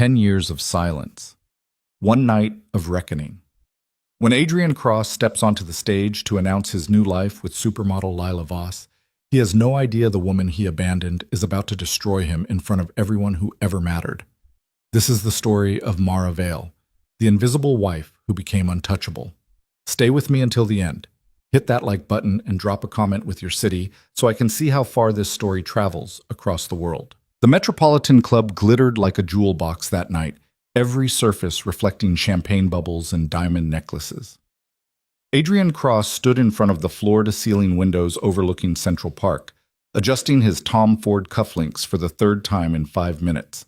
10 years of silence. One night of reckoning. When Adrian Cross steps onto the stage to announce his new life with supermodel Lila Voss, he has no idea the woman he abandoned is about to destroy him in front of everyone who ever mattered. This is the story of Mara Vale, the invisible wife who became untouchable. Stay with me until the end. Hit that like button and drop a comment with your city so I can see how far this story travels across the world. The Metropolitan Club glittered like a jewel box that night, every surface reflecting champagne bubbles and diamond necklaces. Adrian Cross stood in front of the floor-to-ceiling windows overlooking Central Park, adjusting his Tom Ford cufflinks for the third time in 5 minutes.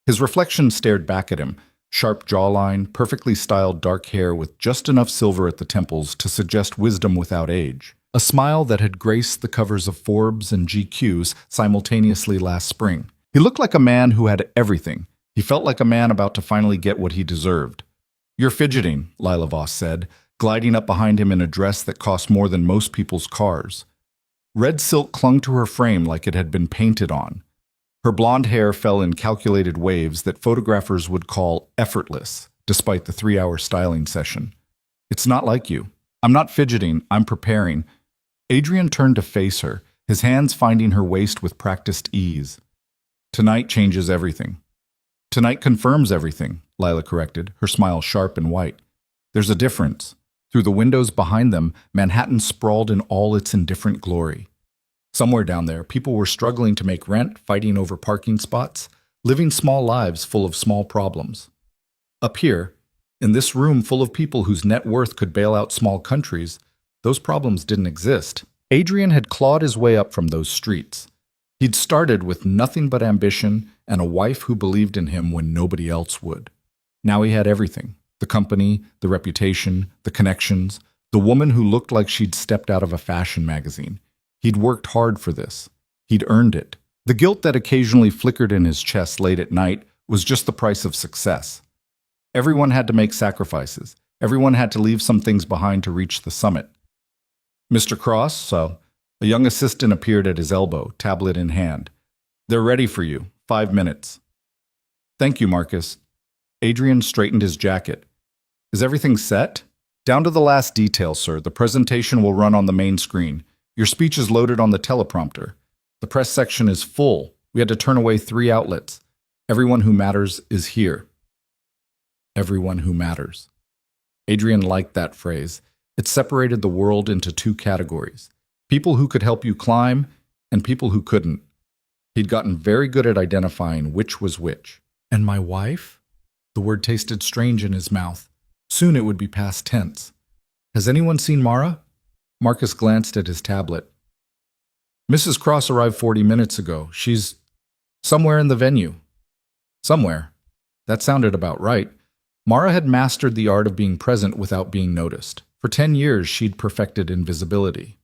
His reflection stared back at him, sharp jawline, perfectly styled dark hair with just enough silver at the temples to suggest wisdom without age. A smile that had graced the covers of Forbes and GQ's simultaneously last spring. He looked like a man who had everything. He felt like a man about to finally get what he deserved. "You're fidgeting," Lila Voss said, gliding up behind him in a dress that cost more than most people's cars. Red silk clung to her frame like it had been painted on. Her blonde hair fell in calculated waves that photographers would call effortless, despite the 3-hour styling session. "It's not like you." "I'm not fidgeting, I'm preparing." Adrian turned to face her, his hands finding her waist with practiced ease. "Tonight changes everything." "Tonight confirms everything," Lila corrected, her smile sharp and white. "There's a difference." Through the windows behind them, Manhattan sprawled in all its indifferent glory. Somewhere down there, people were struggling to make rent, fighting over parking spots, living small lives full of small problems. Up here, in this room full of people whose net worth could bail out small countries, those problems didn't exist. Adrian had clawed his way up from those streets. He'd started with nothing but ambition and a wife who believed in him when nobody else would. Now he had everything: the company, the reputation, the connections, the woman who looked like she'd stepped out of a fashion magazine. He'd worked hard for this. He'd earned it. The guilt that occasionally flickered in his chest late at night was just the price of success. Everyone had to make sacrifices. Everyone had to leave some things behind to reach the summit. "Mr. Cross," a young assistant appeared at his elbow, tablet in hand. "They're ready for you. 5 minutes." "Thank you, Marcus." Adrian straightened his jacket. "Is everything set?" "Down to the last detail, sir. The presentation will run on the main screen. Your speech is loaded on the teleprompter. The press section is full. We had to turn away 3 outlets. Everyone who matters is here." Everyone who matters. Adrian liked that phrase. It separated the world into 2 categories: people who could help you climb and people who couldn't. He'd gotten very good at identifying which was which. "And my wife?" The word tasted strange in his mouth. Soon it would be past tense. "Has anyone seen Mara?" Marcus glanced at his tablet. "Mrs. Cross arrived 40 minutes ago. She's somewhere in the venue." Somewhere. That sounded about right. Mara had mastered the art of being present without being noticed. For 10 years, she'd perfected invisibility.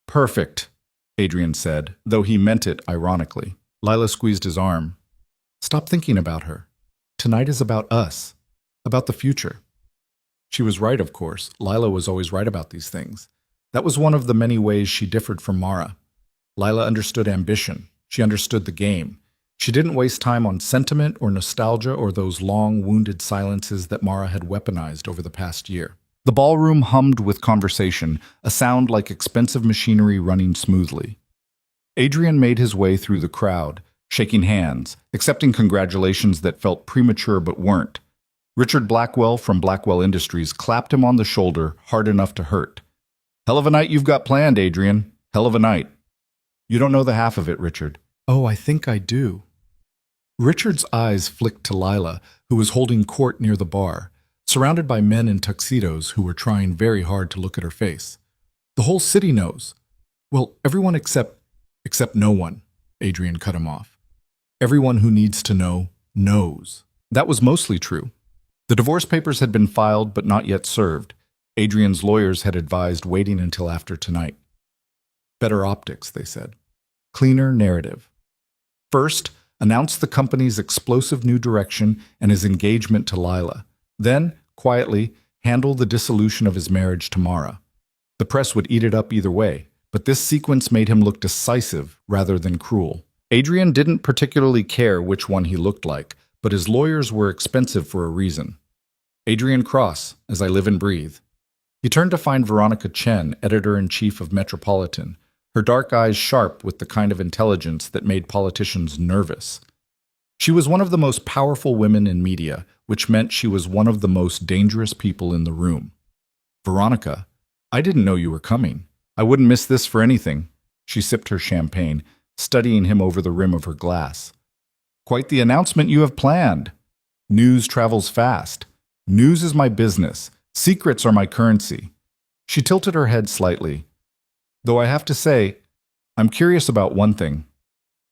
"Perfect," Adrian said, though he meant it ironically. Lila squeezed his arm. "Stop thinking about her. Tonight is about us, about the future." She was right, of course. Lila was always right about these things. That was one of the many ways she differed from Mara. Lila understood ambition. She understood the game. She didn't waste time on sentiment or nostalgia or those long, wounded silences that Mara had weaponized over the past year. The ballroom hummed with conversation, a sound like expensive machinery running smoothly. Adrian made his way through the crowd, shaking hands, accepting congratulations that felt premature but weren't. Richard Blackwell from Blackwell Industries clapped him on the shoulder hard enough to hurt. "Hell of a night you've got planned, Adrian. Hell of a night." "You don't know the half of it, Richard." "Oh, I think I do." Richard's eyes flicked to Lila, who was holding court near the bar, surrounded by men in tuxedos who were trying very hard to look at her face. "The whole city knows." "Well, everyone except no one," Adrian cut him off. "Everyone who needs to know knows." That was mostly true. The divorce papers had been filed but not yet served. Adrian's lawyers had advised waiting until after tonight. Better optics, they said. Cleaner narrative. First, announce the company's explosive new direction and his engagement to Lila. Then, quietly, handle the dissolution of his marriage to Mara. The press would eat it up either way, but this sequence made him look decisive rather than cruel. Adrian didn't particularly care which one he looked like, but his lawyers were expensive for a reason. Adrian Cross, as I live and breathe. He turned to find Veronica Chen, editor-in-chief of Metropolitan, her dark eyes sharp with the kind of intelligence that made politicians nervous. She was one of the most powerful women in media, which meant she was one of the most dangerous people in the room. Veronica, I didn't know you were coming. I wouldn't miss this for anything. She sipped her champagne, studying him over the rim of her glass. Quite the announcement you have planned. News travels fast. News is my business. Secrets are my currency. She tilted her head slightly. Though I have to say, I'm curious about one thing.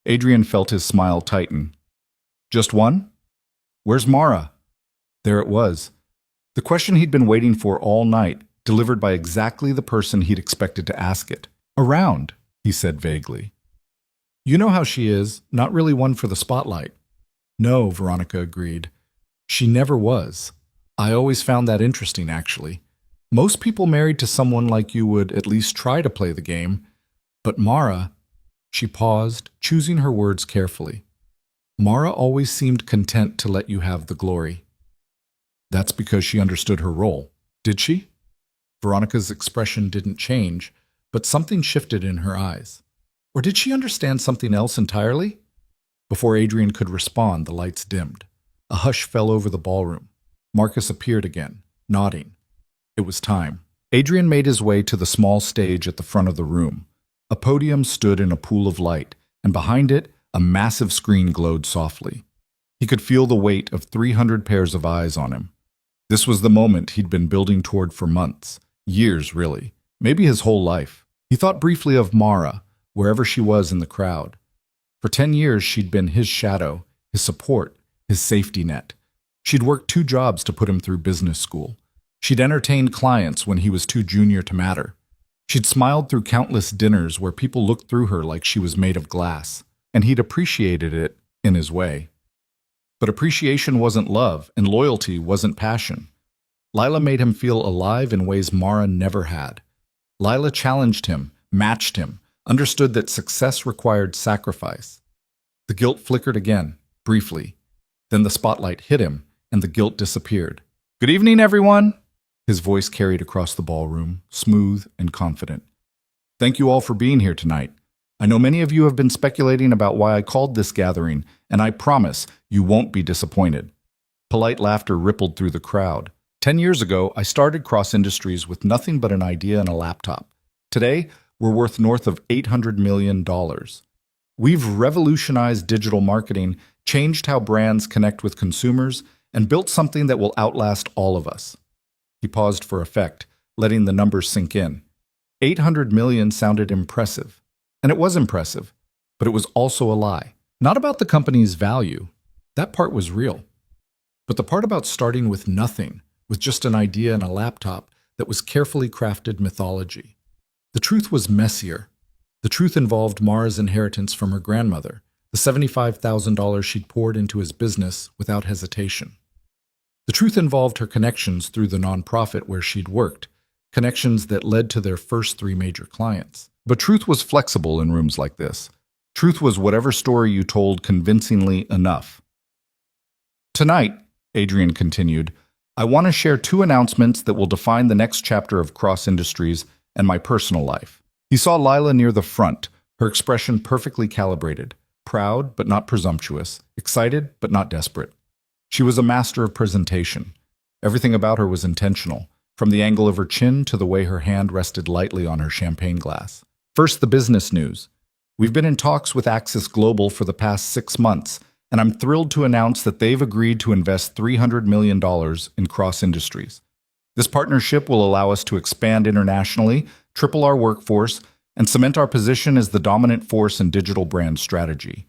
Adrian felt his smile tighten. Just one? Where's Mara? There it was. The question he'd been waiting for all night, delivered by exactly the person he'd expected to ask it. Around, he said vaguely. You know how she is, not really one for the spotlight. No, Veronica agreed. She never was. I always found that interesting, actually. Most people married to someone like you would at least try to play the game. But Mara, she paused, choosing her words carefully. Mara always seemed content to let you have the glory. That's because she understood her role. Did she? Veronica's expression didn't change, but something shifted in her eyes. Or did she understand something else entirely? Before Adrian could respond, the lights dimmed. A hush fell over the ballroom. Marcus appeared again, nodding. It was time. Adrian made his way to the small stage at the front of the room. A podium stood in a pool of light, and behind it, a massive screen glowed softly. He could feel the weight of 300 pairs of eyes on him. This was the moment he'd been building toward for months, years really, maybe his whole life. He thought briefly of Mara, wherever she was in the crowd. For 10 years she'd been his shadow, his support, his safety net. She'd worked 2 jobs to put him through business school. She'd entertained clients when he was too junior to matter. She'd smiled through countless dinners where people looked through her like she was made of glass, and he'd appreciated it in his way. But appreciation wasn't love, and loyalty wasn't passion. Lila made him feel alive in ways Mara never had. Lila challenged him, matched him, understood that success required sacrifice. The guilt flickered again, briefly. Then the spotlight hit him, and the guilt disappeared. Good evening, everyone! His voice carried across the ballroom, smooth and confident. Thank you all for being here tonight. I know many of you have been speculating about why I called this gathering, and I promise you won't be disappointed. Polite laughter rippled through the crowd. 10 years ago, I started Cross Industries with nothing but an idea and a laptop. Today, we're worth north of $800 million. We've revolutionized digital marketing, changed how brands connect with consumers, and built something that will outlast all of us. He paused for effect, letting the numbers sink in. 800 million sounded impressive. And it was impressive, but it was also a lie. Not about the company's value. That part was real. But the part about starting with nothing, with just an idea and a laptop that was carefully crafted mythology. The truth was messier. The truth involved Mara's inheritance from her grandmother, the $75,000 she'd poured into his business without hesitation. The truth involved her connections through the nonprofit where she'd worked, connections that led to their first 3 major clients. But truth was flexible in rooms like this. Truth was whatever story you told convincingly enough. Tonight, Adrian continued, I want to share 2 announcements that will define the next chapter of Cross Industries and my personal life. He saw Lila near the front, her expression perfectly calibrated, proud but not presumptuous, excited but not desperate. She was a master of presentation. Everything about her was intentional, from the angle of her chin to the way her hand rested lightly on her champagne glass. First, the business news. We've been in talks with Axis Global for the past 6 months, and I'm thrilled to announce that they've agreed to invest $300 million in Cross Industries. This partnership will allow us to expand internationally, triple our workforce, and cement our position as the dominant force in digital brand strategy.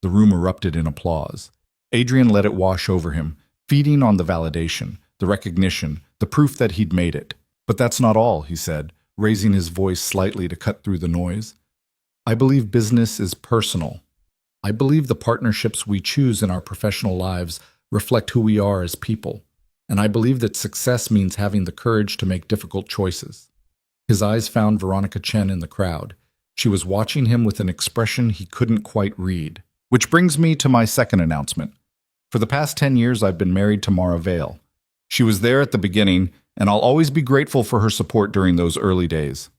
The room erupted in applause. Adrian let it wash over him, feeding on the validation, the recognition, the proof that he'd made it. But that's not all, he said, raising his voice slightly to cut through the noise. I believe business is personal. I believe the partnerships we choose in our professional lives reflect who we are as people. And I believe that success means having the courage to make difficult choices. His eyes found Veronica Chen in the crowd. She was watching him with an expression he couldn't quite read. Which brings me to my second announcement. For the past 10 years, I've been married to Mara Vale. She was there at the beginning, and I'll always be grateful for her support during those early days.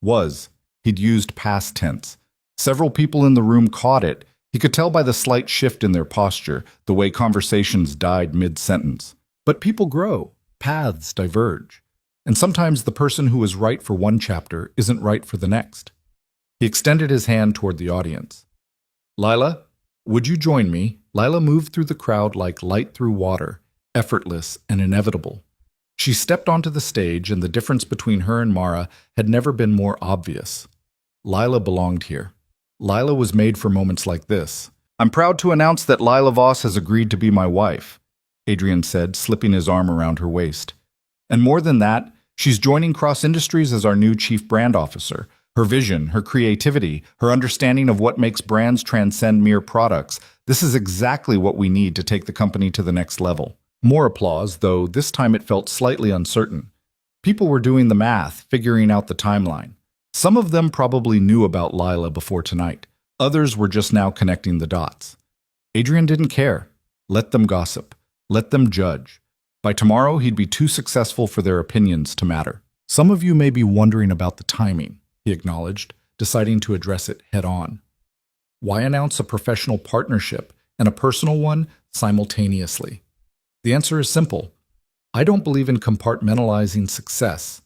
Was. He'd used past tense. Several people in the room caught it. He could tell by the slight shift in their posture, the way conversations died mid-sentence. But people grow. Paths diverge. And sometimes the person who is right for one chapter isn't right for the next. He extended his hand toward the audience. Lila, would you join me? Lila moved through the crowd like light through water, effortless and inevitable. She stepped onto the stage, and the difference between her and Mara had never been more obvious. Lila belonged here. Lila was made for moments like this. I'm proud to announce that Lila Voss has agreed to be my wife, Adrian said, slipping his arm around her waist. And more than that, she's joining Cross Industries as our new chief brand officer. Her vision, her creativity, her understanding of what makes brands transcend mere products. This is exactly what we need to take the company to the next level. More applause, though this time it felt slightly uncertain. People were doing the math, figuring out the timeline. Some of them probably knew about Lila before tonight. Others were just now connecting the dots. Adrian didn't care. Let them gossip. Let them judge. By tomorrow, he'd be too successful for their opinions to matter. Some of you may be wondering about the timing, he acknowledged, deciding to address it head-on. Why announce a professional partnership and a personal one simultaneously? The answer is simple. I don't believe in compartmentalizing success.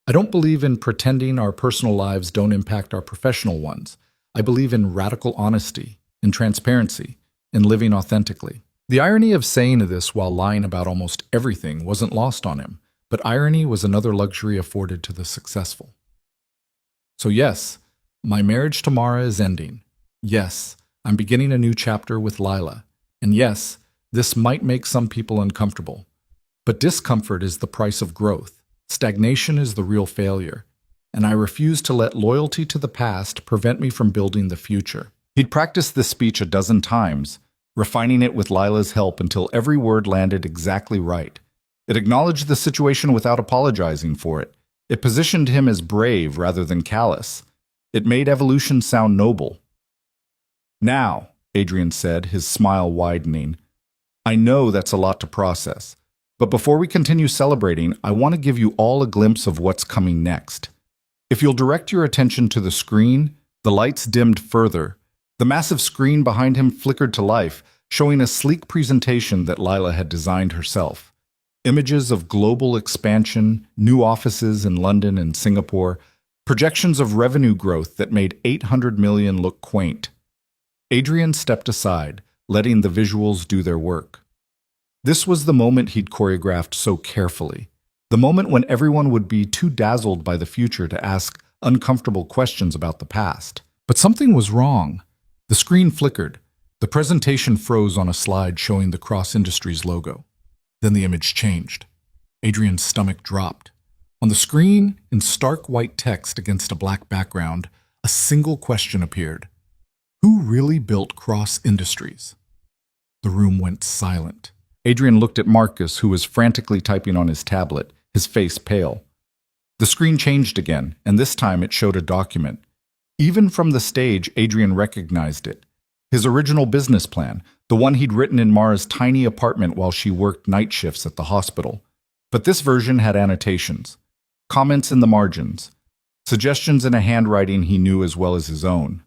I don't believe in pretending our personal lives don't impact our professional ones. I believe in radical honesty, in transparency, in living authentically. The irony of saying this while lying about almost everything wasn't lost on him, but irony was another luxury afforded to the successful. So yes, my marriage to Mara is ending. Yes, I'm beginning a new chapter with Lila. And yes, this might make some people uncomfortable. But discomfort is the price of growth. Stagnation is the real failure. And I refuse to let loyalty to the past prevent me from building the future. He'd practiced this speech a dozen times, refining it with Lila's help until every word landed exactly right. It acknowledged the situation without apologizing for it. It positioned him as brave rather than callous. It made evolution sound noble. Now, Adrian said, his smile widening, I know that's a lot to process. But before we continue celebrating, I want to give you all a glimpse of what's coming next. If you'll direct your attention to the screen, the lights dimmed further. The massive screen behind him flickered to life, showing a sleek presentation that Lila had designed herself. Images of global expansion, new offices in London and Singapore, projections of revenue growth that made 800 million look quaint. Adrian stepped aside, letting the visuals do their work. This was the moment he'd choreographed so carefully. The moment when everyone would be too dazzled by the future to ask uncomfortable questions about the past. But something was wrong. The screen flickered. The presentation froze on a slide showing the Cross Industries logo. Then the image changed. Adrian's stomach dropped. On the screen, in stark white text against a black background, a single question appeared. Who really built Cross Industries? The room went silent. Adrian looked at Marcus, who was frantically typing on his tablet, his face pale. The screen changed again, and this time it showed a document. Even from the stage, Adrian recognized it. His original business plan, the one he'd written in Mara's tiny apartment while she worked night shifts at the hospital. But this version had annotations, comments in the margins, suggestions in a handwriting he knew as well as his own.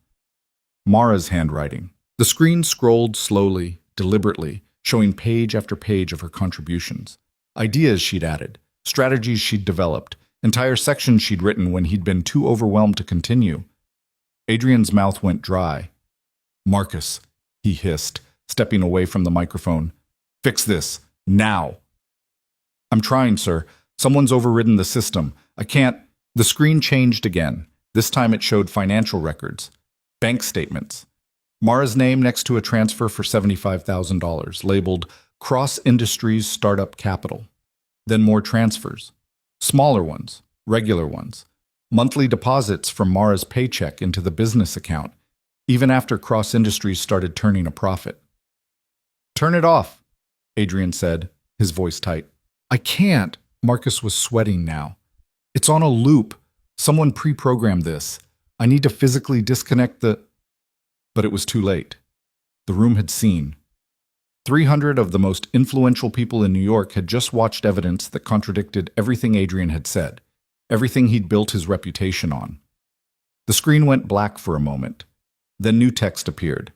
Mara's handwriting. The screen scrolled slowly, deliberately, showing page after page of her contributions. Ideas she'd added, strategies she'd developed, entire sections she'd written when he'd been too overwhelmed to continue. Adrian's mouth went dry. Marcus, he hissed, stepping away from the microphone. Fix this, now. I'm trying, sir. Someone's overridden the system. I can't. The screen changed again. This time it showed financial records, bank statements. Mara's name next to a transfer for $75,000, labeled Cross Industries Startup Capital. Then more transfers. Smaller ones, regular ones. Monthly deposits from Mara's paycheck into the business account, even after Cross Industries started turning a profit. Turn it off, Adrian said, his voice tight. I can't. Marcus was sweating now. It's on a loop. Someone pre-programmed this. I need to physically disconnect the... But it was too late. The room had seen. 300 of the most influential people in New York had just watched evidence that contradicted everything Adrian had said, everything he'd built his reputation on. The screen went black for a moment. Then new text appeared.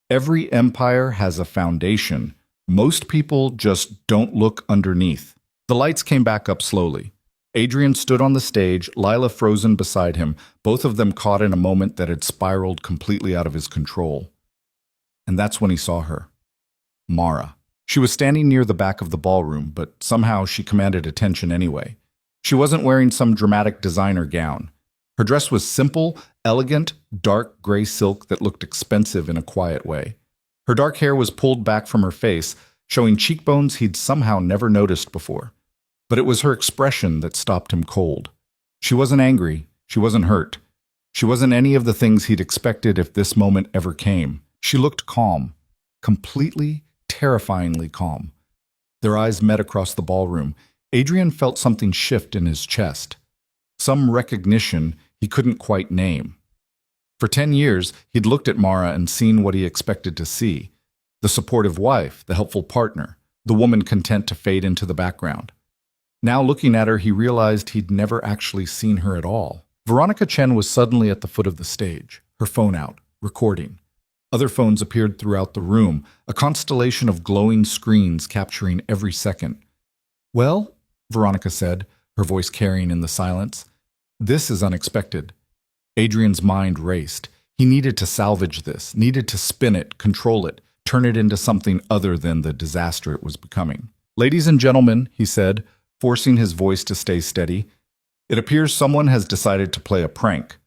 Every empire has a foundation. Most people just don't look underneath. The lights came back up slowly. Adrian stood on the stage, Lila frozen beside him, both of them caught in a moment that had spiraled completely out of his control. And that's when he saw her. Mara. She was standing near the back of the ballroom, but somehow she commanded attention anyway. She wasn't wearing some dramatic designer gown. Her dress was simple, elegant, dark gray silk that looked expensive in a quiet way. Her dark hair was pulled back from her face, showing cheekbones he'd somehow never noticed before. But it was her expression that stopped him cold. She wasn't angry. She wasn't hurt. She wasn't any of the things he'd expected if this moment ever came. She looked calm, completely, terrifyingly calm. Their eyes met across the ballroom. Adrian felt something shift in his chest. Some recognition he couldn't quite name. For 10 years, he'd looked at Mara and seen what he expected to see. The supportive wife, the helpful partner, the woman content to fade into the background. Now looking at her, he realized he'd never actually seen her at all. Veronica Chen was suddenly at the foot of the stage, her phone out, recording. Other phones appeared throughout the room, a constellation of glowing screens capturing every second. "Well," Veronica said, her voice carrying in the silence, "this is unexpected." Adrian's mind raced. He needed to salvage this, needed to spin it, control it, turn it into something other than the disaster it was becoming. "Ladies and gentlemen," he said, forcing his voice to stay steady, "it appears someone has decided to play a prank.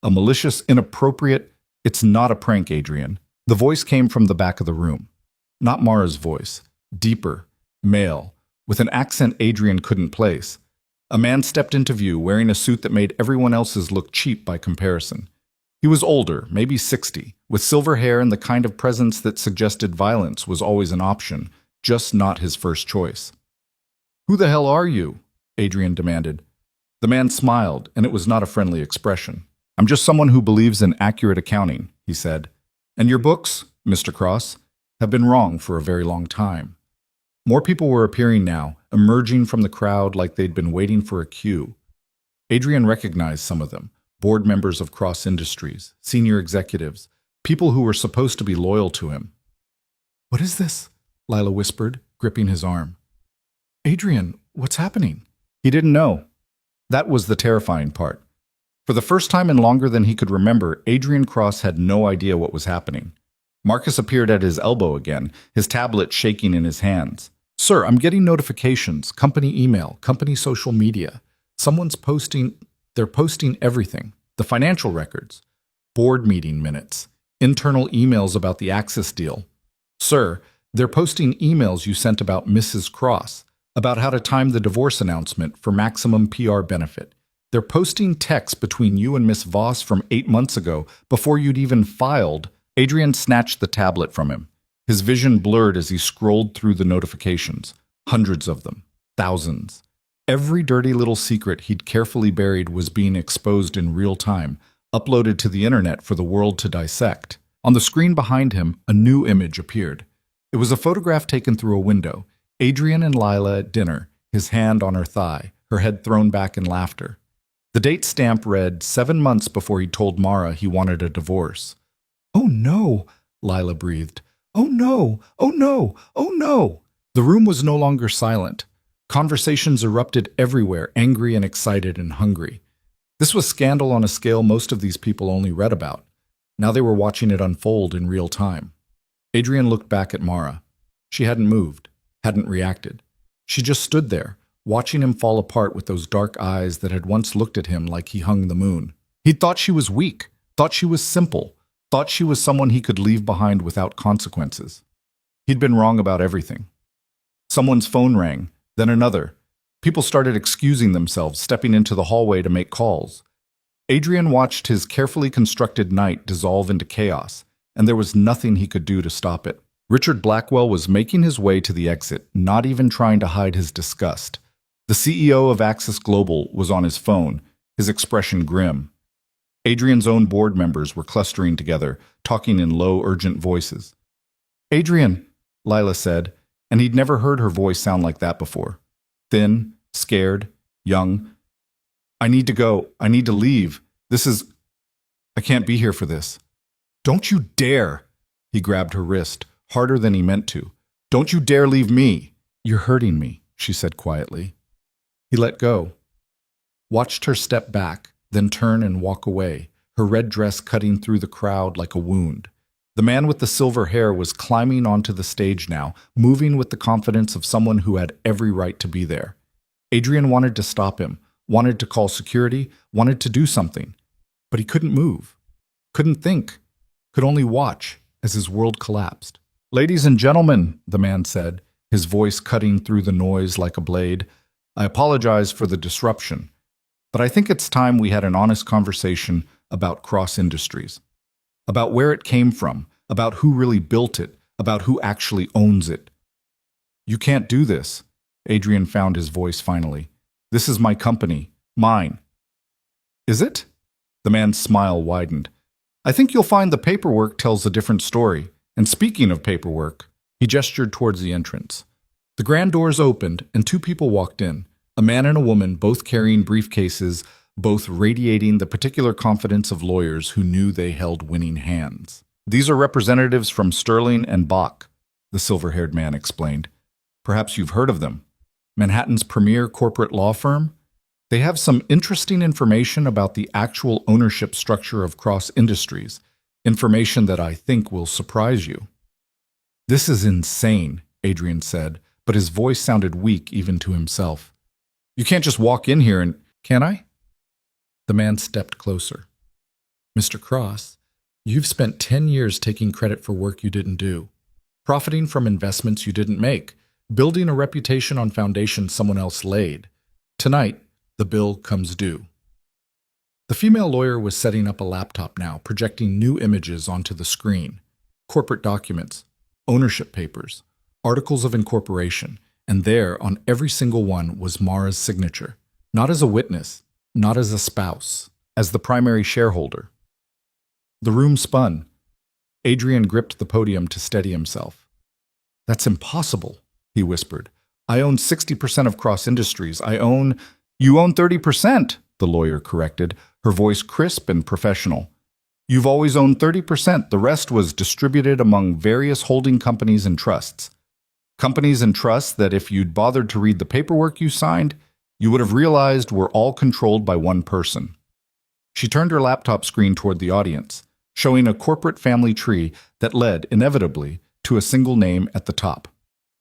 A malicious, inappropriate... It's not a prank, Adrian." The voice came from the back of the room. Not Mara's voice. Deeper, male, with an accent Adrian couldn't place. A man stepped into view, wearing a suit that made everyone else's look cheap by comparison. He was older, maybe 60, with silver hair and the kind of presence that suggested violence was always an option, just not his first choice. "Who the hell are you?" Adrian demanded. The man smiled, and it was not a friendly expression. "I'm just someone who believes in accurate accounting," he said. "And your books, Mr. Cross, have been wrong for a very long time." More people were appearing now, emerging from the crowd like they'd been waiting for a cue. Adrian recognized some of them, board members of Cross Industries, senior executives, people who were supposed to be loyal to him. "What is this?" Lila whispered, gripping his arm. "Adrian, what's happening?" He didn't know. That was the terrifying part. For the first time in longer than he could remember, Adrian Cross had no idea what was happening. Marcus appeared at his elbow again, his tablet shaking in his hands. "Sir, I'm getting notifications, company email, company social media. Someone's posting, they're posting everything. The financial records, board meeting minutes, internal emails about the Axis deal. Sir, they're posting emails you sent about Mrs. Cross, about how to time the divorce announcement for maximum PR benefit. They're posting texts between you and Miss Voss from 8 months ago, before you'd even filed." Adrian snatched the tablet from him. His vision blurred as he scrolled through the notifications. Hundreds of them. Thousands. Every dirty little secret he'd carefully buried was being exposed in real time, uploaded to the internet for the world to dissect. On the screen behind him, a new image appeared. It was a photograph taken through a window. Adrian and Lila at dinner, his hand on her thigh, her head thrown back in laughter. The date stamp read 7 months before he told Mara he wanted a divorce. "Oh no," Lila breathed. "Oh no, oh no, oh no." The room was no longer silent. Conversations erupted everywhere, angry and excited and hungry. This was scandal on a scale most of these people only read about. Now they were watching it unfold in real time. Adrian looked back at Mara. She hadn't moved, hadn't reacted. She just stood there, watching him fall apart with those dark eyes that had once looked at him like he hung the moon. He'd thought she was weak, thought she was simple, thought she was someone he could leave behind without consequences. He'd been wrong about everything. Someone's phone rang, then another. People started excusing themselves, stepping into the hallway to make calls. Adrian watched his carefully constructed night dissolve into chaos, and there was nothing he could do to stop it. Richard Blackwell was making his way to the exit, not even trying to hide his disgust. The CEO of Axis Global was on his phone, his expression grim. Adrian's own board members were clustering together, talking in low, urgent voices. "Adrian," Lila said, and he'd never heard her voice sound like that before. Thin, scared, young. I need to go. I need to leave. I can't be here for this. Don't you dare! He grabbed her wrist, harder than he meant to. Don't you dare leave me! You're hurting me, she said quietly. He let go, watched her step back, then turn and walk away, her red dress cutting through the crowd like a wound. The man with the silver hair was climbing onto the stage now, moving with the confidence of someone who had every right to be there. Adrian wanted to stop him, wanted to call security, wanted to do something. But he couldn't move, couldn't think, could only watch as his world collapsed. Ladies and gentlemen, the man said, his voice cutting through the noise like a blade, I apologize for the disruption, but I think it's time we had an honest conversation about Cross Industries, about where it came from, about who really built it, about who actually owns it. You can't do this, Adrian found his voice finally. This is my company, mine. Is it? The man's smile widened. I think you'll find the paperwork tells a different story. And speaking of paperwork, he gestured towards the entrance. The grand doors opened and two people walked in, a man and a woman, both carrying briefcases, both radiating the particular confidence of lawyers who knew they held winning hands. These are representatives from Sterling and Bach, the silver-haired man explained. Perhaps you've heard of them. Manhattan's premier corporate law firm? They have some interesting information about the actual ownership structure of Cross Industries, information that I think will surprise you. This is insane, Adrian said, but his voice sounded weak even to himself. You can't just walk in here and... Can I? The man stepped closer. Mr. Cross, you've spent 10 years taking credit for work you didn't do, profiting from investments you didn't make, building a reputation on foundations someone else laid. Tonight, the bill comes due. The female lawyer was setting up a laptop now, projecting new images onto the screen. Corporate documents, ownership papers, articles of incorporation, and there, on every single one, was Mara's signature. Not as a witness, not as a spouse, as the primary shareholder. The room spun. Adrian gripped the podium to steady himself. That's impossible, he whispered. I own 60% of Cross Industries. You own 30%, the lawyer corrected, her voice crisp and professional. You've always owned 30%. The rest was distributed among various holding companies and trusts. Companies and trusts that if you'd bothered to read the paperwork you signed, you would have realized were all controlled by one person. She turned her laptop screen toward the audience, showing a corporate family tree that led, inevitably, to a single name at the top.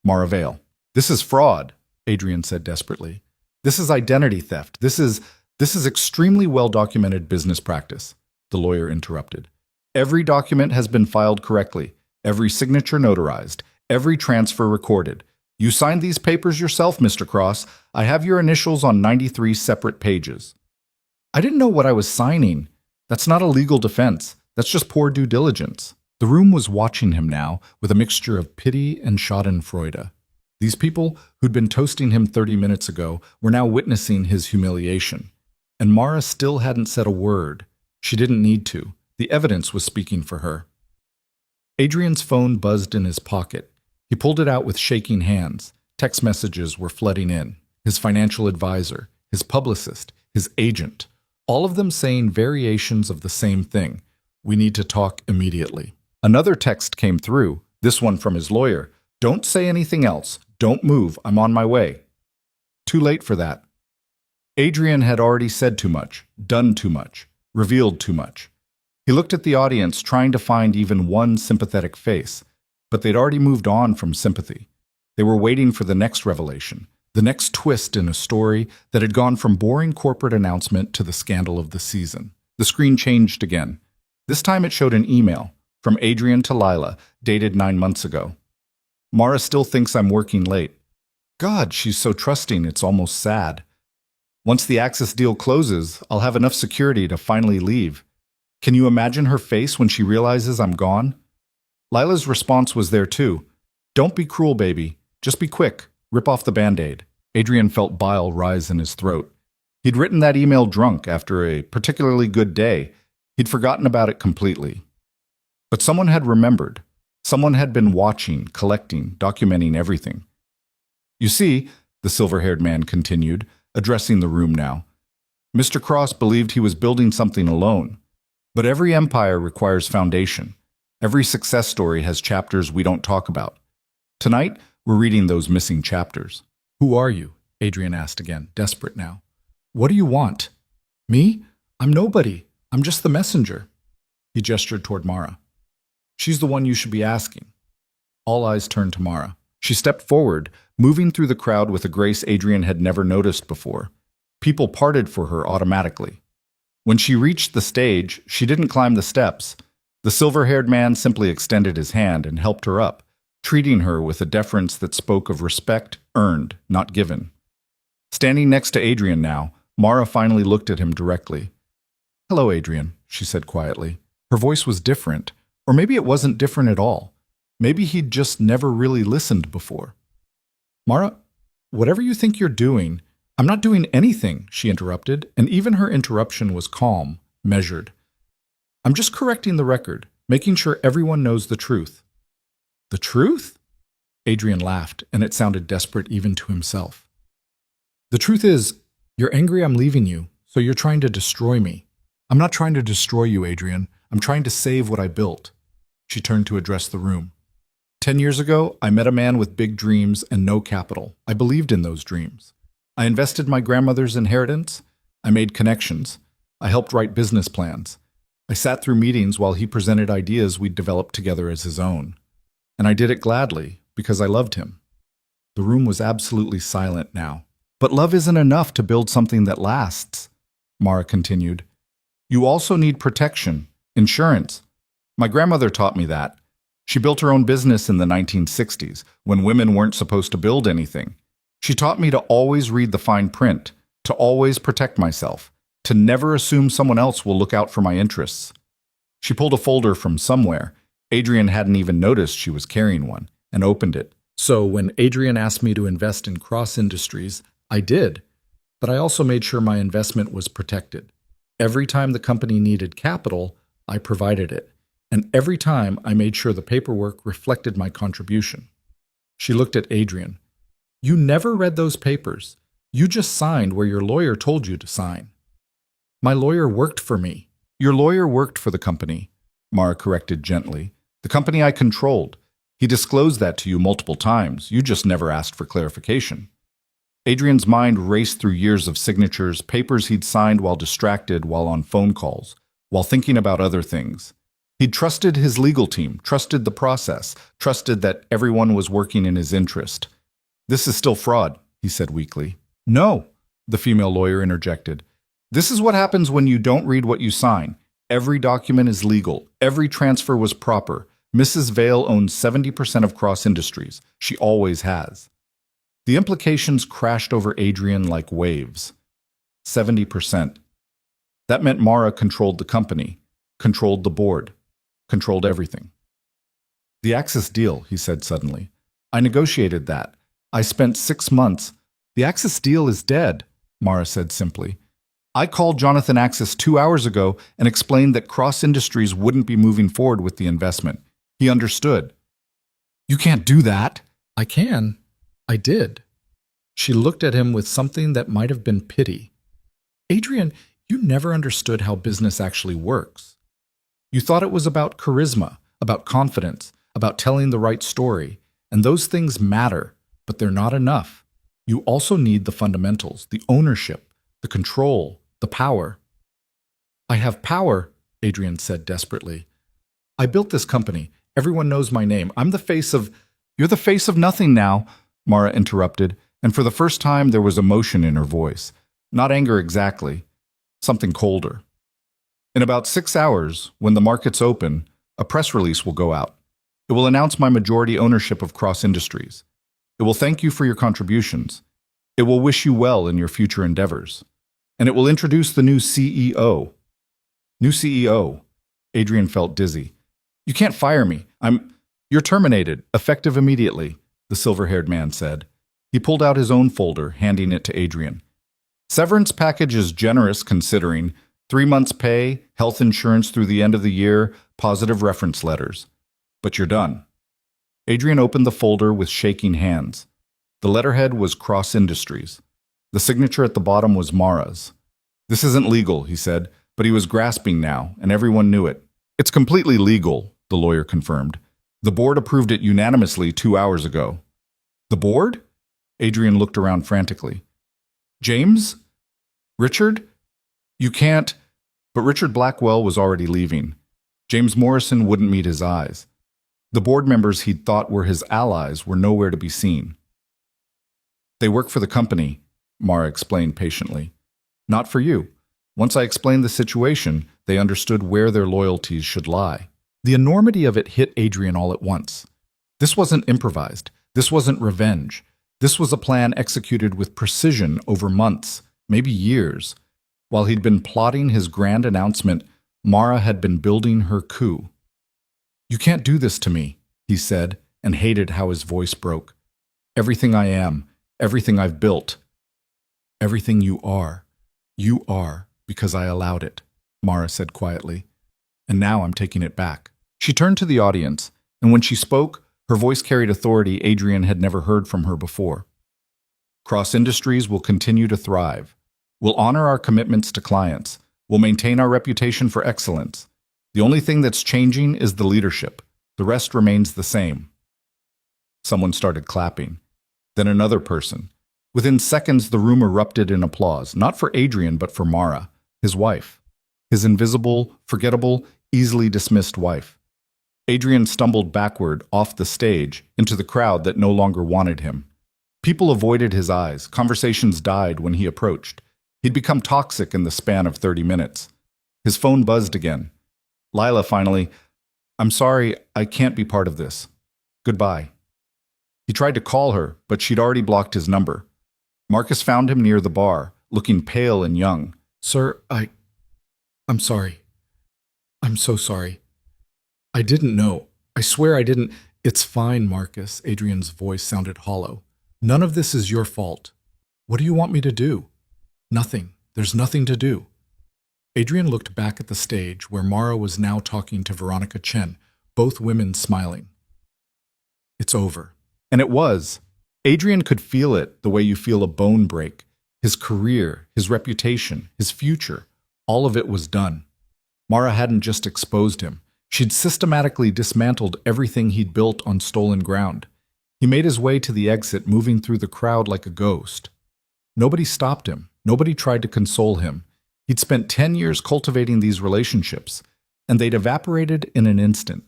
Mara Vale. This is fraud, Adrian said desperately. This is identity theft. This is extremely well-documented business practice, the lawyer interrupted. Every document has been filed correctly, every signature notarized, every transfer recorded. You signed these papers yourself, Mr. Cross. I have your initials on 93 separate pages. I didn't know what I was signing. That's not a legal defense. That's just poor due diligence. The room was watching him now with a mixture of pity and schadenfreude. These people who'd been toasting him 30 minutes ago were now witnessing his humiliation. And Mara still hadn't said a word. She didn't need to. The evidence was speaking for her. Adrian's phone buzzed in his pocket. He pulled it out with shaking hands. Text messages were flooding in. His financial advisor, his publicist, his agent, all of them saying variations of the same thing. We need to talk immediately. Another text came through, this one from his lawyer. Don't say anything else. Don't move. I'm on my way. Too late for that. Adrian had already said too much, done too much, revealed too much. He looked at the audience, trying to find even one sympathetic face, but they'd already moved on from sympathy. They were waiting for the next revelation, the next twist in a story that had gone from boring corporate announcement to the scandal of the season. The screen changed again. This time it showed an email from Adrian to Lila, dated 9 months ago. Mara still thinks I'm working late. God, she's so trusting, it's almost sad. Once the Axis deal closes, I'll have enough security to finally leave. Can you imagine her face when she realizes I'm gone? Lila's response was there too. Don't be cruel, baby. Just be quick. Rip off the Band-Aid. Adrian felt bile rise in his throat. He'd written that email drunk after a particularly good day. He'd forgotten about it completely. But someone had remembered. Someone had been watching, collecting, documenting everything. You see, the silver-haired man continued, addressing the room now, Mr. Cross believed he was building something alone. But every empire requires foundation. Every success story has chapters we don't talk about. Tonight, we're reading those missing chapters. Who are you? Adrian asked again, desperate now. What do you want? Me? I'm nobody. I'm just the messenger. He gestured toward Mara. She's the one you should be asking. All eyes turned to Mara. She stepped forward, moving through the crowd with a grace Adrian had never noticed before. People parted for her automatically. When she reached the stage, she didn't climb the steps. The silver-haired man simply extended his hand and helped her up, treating her with a deference that spoke of respect earned, not given. Standing next to Adrian now, Mara finally looked at him directly. Hello, Adrian, she said quietly. Her voice was different, or maybe it wasn't different at all. Maybe he'd just never really listened before. Mara, whatever you think you're doing, I'm not doing anything, she interrupted, and even her interruption was calm, measured. I'm just correcting the record, making sure everyone knows the truth. The truth? Adrian laughed, and it sounded desperate even to himself. The truth is, you're angry I'm leaving you, so you're trying to destroy me. I'm not trying to destroy you, Adrian. I'm trying to save what I built. She turned to address the room. 10 years ago, I met a man with big dreams and no capital. I believed in those dreams. I invested my grandmother's inheritance. I made connections. I helped write business plans. I sat through meetings while he presented ideas we'd developed together as his own. And I did it gladly, because I loved him. The room was absolutely silent now. But love isn't enough to build something that lasts, Mara continued. You also need protection, insurance. My grandmother taught me that. She built her own business in the 1960s, when women weren't supposed to build anything. She taught me to always read the fine print, to always protect myself, to never assume someone else will look out for my interests. She pulled a folder from somewhere. Adrian hadn't even noticed she was carrying one, and opened it. So when Adrian asked me to invest in Cross Industries, I did. But I also made sure my investment was protected. Every time the company needed capital, I provided it. And every time I made sure the paperwork reflected my contribution. She looked at Adrian. You never read those papers. You just signed where your lawyer told you to sign. My lawyer worked for me. Your lawyer worked for the company, Mara corrected gently. The company I controlled. He disclosed that to you multiple times. You just never asked for clarification. Adrian's mind raced through years of signatures, papers he'd signed while distracted, while on phone calls, while thinking about other things. He'd trusted his legal team, trusted the process, trusted that everyone was working in his interest. This is still fraud, he said weakly. No, the female lawyer interjected. This is what happens when you don't read what you sign. Every document is legal. Every transfer was proper. Mrs. Vale owns 70% of Cross Industries. She always has. The implications crashed over Adrian like waves. 70%. That meant Mara controlled the company, controlled the board, controlled everything. The Axis deal, he said suddenly. I negotiated that. I spent 6 months. The Axis deal is dead, Mara said simply. I called Jonathan Axis 2 hours ago and explained that Cross Industries wouldn't be moving forward with the investment. He understood. You can't do that. I can. I did. She looked at him with something that might have been pity. Adrian, you never understood how business actually works. You thought it was about charisma, about confidence, about telling the right story, and those things matter, but they're not enough. You also need the fundamentals, the ownership, the control, the power. I have power, Adrian said desperately. I built this company. Everyone knows my name. I'm the face of... You're the face of nothing now, Mara interrupted, and for the first time there was emotion in her voice. Not anger exactly, something colder. In about 6 hours, when the markets open, a press release will go out. It will announce my majority ownership of Cross Industries. It will thank you for your contributions. It will wish you well in your future endeavors. And it will introduce the new CEO. New CEO. Adrian felt dizzy. You can't fire me. You're terminated, effective immediately, the silver-haired man said. He pulled out his own folder, handing it to Adrian. Severance package is generous considering 3 months' pay, health insurance through the end of the year, positive reference letters. But you're done. Adrian opened the folder with shaking hands. The letterhead was Cross Industries. The signature at the bottom was Mara's. "This isn't legal," he said, but he was grasping now, and everyone knew it. "It's completely legal," the lawyer confirmed. "The board approved it unanimously 2 hours ago." "The board?" Adrian looked around frantically. "James? Richard? You can't—" But Richard Blackwell was already leaving. James Morrison wouldn't meet his eyes. The board members he'd thought were his allies were nowhere to be seen. "They work for the company," Mara explained patiently. "Not for you. Once I explained the situation, they understood where their loyalties should lie." The enormity of it hit Adrian all at once. This wasn't improvised. This wasn't revenge. This was a plan executed with precision over months, maybe years. While he'd been plotting his grand announcement, Mara had been building her coup. "You can't do this to me," he said, and hated how his voice broke. "Everything I am, everything I've built, everything you are because I allowed it," Mara said quietly. "And now I'm taking it back." She turned to the audience, and when she spoke, her voice carried authority Adrian had never heard from her before. "Cross Industries will continue to thrive. We'll honor our commitments to clients. We'll maintain our reputation for excellence. The only thing that's changing is the leadership. The rest remains the same." Someone started clapping. Then another person. Within seconds, the room erupted in applause, not for Adrian, but for Mara, his wife. His invisible, forgettable, easily dismissed wife. Adrian stumbled backward off the stage into the crowd that no longer wanted him. People avoided his eyes. Conversations died when he approached. He'd become toxic in the span of 30 minutes. His phone buzzed again. Lila finally, "I'm sorry, I can't be part of this. Goodbye." He tried to call her, but she'd already blocked his number. Marcus found him near the bar, looking pale and young. "Sir, I'm sorry. I'm so sorry. I didn't know. I swear I didn't." "It's fine, Marcus." Adrian's voice sounded hollow. "None of this is your fault. What do you want me to do?" "Nothing. There's nothing to do." Adrian looked back at the stage where Mara was now talking to Veronica Chen, both women smiling. "It's over." And it was. Adrian could feel it the way you feel a bone break. His career, his reputation, his future, all of it was done. Mara hadn't just exposed him. She'd systematically dismantled everything he'd built on stolen ground. He made his way to the exit, moving through the crowd like a ghost. Nobody stopped him. Nobody tried to console him. He'd spent 10 years cultivating these relationships, and they'd evaporated in an instant.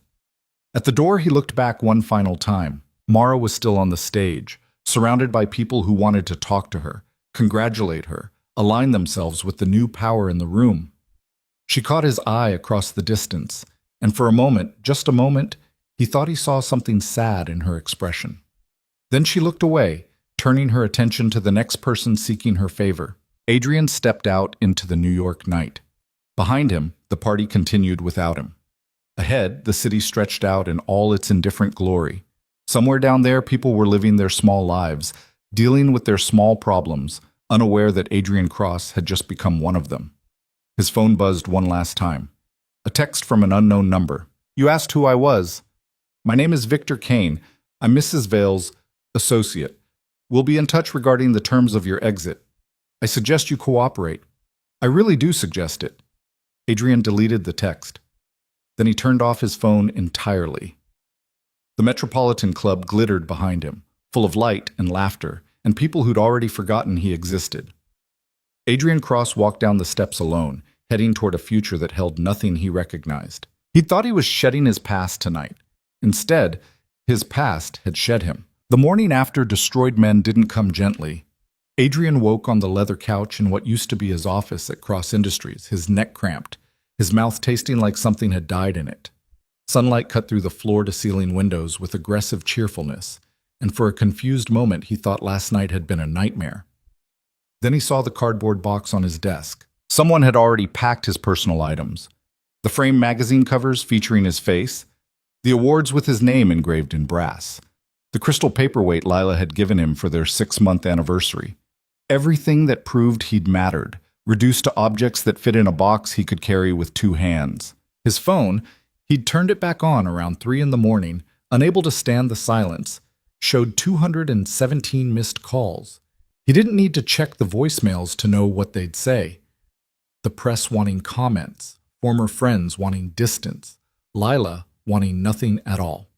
At the door, he looked back one final time. Mara was still on the stage, surrounded by people who wanted to talk to her, congratulate her, align themselves with the new power in the room. She caught his eye across the distance, and for a moment, just a moment, he thought he saw something sad in her expression. Then she looked away, turning her attention to the next person seeking her favor. Adrian stepped out into the New York night. Behind him, the party continued without him. Ahead, the city stretched out in all its indifferent glory. Somewhere down there, people were living their small lives, dealing with their small problems, unaware that Adrian Cross had just become one of them. His phone buzzed one last time. A text from an unknown number. "You asked who I was. My name is Victor Kane. I'm Mrs. Vale's associate. We'll be in touch regarding the terms of your exit. I suggest you cooperate. I really do suggest it." Adrian deleted the text. Then he turned off his phone entirely. The Metropolitan Club glittered behind him, full of light and laughter, and people who'd already forgotten he existed. Adrian Cross walked down the steps alone, heading toward a future that held nothing he recognized. He'd thought he was shedding his past tonight. Instead, his past had shed him. The morning after destroyed men didn't come gently. Adrian woke on the leather couch in what used to be his office at Cross Industries, his neck cramped, his mouth tasting like something had died in it. Sunlight cut through the floor-to-ceiling windows with aggressive cheerfulness, and for a confused moment he thought last night had been a nightmare. Then he saw the cardboard box on his desk. Someone had already packed his personal items. The framed magazine covers featuring his face, the awards with his name engraved in brass, the crystal paperweight Lila had given him for their 6-month anniversary. Everything that proved he'd mattered, reduced to objects that fit in a box he could carry with 2 hands. His phone, he'd turned it back on around 3 in the morning unable to stand the silence, showed 217 missed calls. He didn't need to check the voicemails to know what they'd say. The press wanting comments, former friends wanting distance, Lila wanting nothing at all.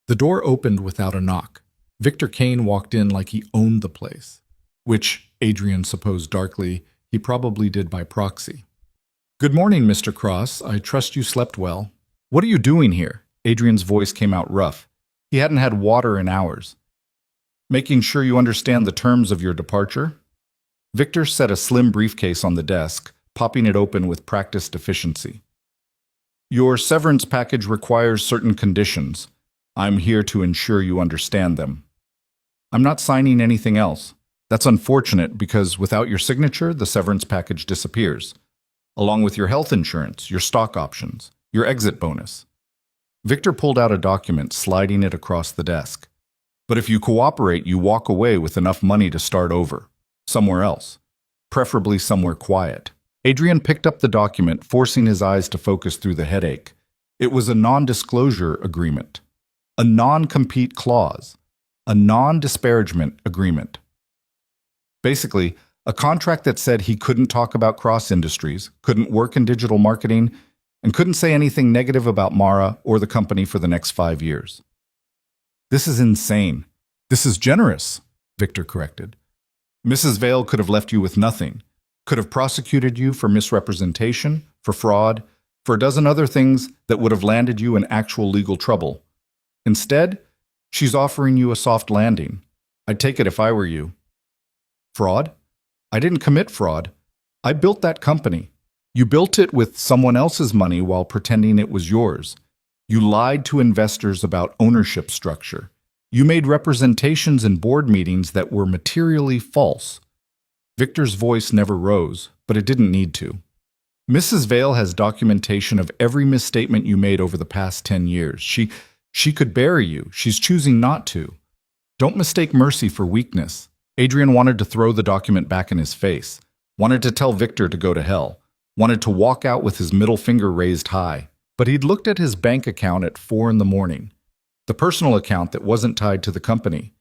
The door opened without a knock. Victor Kane walked in like he owned the place, which, Adrian supposed darkly, he probably did by proxy. "Good morning, Mr. Cross. I trust you slept well." "What are you doing here?" Adrian's voice came out rough. He hadn't had water in hours. "Making sure you understand the terms of your departure." Victor set a slim briefcase on the desk, popping it open with practiced efficiency. "Your severance package requires certain conditions. I'm here to ensure you understand them." "I'm not signing anything else." "That's unfortunate because without your signature, the severance package disappears, along with your health insurance, your stock options, your exit bonus." Victor pulled out a document, sliding it across the desk. "But if you cooperate, you walk away with enough money to start over, somewhere else, preferably somewhere quiet." Adrian picked up the document, forcing his eyes to focus through the headache. It was a non-disclosure agreement, a non-compete clause, a non-disparagement agreement. Basically, a contract that said he couldn't talk about cross industries, couldn't work in digital marketing, and couldn't say anything negative about Mara or the company for the next 5 years. "This is insane." "This is generous," Victor corrected. "Mrs. Vale could have left you with nothing, could have prosecuted you for misrepresentation, for fraud, for a dozen other things that would have landed you in actual legal trouble. Instead, she's offering you a soft landing. I'd take it if I were you." "Fraud? I didn't commit fraud. I built that company. You built it with someone else's money while pretending it was yours. You lied to investors about ownership structure. You made representations in board meetings that were materially false." Victor's voice never rose, but it didn't need to. "Mrs. Vale has documentation of every misstatement you made over the past 10 years. She could bury you. She's choosing not to. Don't mistake mercy for weakness." Adrian wanted to throw the document back in his face, wanted to tell Victor to go to hell, wanted to walk out with his middle finger raised high. But he'd looked at his bank account at 4 in the morning, the personal account that wasn't tied to the company.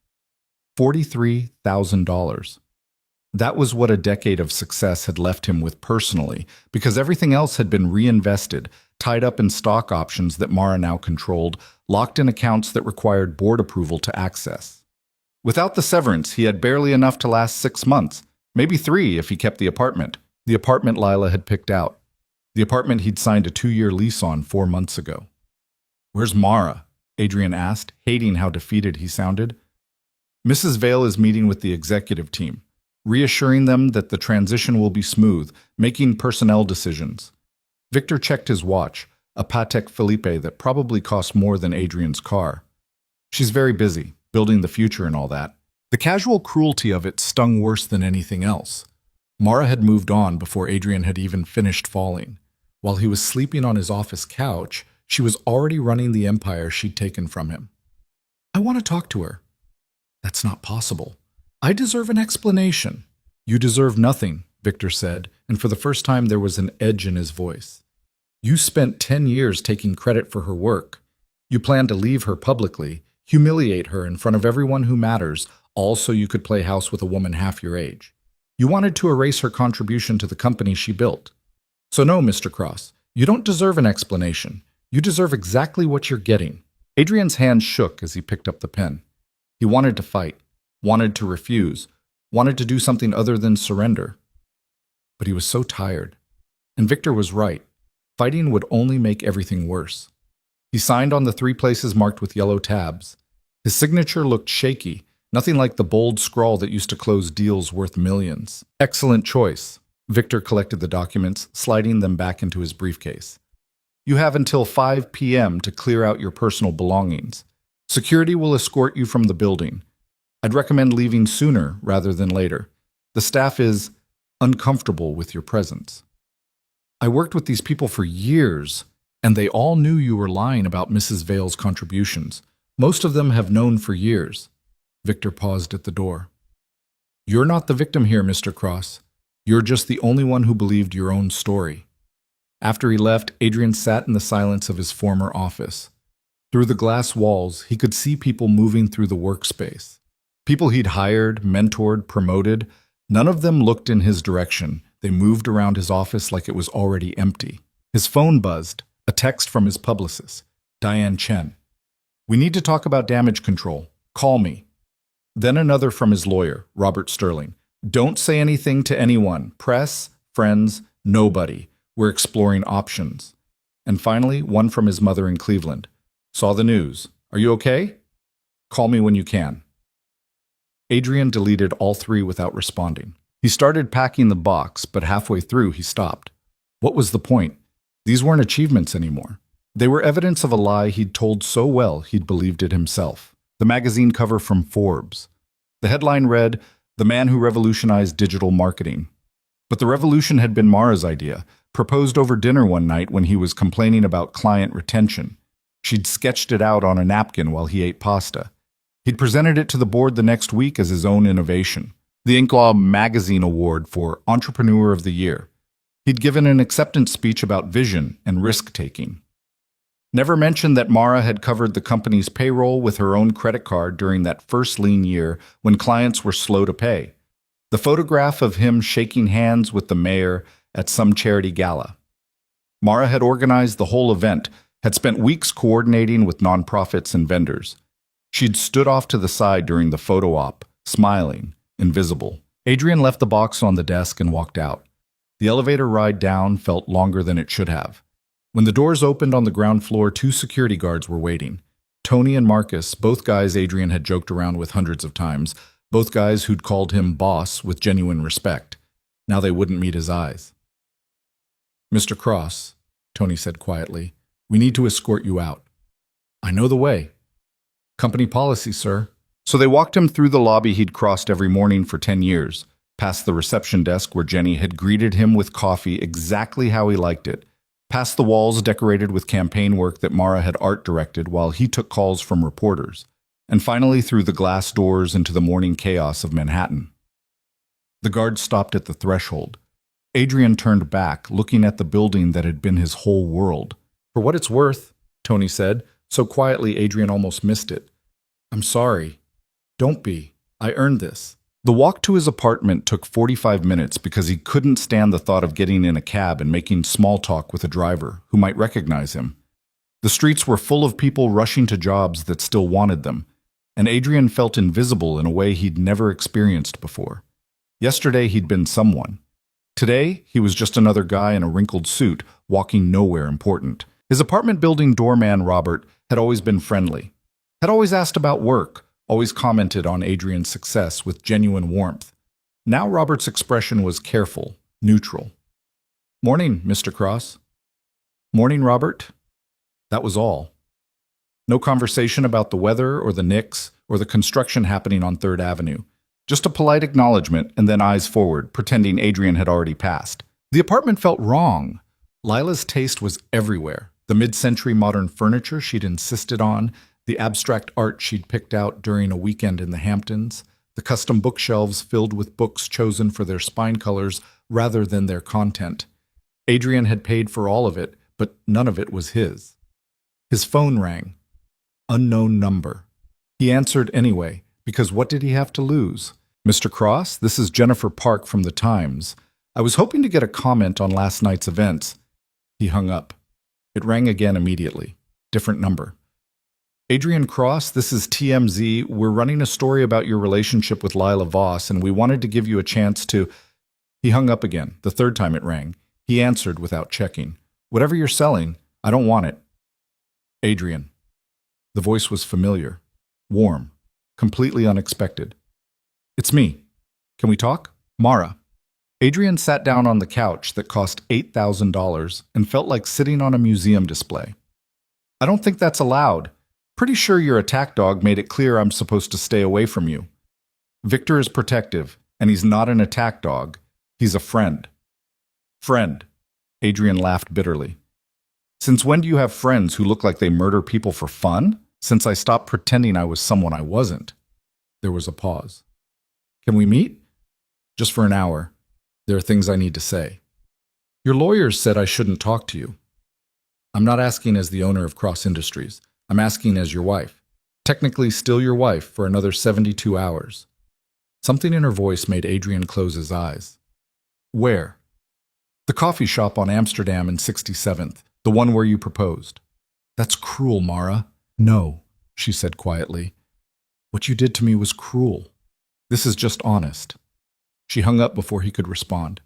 $43,000. That was what a decade of success had left him with personally, because everything else had been reinvested, tied up in stock options that Mara now controlled, locked in accounts that required board approval to access. Without the severance, he had barely enough to last 6 months, maybe 3 if he kept the apartment Lila had picked out, the apartment he'd signed a 2-year lease on 4 months ago. "Where's Mara?" Adrian asked, hating how defeated he sounded. "Mrs. Vale is meeting with the executive team, reassuring them that the transition will be smooth, making personnel decisions." Victor checked his watch, a Patek Philippe that probably cost more than Adrian's car. "She's very busy, building the future and all that." The casual cruelty of it stung worse than anything else. Mara had moved on before Adrian had even finished falling. While he was sleeping on his office couch, she was already running the empire she'd taken from him. "I want to talk to her." "That's not possible." "I deserve an explanation." "You deserve nothing," Victor said, and for the first time there was an edge in his voice. "You spent 10 years taking credit for her work. You planned to leave her publicly, humiliate her in front of everyone who matters, all so you could play house with a woman half your age. You wanted to erase her contribution to the company she built. So no, Mr. Cross, you don't deserve an explanation. You deserve exactly what you're getting." Adrian's hand shook as he picked up the pen. He wanted to fight, wanted to refuse, wanted to do something other than surrender. But he was so tired. And Victor was right. Fighting would only make everything worse. He signed on the 3 places marked with yellow tabs. His signature looked shaky, nothing like the bold scrawl that used to close deals worth millions. "Excellent choice." Victor collected the documents, sliding them back into his briefcase. "You have until 5 p.m. to clear out your personal belongings. Security will escort you from the building. I'd recommend leaving sooner rather than later. The staff is uncomfortable with your presence." "I worked with these people for years, and they all knew you were lying about Mrs. Vale's contributions. Most of them have known for years." Victor paused at the door. "You're not the victim here, Mr. Cross. You're just the only one who believed your own story." After he left, Adrian sat in the silence of his former office. Through the glass walls, he could see people moving through the workspace. People he'd hired, mentored, promoted. None of them looked in his direction. They moved around his office like it was already empty. His phone buzzed, a text from his publicist, Diane Chen. "We need to talk about damage control. Call me." Then another from his lawyer, Robert Sterling. "Don't say anything to anyone. Press, friends, nobody. We're exploring options." And finally, one from his mother in Cleveland. "Saw the news. Are you okay? Call me when you can." Adrian deleted all three without responding. He started packing the box, but halfway through he stopped. What was the point? These weren't achievements anymore. They were evidence of a lie he'd told so well he'd believed it himself. The magazine cover from Forbes. The headline read, "The Man Who Revolutionized Digital Marketing." But the revolution had been Mara's idea, proposed over dinner one night when he was complaining about client retention. She'd sketched it out on a napkin while he ate pasta. He'd presented it to the board the next week as his own innovation, the Inklaw Magazine Award for Entrepreneur of the Year. He'd given an acceptance speech about vision and risk-taking. Never mentioned that Mara had covered the company's payroll with her own credit card during that first lean year when clients were slow to pay. The photograph of him shaking hands with the mayor at some charity gala. Mara had organized the whole event, had spent weeks coordinating with nonprofits and vendors. She'd stood off to the side during the photo op, smiling, invisible. Adrian left the box on the desk and walked out. The elevator ride down felt longer than it should have. When the doors opened on the ground floor, two security guards were waiting. Tony and Marcus, both guys Adrian had joked around with hundreds of times, both guys who'd called him boss with genuine respect. Now they wouldn't meet his eyes. "Mr. Cross," Tony said quietly, "we need to escort you out." "I know the way." "Company policy, sir." So they walked him through the lobby he'd crossed every morning for 10 years, past the reception desk where Jenny had greeted him with coffee exactly how he liked it, past the walls decorated with campaign work that Mara had art directed while he took calls from reporters, and finally through the glass doors into the morning chaos of Manhattan. The guard stopped at the threshold. Adrian turned back, looking at the building that had been his whole world. "For what it's worth," Tony said, so quietly Adrian almost missed it. "I'm sorry." "Don't be. I earned this." The walk to his apartment took 45 minutes because he couldn't stand the thought of getting in a cab and making small talk with a driver who might recognize him. The streets were full of people rushing to jobs that still wanted them, and Adrian felt invisible in a way he'd never experienced before. Yesterday he'd been someone. Today he was just another guy in a wrinkled suit, walking nowhere important. His apartment building doorman, Robert, had always been friendly, had always asked about work, always commented on Adrian's success with genuine warmth. Now Robert's expression was careful, neutral. "Morning, Mr. Cross." "Morning, Robert." That was all. No conversation about the weather or the Knicks or the construction happening on 3rd Avenue. Just a polite acknowledgement and then eyes forward, pretending Adrian had already passed. The apartment felt wrong. Lila's taste was everywhere. The mid-century modern furniture she'd insisted on, the abstract art she'd picked out during a weekend in the Hamptons, the custom bookshelves filled with books chosen for their spine colors rather than their content. Adrian had paid for all of it, but none of it was his. His phone rang. Unknown number. He answered anyway, because what did he have to lose? "Mr. Cross, this is Jennifer Park from the Times. I was hoping to get a comment on last night's events." He hung up. It rang again immediately. Different number. "Adrian Cross, this is TMZ. We're running a story about your relationship with Lila Voss, and we wanted to give you a chance to—" He hung up again, the third time it rang. He answered without checking. "Whatever you're selling, I don't want it." "Adrian." The voice was familiar, warm, completely unexpected. "It's me. Can we talk?" "Mara." Adrian sat down on the couch that cost $8,000 and felt like sitting on a museum display. "I don't think that's allowed. Pretty sure your attack dog made it clear I'm supposed to stay away from you. Victor is protective, and he's not an attack dog. He's a friend." "Friend." Adrian laughed bitterly. "Since when do you have friends who look like they murder people for fun? Since I stopped pretending I was someone I wasn't." There was a pause. "Can we meet?" "Just for an hour. There are things I need to say." "Your lawyers said I shouldn't talk to you." "I'm not asking as the owner of Cross Industries. I'm asking as your wife. Technically still your wife for another 72 hours. Something in her voice made Adrian close his eyes. Where? The coffee shop on Amsterdam and 67th, the one where you proposed. That's cruel, Mara. No, she said quietly. What you did to me was cruel. This is just honest. She hung up before he could respond.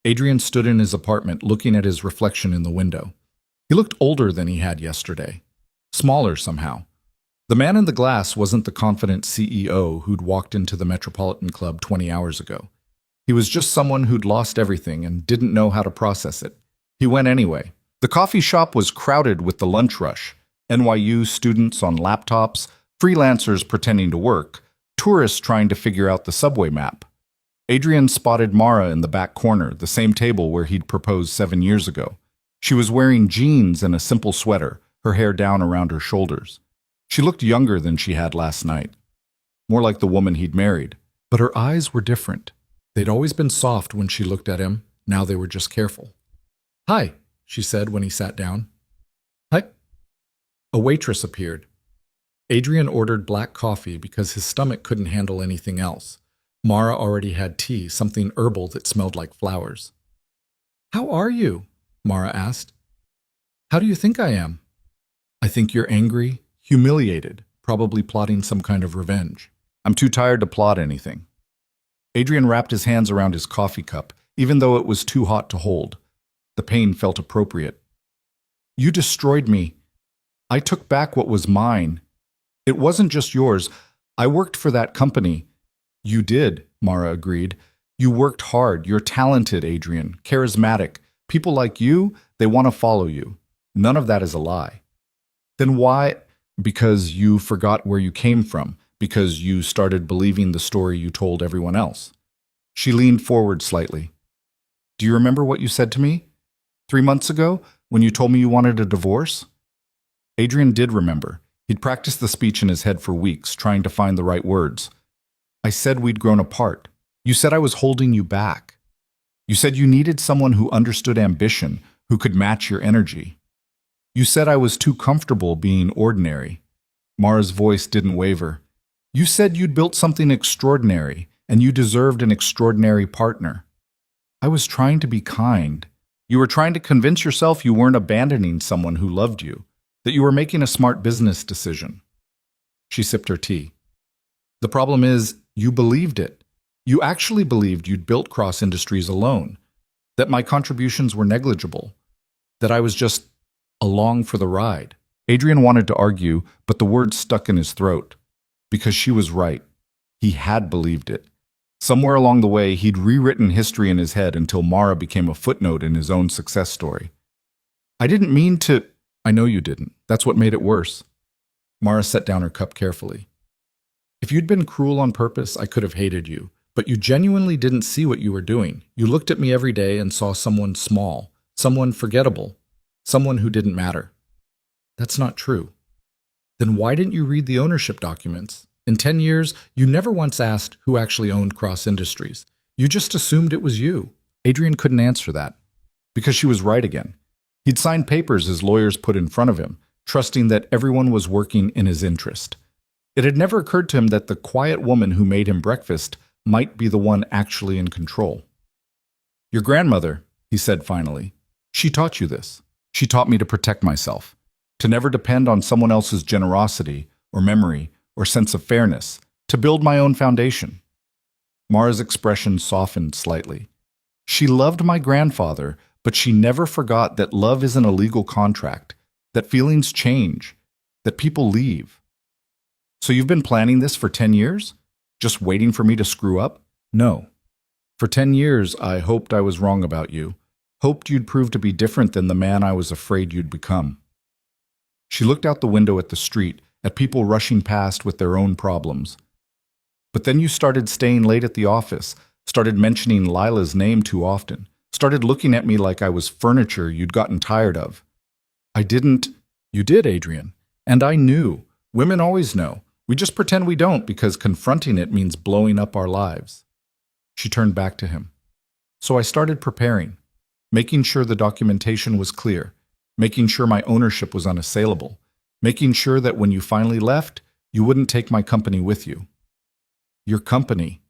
Adrian stood in his apartment looking at his reflection in the window. He looked older than he had yesterday. Smaller somehow. The man in the glass wasn't the confident CEO who'd walked into the Metropolitan Club 20 hours ago. He was just someone who'd lost everything and didn't know how to process it. He went anyway. The coffee shop was crowded with the lunch rush. NYU students on laptops, freelancers pretending to work, tourists trying to figure out the subway map. Adrian spotted Mara in the back corner, the same table where he'd proposed 7 years ago. She was wearing jeans and a simple sweater, her hair down around her shoulders. She looked younger than she had last night. More like the woman he'd married. But her eyes were different. They'd always been soft when she looked at him. Now they were just careful. Hi, she said when he sat down. Hi. A waitress appeared. Adrian ordered black coffee because his stomach couldn't handle anything else. Mara already had tea, something herbal that smelled like flowers. How are you? Mara asked. How do you think I am? I think you're angry, humiliated, probably plotting some kind of revenge. I'm too tired to plot anything. Adrian wrapped his hands around his coffee cup, even though it was too hot to hold. The pain felt appropriate. You destroyed me. I took back what was mine. It wasn't just yours. I worked for that company. You did, Mara agreed. You worked hard. You're talented, Adrian, charismatic. People like you, they want to follow you. None of that is a lie. Then why? Because you forgot where you came from, because you started believing the story you told everyone else. She leaned forward slightly. Do you remember what you said to me 3 months ago when you told me you wanted a divorce? Adrian did remember. He'd practiced the speech in his head for weeks, trying to find the right words. I said we'd grown apart. You said I was holding you back. You said you needed someone who understood ambition, who could match your energy. You said I was too comfortable being ordinary. Mara's voice didn't waver. You said you'd built something extraordinary, and you deserved an extraordinary partner. I was trying to be kind. You were trying to convince yourself you weren't abandoning someone who loved you, that you were making a smart business decision. She sipped her tea. The problem is, you believed it. You actually believed you'd built Cross Industries alone, that my contributions were negligible, that I was just along for the ride. Adrian wanted to argue, but the words stuck in his throat. Because she was right. He had believed it. Somewhere along the way, he'd rewritten history in his head until Mara became a footnote in his own success story. I didn't mean to... I know you didn't. That's what made it worse. Mara set down her cup carefully. If you'd been cruel on purpose, I could have hated you. But you genuinely didn't see what you were doing. You looked at me every day and saw someone small, someone forgettable, someone who didn't matter. That's not true. Then why didn't you read the ownership documents? In 10 years, you never once asked who actually owned Cross Industries. You just assumed it was you. Adrian couldn't answer that. Because she was right again. He'd signed papers his lawyers put in front of him, trusting that everyone was working in his interest. It had never occurred to him that the quiet woman who made him breakfast might be the one actually in control. Your grandmother, he said finally, she taught you this. She taught me to protect myself, to never depend on someone else's generosity or memory or sense of fairness, to build my own foundation. Mara's expression softened slightly. She loved my grandfather, but she never forgot that love isn't a legal contract, that feelings change, that people leave. So you've been planning this for 10 years? Just waiting for me to screw up? No. For 10 years, I hoped I was wrong about you, hoped you'd prove to be different than the man I was afraid you'd become. She looked out the window at the street, at people rushing past with their own problems. But then you started staying late at the office, started mentioning Lila's name too often, started looking at me like I was furniture you'd gotten tired of. I didn't. You did, Adrian. And I knew. Women always know. We just pretend we don't because confronting it means blowing up our lives. She turned back to him. So I started preparing, making sure the documentation was clear, making sure my ownership was unassailable, making sure that when you finally left, you wouldn't take my company with you. Your company,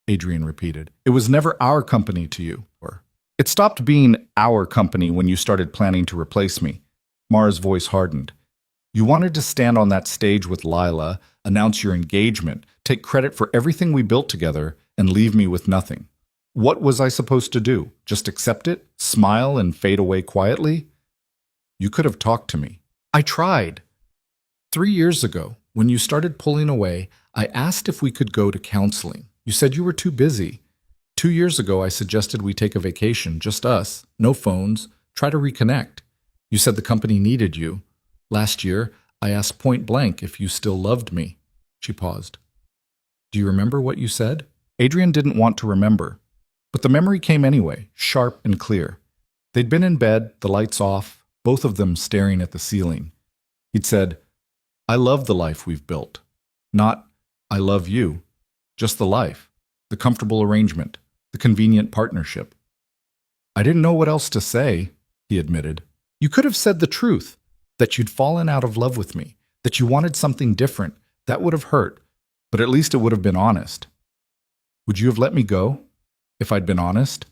Adrian repeated. It was never our company to you. It stopped being our company when you started planning to replace me. Mara's voice hardened. You wanted to stand on that stage with Lila, announce your engagement, take credit for everything we built together, and leave me with nothing. What was I supposed to do? Just accept it, smile, and fade away quietly? You could have talked to me. I tried. 3 years ago, when you started pulling away, I asked if we could go to counseling. You said you were too busy. 2 years ago, I suggested we take a vacation, just us, no phones, try to reconnect. You said the company needed you. Last year, I asked point blank if you still loved me. She paused. Do you remember what you said? Adrian didn't want to remember, but the memory came anyway, sharp and clear. They'd been in bed, the lights off, both of them staring at the ceiling. He'd said, I love the life we've built. Not, I love you. Just the life, the comfortable arrangement, the convenient partnership. I didn't know what else to say, he admitted. You could have said the truth, that you'd fallen out of love with me, that you wanted something different. That would have hurt, but at least it would have been honest. Would you have let me go if I'd been honest?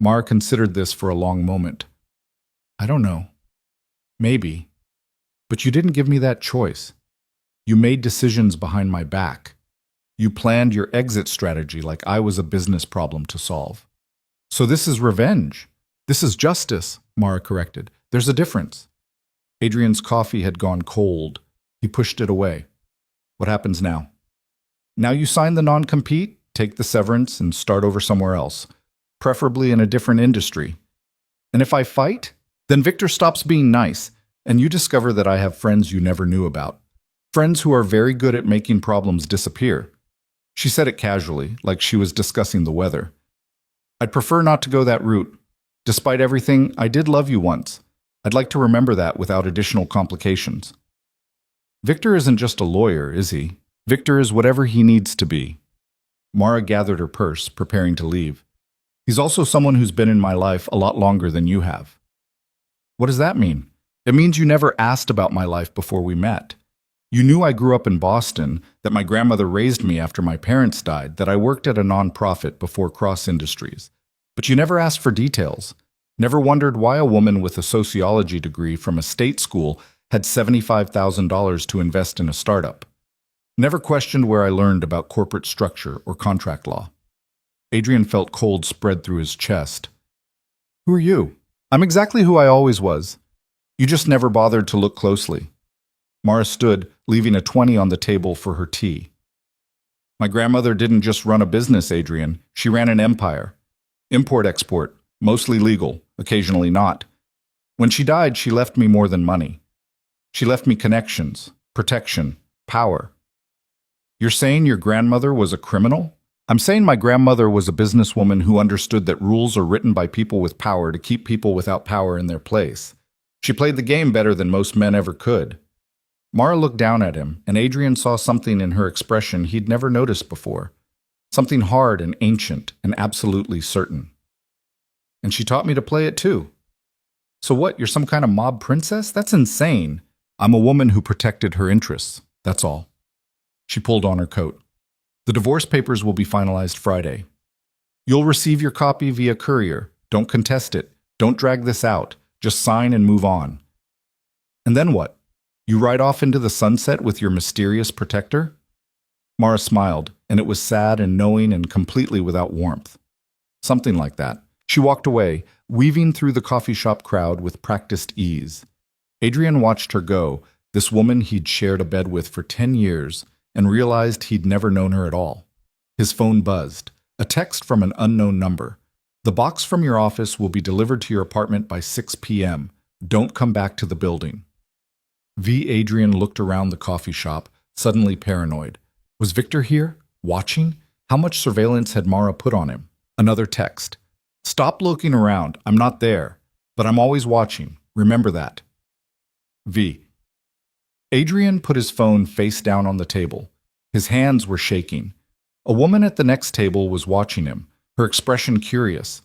Mara considered this for a long moment. I don't know. Maybe. But you didn't give me that choice. You made decisions behind my back. You planned your exit strategy like I was a business problem to solve. So this is revenge. This is justice, Mara corrected. There's a difference. Adrian's coffee had gone cold. He pushed it away. What happens now? Now you sign the non-compete, take the severance, and start over somewhere else, preferably in a different industry. And if I fight, then Victor stops being nice, and you discover that I have friends you never knew about. Friends who are very good at making problems disappear. She said it casually, like she was discussing the weather. I'd prefer not to go that route. Despite everything, I did love you once. I'd like to remember that without additional complications. Victor isn't just a lawyer, is he? Victor is whatever he needs to be. Mara gathered her purse, preparing to leave. He's also someone who's been in my life a lot longer than you have. What does that mean? It means you never asked about my life before we met. You knew I grew up in Boston, that my grandmother raised me after my parents died, that I worked at a nonprofit before Cross Industries. But you never asked for details. Never wondered why a woman with a sociology degree from a state school had $75,000 to invest in a startup. Never questioned where I learned about corporate structure or contract law. Adrian felt cold spread through his chest. Who are you? I'm exactly who I always was. You just never bothered to look closely. Mara stood, leaving a 20 on the table for her tea. My grandmother didn't just run a business, Adrian. She ran an empire. Import-export, mostly legal, occasionally not. When she died, she left me more than money. She left me connections, protection, power. You're saying your grandmother was a criminal? I'm saying my grandmother was a businesswoman who understood that rules are written by people with power to keep people without power in their place. She played the game better than most men ever could. Mara looked down at him, and Adrian saw something in her expression he'd never noticed before. Something hard and ancient and absolutely certain. And she taught me to play it too. So what, you're some kind of mob princess? That's insane. I'm a woman who protected her interests, that's all. She pulled on her coat. The divorce papers will be finalized Friday. You'll receive your copy via courier. Don't contest it. Don't drag this out. Just sign and move on. And then what? You ride off into the sunset with your mysterious protector? Mara smiled, and it was sad and knowing and completely without warmth. Something like that. She walked away, weaving through the coffee shop crowd with practiced ease. Adrian watched her go, this woman he'd shared a bed with for 10 years, and realized he'd never known her at all. His phone buzzed. A text from an unknown number. The box from your office will be delivered to your apartment by 6 p.m. Don't come back to the building. Adrian looked around the coffee shop, suddenly paranoid. Was Victor here? Watching? How much surveillance had Mara put on him? Another text. Stop looking around. I'm not there. But I'm always watching. Remember that. Adrian put his phone face down on the table. His hands were shaking. A woman at the next table was watching him, her expression curious.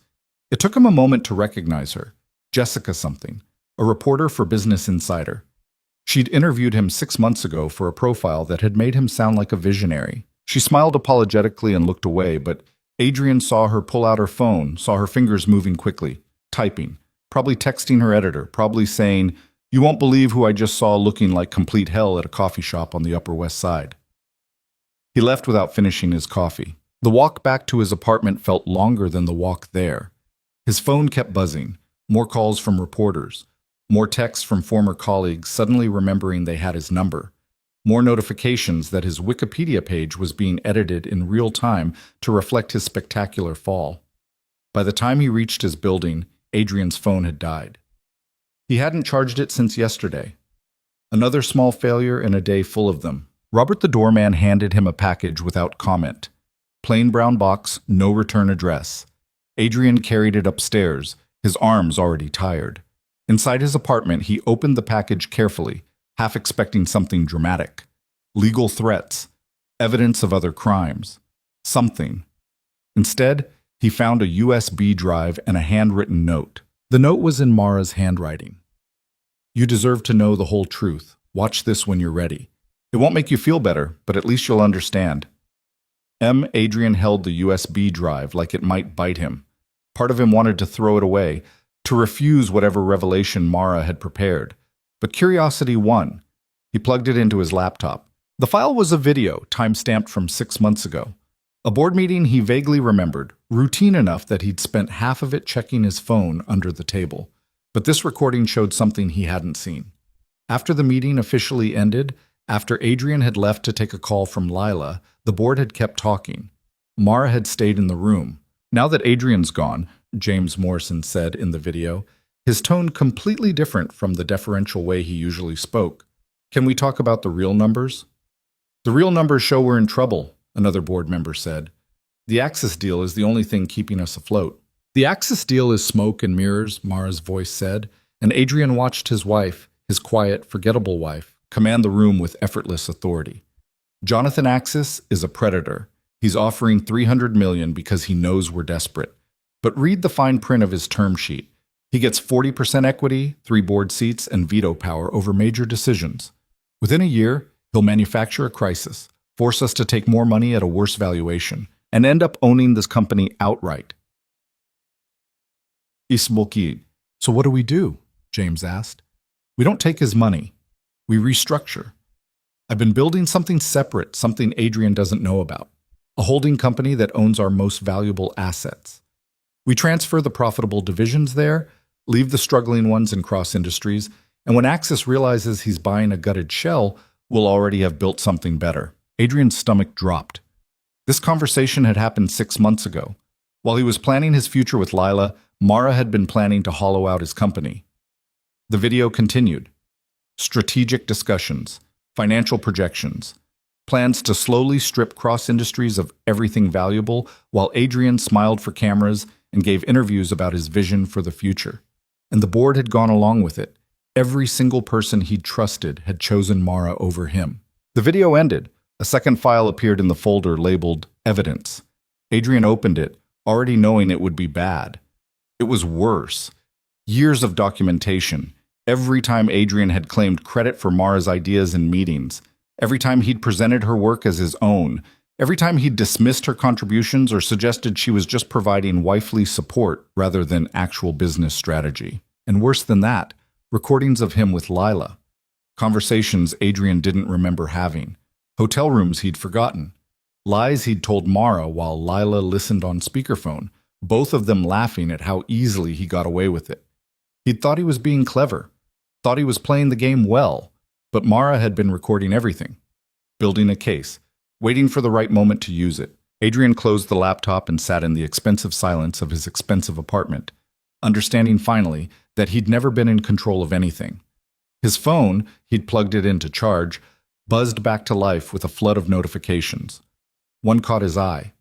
It took him a moment to recognize her. Jessica something, a reporter for Business Insider. She'd interviewed him 6 months ago for a profile that had made him sound like a visionary. She smiled apologetically and looked away, but Adrian saw her pull out her phone, saw her fingers moving quickly, typing, probably texting her editor, probably saying, "You won't believe who I just saw looking like complete hell at a coffee shop on the Upper West Side." He left without finishing his coffee. The walk back to his apartment felt longer than the walk there. His phone kept buzzing, more calls from reporters, more texts from former colleagues suddenly remembering they had his number, more notifications that his Wikipedia page was being edited in real time to reflect his spectacular fall. By the time he reached his building, Adrian's phone had died. He hadn't charged it since yesterday. Another small failure in a day full of them. Robert the doorman handed him a package without comment. Plain brown box, no return address. Adrian carried it upstairs, his arms already tired. Inside his apartment, he opened the package carefully, half expecting something dramatic. Legal threats, evidence of other crimes, something. Instead, he found a USB drive and a handwritten note. The note was in Mara's handwriting. "You deserve to know the whole truth. Watch this when you're ready. It won't make you feel better, but at least you'll understand." Adrian held the USB drive like it might bite him. Part of him wanted to throw it away, to refuse whatever revelation Mara had prepared. But curiosity won. He plugged it into his laptop. The file was a video, time-stamped from 6 months ago. A board meeting he vaguely remembered, routine enough that he'd spent half of it checking his phone under the table. But this recording showed something he hadn't seen. After the meeting officially ended, after Adrian had left to take a call from Lila, the board had kept talking. Mara had stayed in the room. Now that Adrian's gone, James Morrison said in the video, his tone completely different from the deferential way he usually spoke. "Can we talk about the real numbers?" "The real numbers show we're in trouble," another board member said. "The Axis deal is the only thing keeping us afloat." "The Axis deal is smoke and mirrors," Mara's voice said, and Adrian watched his wife, his quiet, forgettable wife, command the room with effortless authority. "Jonathan Axis is a predator. He's offering $300 million because he knows we're desperate. But read the fine print of his term sheet. He gets 40% equity, 3 board seats, and veto power over major decisions. Within a year, he'll manufacture a crisis, force us to take more money at a worse valuation, and end up owning this company outright." Isboki. "So what do we do?" James asked. "We don't take his money. We restructure. I've been building something separate, something Adrian doesn't know about. A holding company that owns our most valuable assets. We transfer the profitable divisions there, leave the struggling ones in cross-industries, and when Axis realizes he's buying a gutted shell, we'll already have built something better." Adrian's stomach dropped. This conversation had happened 6 months ago. While he was planning his future with Lila, Mara had been planning to hollow out his company. The video continued. Strategic discussions, financial projections, plans to slowly strip cross-industries of everything valuable, while Adrian smiled for cameras and gave interviews about his vision for the future. And the board had gone along with it. Every single person he'd trusted had chosen Mara over him. The video ended. A second file appeared in the folder labeled Evidence. Adrian opened it, already knowing it would be bad. It was worse. Years of documentation. Every time Adrian had claimed credit for Mara's ideas in meetings. Every time he'd presented her work as his own. Every time he'd dismissed her contributions or suggested she was just providing wifely support rather than actual business strategy. And worse than that, recordings of him with Lila. Conversations Adrian didn't remember having. Hotel rooms he'd forgotten. Lies he'd told Mara while Lila listened on speakerphone, both of them laughing at how easily he got away with it. He'd thought he was being clever, thought he was playing the game well, but Mara had been recording everything, building a case, waiting for the right moment to use it. Adrian closed the laptop and sat in the expensive silence of his expensive apartment, understanding finally that he'd never been in control of anything. His phone, he'd plugged it in to charge, buzzed back to life with a flood of notifications. One caught his eye.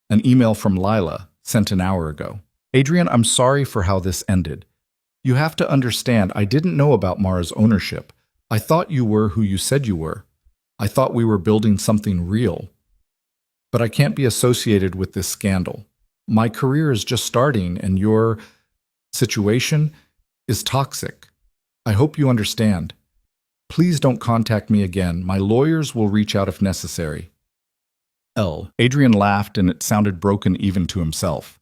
An email from Lila, sent an hour ago. "Adrian, I'm sorry for how this ended. You have to understand, I didn't know about Mara's ownership. I thought you were who you said you were. I thought we were building something real. But I can't be associated with this scandal. My career is just starting and your situation is toxic. I hope you understand." Please don't contact me again. My lawyers will reach out if necessary. L. Adrian laughed, and it sounded broken even to himself.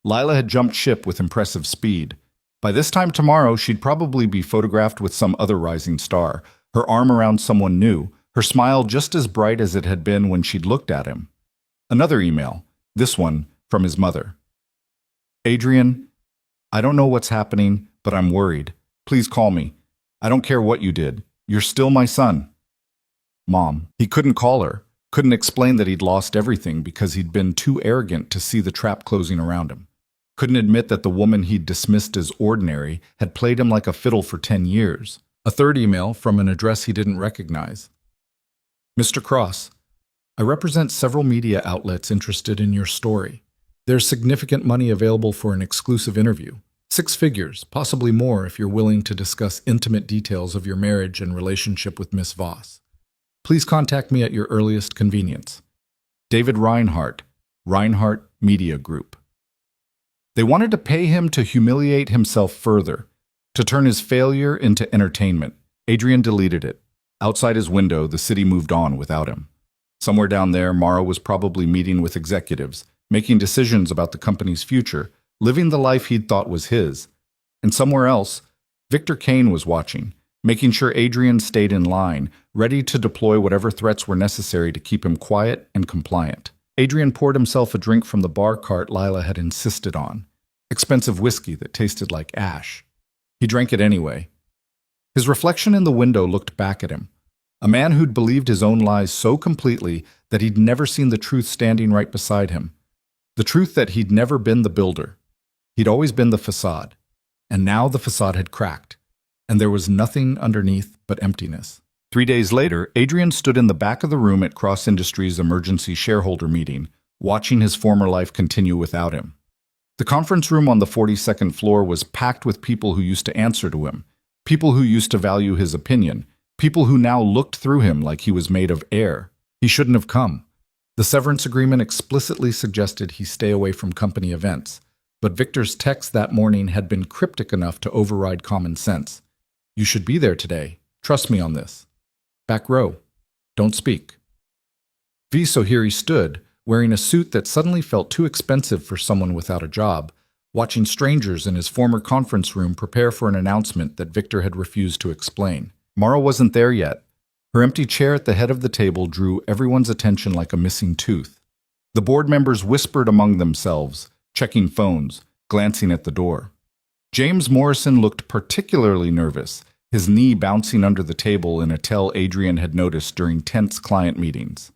Lila had jumped ship with impressive speed. By this time tomorrow, she'd probably be photographed with some other rising star, her arm around someone new, her smile just as bright as it had been when she'd looked at him. Another email, this one from his mother. Adrian, I don't know what's happening, but I'm worried. Please call me. I don't care what you did. You're still my son. Mom. He couldn't call her, couldn't explain that he'd lost everything because he'd been too arrogant to see the trap closing around him. Couldn't admit that the woman he'd dismissed as ordinary had played him like a fiddle for 10 years. A third email from an address he didn't recognize. Mr. Cross, I represent several media outlets interested in your story. There's significant money available for an exclusive interview. 6 figures, possibly more if you're willing to discuss intimate details of your marriage and relationship with Miss Voss. Please contact me at your earliest convenience. David Reinhardt, Reinhardt Media Group. They wanted to pay him to humiliate himself further, to turn his failure into entertainment. Adrian deleted it. Outside his window, the city moved on without him. Somewhere down there, Mara was probably meeting with executives, making decisions about the company's future, living the life he'd thought was his. And somewhere else, Victor Kane was watching, making sure Adrian stayed in line, ready to deploy whatever threats were necessary to keep him quiet and compliant. Adrian poured himself a drink from the bar cart Lila had insisted on. Expensive whiskey that tasted like ash. He drank it anyway. His reflection in the window looked back at him. A man who'd believed his own lies so completely that he'd never seen the truth standing right beside him. The truth that he'd never been the builder. He'd always been the facade. And now the facade had cracked, and there was nothing underneath but emptiness. 3 days later, Adrian stood in the back of the room at Cross Industries' emergency shareholder meeting, watching his former life continue without him. The conference room on the 42nd floor was packed with people who used to answer to him, people who used to value his opinion, people who now looked through him like he was made of air. He shouldn't have come. The severance agreement explicitly suggested he stay away from company events, but Victor's text that morning had been cryptic enough to override common sense. You should be there today. Trust me on this. Back row. Don't speak. So here he stood, wearing a suit that suddenly felt too expensive for someone without a job, watching strangers in his former conference room prepare for an announcement that Victor had refused to explain. Mara wasn't there yet. Her empty chair at the head of the table drew everyone's attention like a missing tooth. The board members whispered among themselves, checking phones, glancing at the door. James Morrison looked particularly nervous, his knee bouncing under the table in a tell Adrian had noticed during tense client meetings.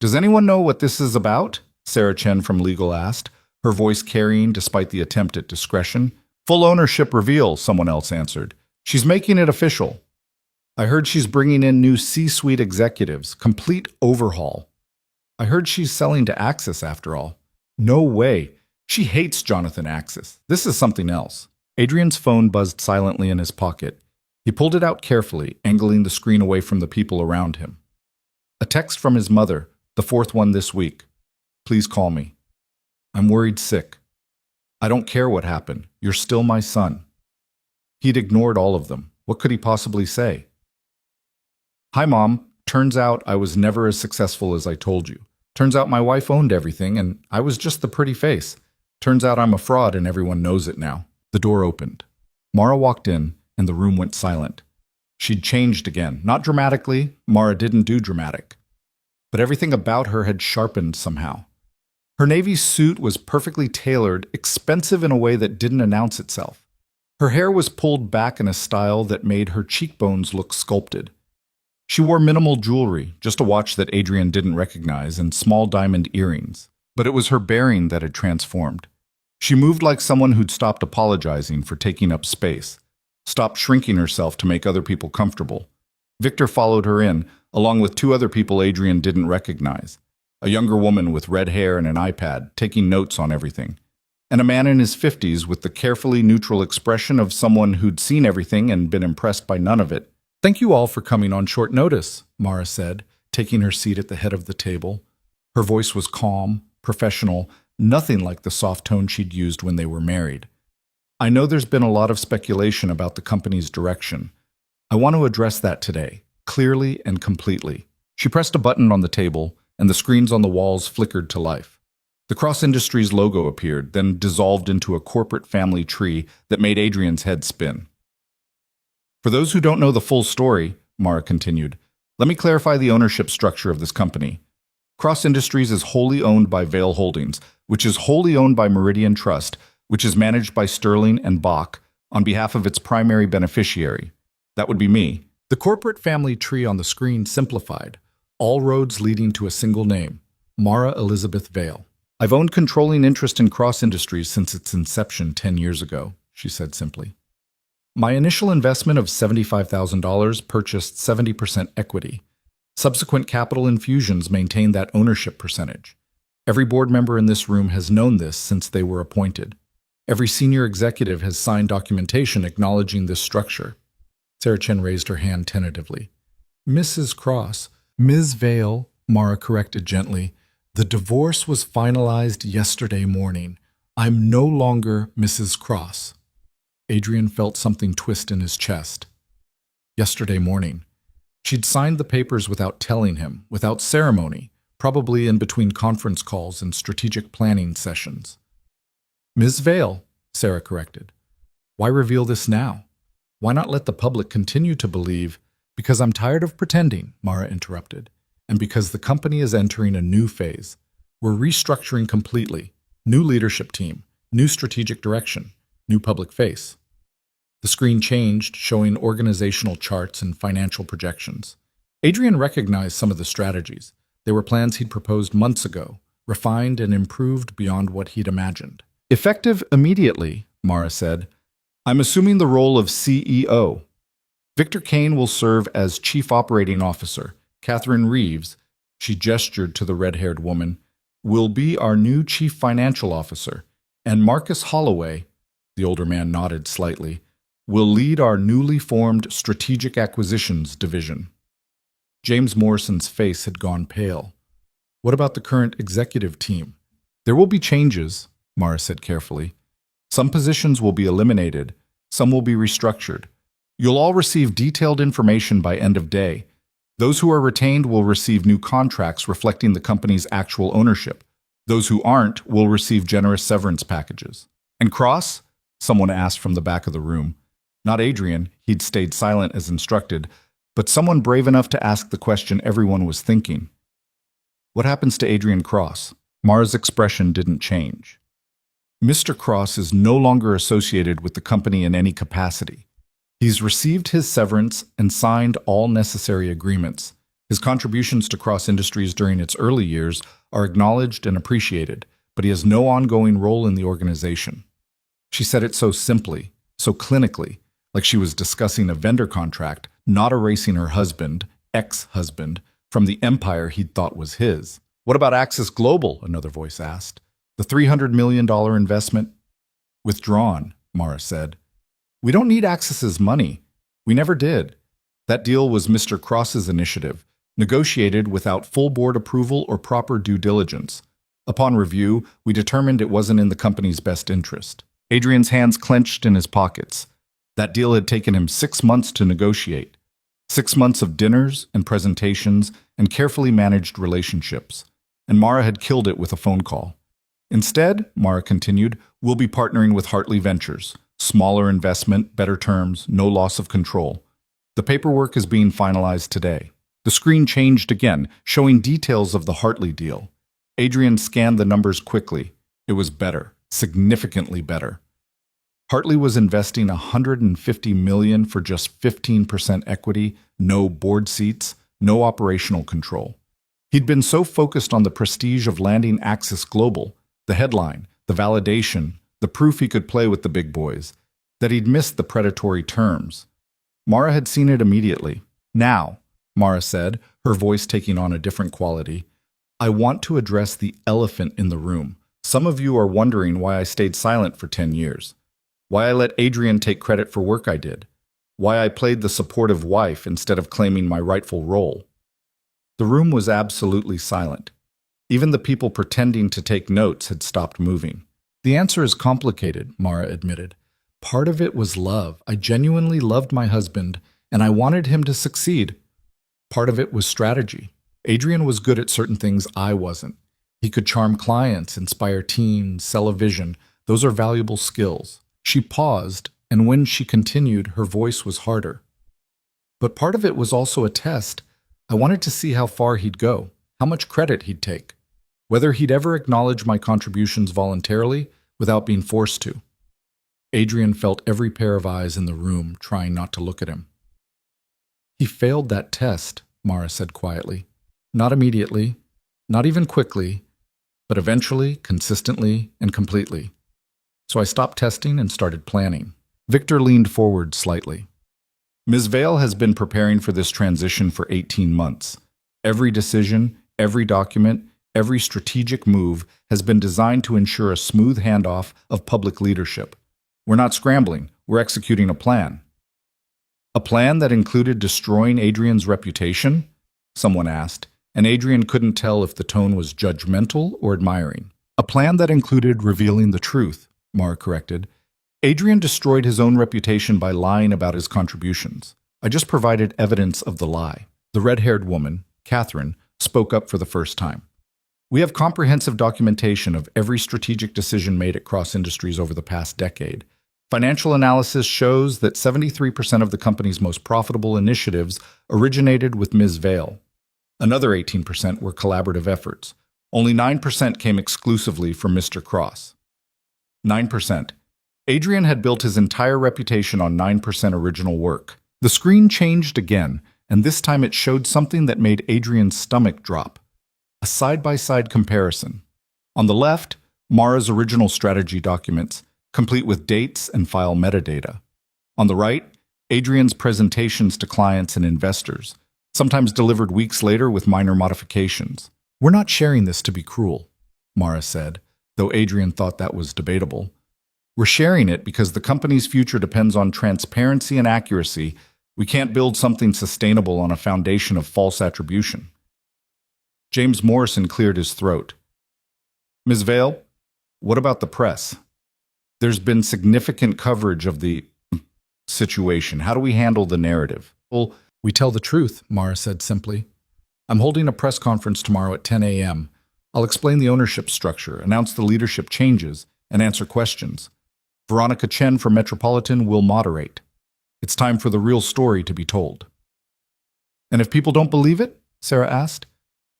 Does anyone know what this is about? Sarah Chen from legal asked, her voice carrying despite the attempt at discretion. Full ownership reveal, someone else answered. She's making it official. I heard she's bringing in new C-suite executives, complete overhaul. I heard she's selling to Axis after all. No way. She hates Jonathan Axis. This is something else. Adrian's phone buzzed silently in his pocket. He pulled it out carefully, angling the screen away from the people around him. A text from his mother, the 4th one this week. Please call me. I'm worried sick. I don't care what happened. You're still my son. He'd ignored all of them. What could he possibly say? Hi, Mom. Turns out I was never as successful as I told you. Turns out my wife owned everything, and I was just the pretty face. Turns out I'm a fraud, and everyone knows it now. The door opened. Mara walked in, and the room went silent. She'd changed again. Not dramatically. Mara didn't do dramatic. But everything about her had sharpened somehow. Her navy suit was perfectly tailored, expensive in a way that didn't announce itself. Her hair was pulled back in a style that made her cheekbones look sculpted. She wore minimal jewelry, just a watch that Adrian didn't recognize, and small diamond earrings. But it was her bearing that had transformed. She moved like someone who'd stopped apologizing for taking up space, stopped shrinking herself to make other people comfortable. Victor followed her in, along with 2 other people Adrian didn't recognize. A younger woman with red hair and an iPad, taking notes on everything. And a man in his 50s with the carefully neutral expression of someone who'd seen everything and been impressed by none of it. Thank you all for coming on short notice, Mara said, taking her seat at the head of the table. Her voice was calm, professional, nothing like the soft tone she'd used when they were married. I know there's been a lot of speculation about the company's direction. I want to address that today, clearly and completely. She pressed a button on the table, and the screens on the walls flickered to life. The Cross Industries logo appeared, then dissolved into a corporate family tree that made Adrian's head spin. For those who don't know the full story, Mara continued, let me clarify the ownership structure of this company. Cross Industries is wholly owned by Vail Holdings, which is wholly owned by Meridian Trust, which is managed by Sterling and Bach on behalf of its primary beneficiary. That would be me. The corporate family tree on the screen simplified, all roads leading to a single name, Mara Elizabeth Vail. I've owned controlling interest in Cross Industries since its inception 10 years ago, she said simply. My initial investment of $75,000 purchased 70% equity. Subsequent capital infusions maintained that ownership percentage. Every board member in this room has known this since they were appointed. Every senior executive has signed documentation acknowledging this structure. Sarah Chen raised her hand tentatively. Mrs. Cross, Ms. Vail, Mara corrected gently. The divorce was finalized yesterday morning. I'm no longer Mrs. Cross. Adrian felt something twist in his chest. Yesterday morning. She'd signed the papers without telling him, without ceremony, probably in between conference calls and strategic planning sessions. Ms. Vail, Sarah corrected. Why reveal this now? Why not let the public continue to believe? Because I'm tired of pretending, Mara interrupted, and because the company is entering a new phase. We're restructuring completely. New leadership team, new strategic direction, new public face. The screen changed, showing organizational charts and financial projections. Adrian recognized some of the strategies. They were plans he'd proposed months ago, refined and improved beyond what he'd imagined. Effective immediately, Mara said. I'm assuming the role of CEO. Victor Kane will serve as Chief Operating Officer. Catherine Reeves, she gestured to the red-haired woman, will be our new Chief Financial Officer. And Marcus Holloway, the older man nodded slightly, will lead our newly formed Strategic Acquisitions Division. James Morrison's face had gone pale. What about the current executive team? There will be changes, Mara said carefully. Some positions will be eliminated, some will be restructured. You'll all receive detailed information by end of day. Those who are retained will receive new contracts reflecting the company's actual ownership. Those who aren't will receive generous severance packages. And Cross? Someone asked from the back of the room. Not Adrian, he'd stayed silent as instructed, but someone brave enough to ask the question everyone was thinking. What happens to Adrian Cross? Mara's expression didn't change. Mr. Cross is no longer associated with the company in any capacity. He's received his severance and signed all necessary agreements. His contributions to Cross Industries during its early years are acknowledged and appreciated, but he has no ongoing role in the organization. She said it so simply, so clinically, like she was discussing a vendor contract, not erasing her husband, ex-husband, from the empire he'd thought was his. What about Axis Global? Another voice asked. The $300 million investment? Withdrawn, Mara said. We don't need Axis's money. We never did. That deal was Mr. Cross's initiative, negotiated without full board approval or proper due diligence. Upon review, we determined it wasn't in the company's best interest. Adrian's hands clenched in his pockets. That deal had taken him 6 months to negotiate. 6 months of dinners and presentations and carefully managed relationships. And Mara had killed it with a phone call. Instead, Mara continued, we'll be partnering with Hartley Ventures. Smaller investment, better terms, no loss of control. The paperwork is being finalized today. The screen changed again, showing details of the Hartley deal. Adrian scanned the numbers quickly. It was better, significantly better. Hartley was investing $150 million for just 15% equity, no board seats, no operational control. He'd been so focused on the prestige of landing Axis Global, the headline, the validation, the proof he could play with the big boys, that he'd missed the predatory terms. Mara had seen it immediately. Now, Mara said, her voice taking on a different quality, I want to address the elephant in the room. Some of you are wondering why I stayed silent for 10 years. Why I let Adrian take credit for work I did. Why I played the supportive wife instead of claiming my rightful role. The room was absolutely silent. Even the people pretending to take notes had stopped moving. The answer is complicated, Mara admitted. Part of it was love. I genuinely loved my husband, and I wanted him to succeed. Part of it was strategy. Adrian was good at certain things I wasn't. He could charm clients, inspire teams, sell a vision. Those are valuable skills. She paused, and when she continued, her voice was harder. But part of it was also a test. I wanted to see how far he'd go, how much credit he'd take, whether he'd ever acknowledge my contributions voluntarily without being forced to. Adrian felt every pair of eyes in the room trying not to look at him. He failed that test, Mara said quietly. Not immediately, not even quickly, but eventually, consistently, and completely. So I stopped testing and started planning. Victor leaned forward slightly. Ms. Vale has been preparing for this transition for 18 months. Every decision, every document, every strategic move has been designed to ensure a smooth handoff of public leadership. We're not scrambling, we're executing a plan. A plan that included destroying Adrian's reputation? Someone asked, and Adrian couldn't tell if the tone was judgmental or admiring. A plan that included revealing the truth, Mara corrected. Adrian destroyed his own reputation by lying about his contributions. I just provided evidence of the lie. The red-haired woman, Catherine, spoke up for the first time. We have comprehensive documentation of every strategic decision made across industries over the past decade. Financial analysis shows that 73% of the company's most profitable initiatives originated with Ms. Vale. Another 18% were collaborative efforts. Only 9% came exclusively from Mr. Cross. 9%. Adrian had built his entire reputation on 9% original work. The screen changed again, and this time it showed something that made Adrian's stomach drop. A side-by-side comparison. On the left, Mara's original strategy documents, complete with dates and file metadata. On the right, Adrian's presentations to clients and investors, sometimes delivered weeks later with minor modifications. We're not sharing this to be cruel, Mara said, though Adrian thought that was debatable. We're sharing it because the company's future depends on transparency and accuracy. We can't build something sustainable on a foundation of false attribution. James Morrison cleared his throat. Ms. Vale, what about the press? There's been significant coverage of the situation. How do we handle the narrative? Well, we tell the truth, Mara said simply. I'm holding a press conference tomorrow at 10 a.m. I'll explain the ownership structure, announce the leadership changes, and answer questions. Veronica Chen from Metropolitan will moderate. It's time for the real story to be told. And if people don't believe it? Sarah asked.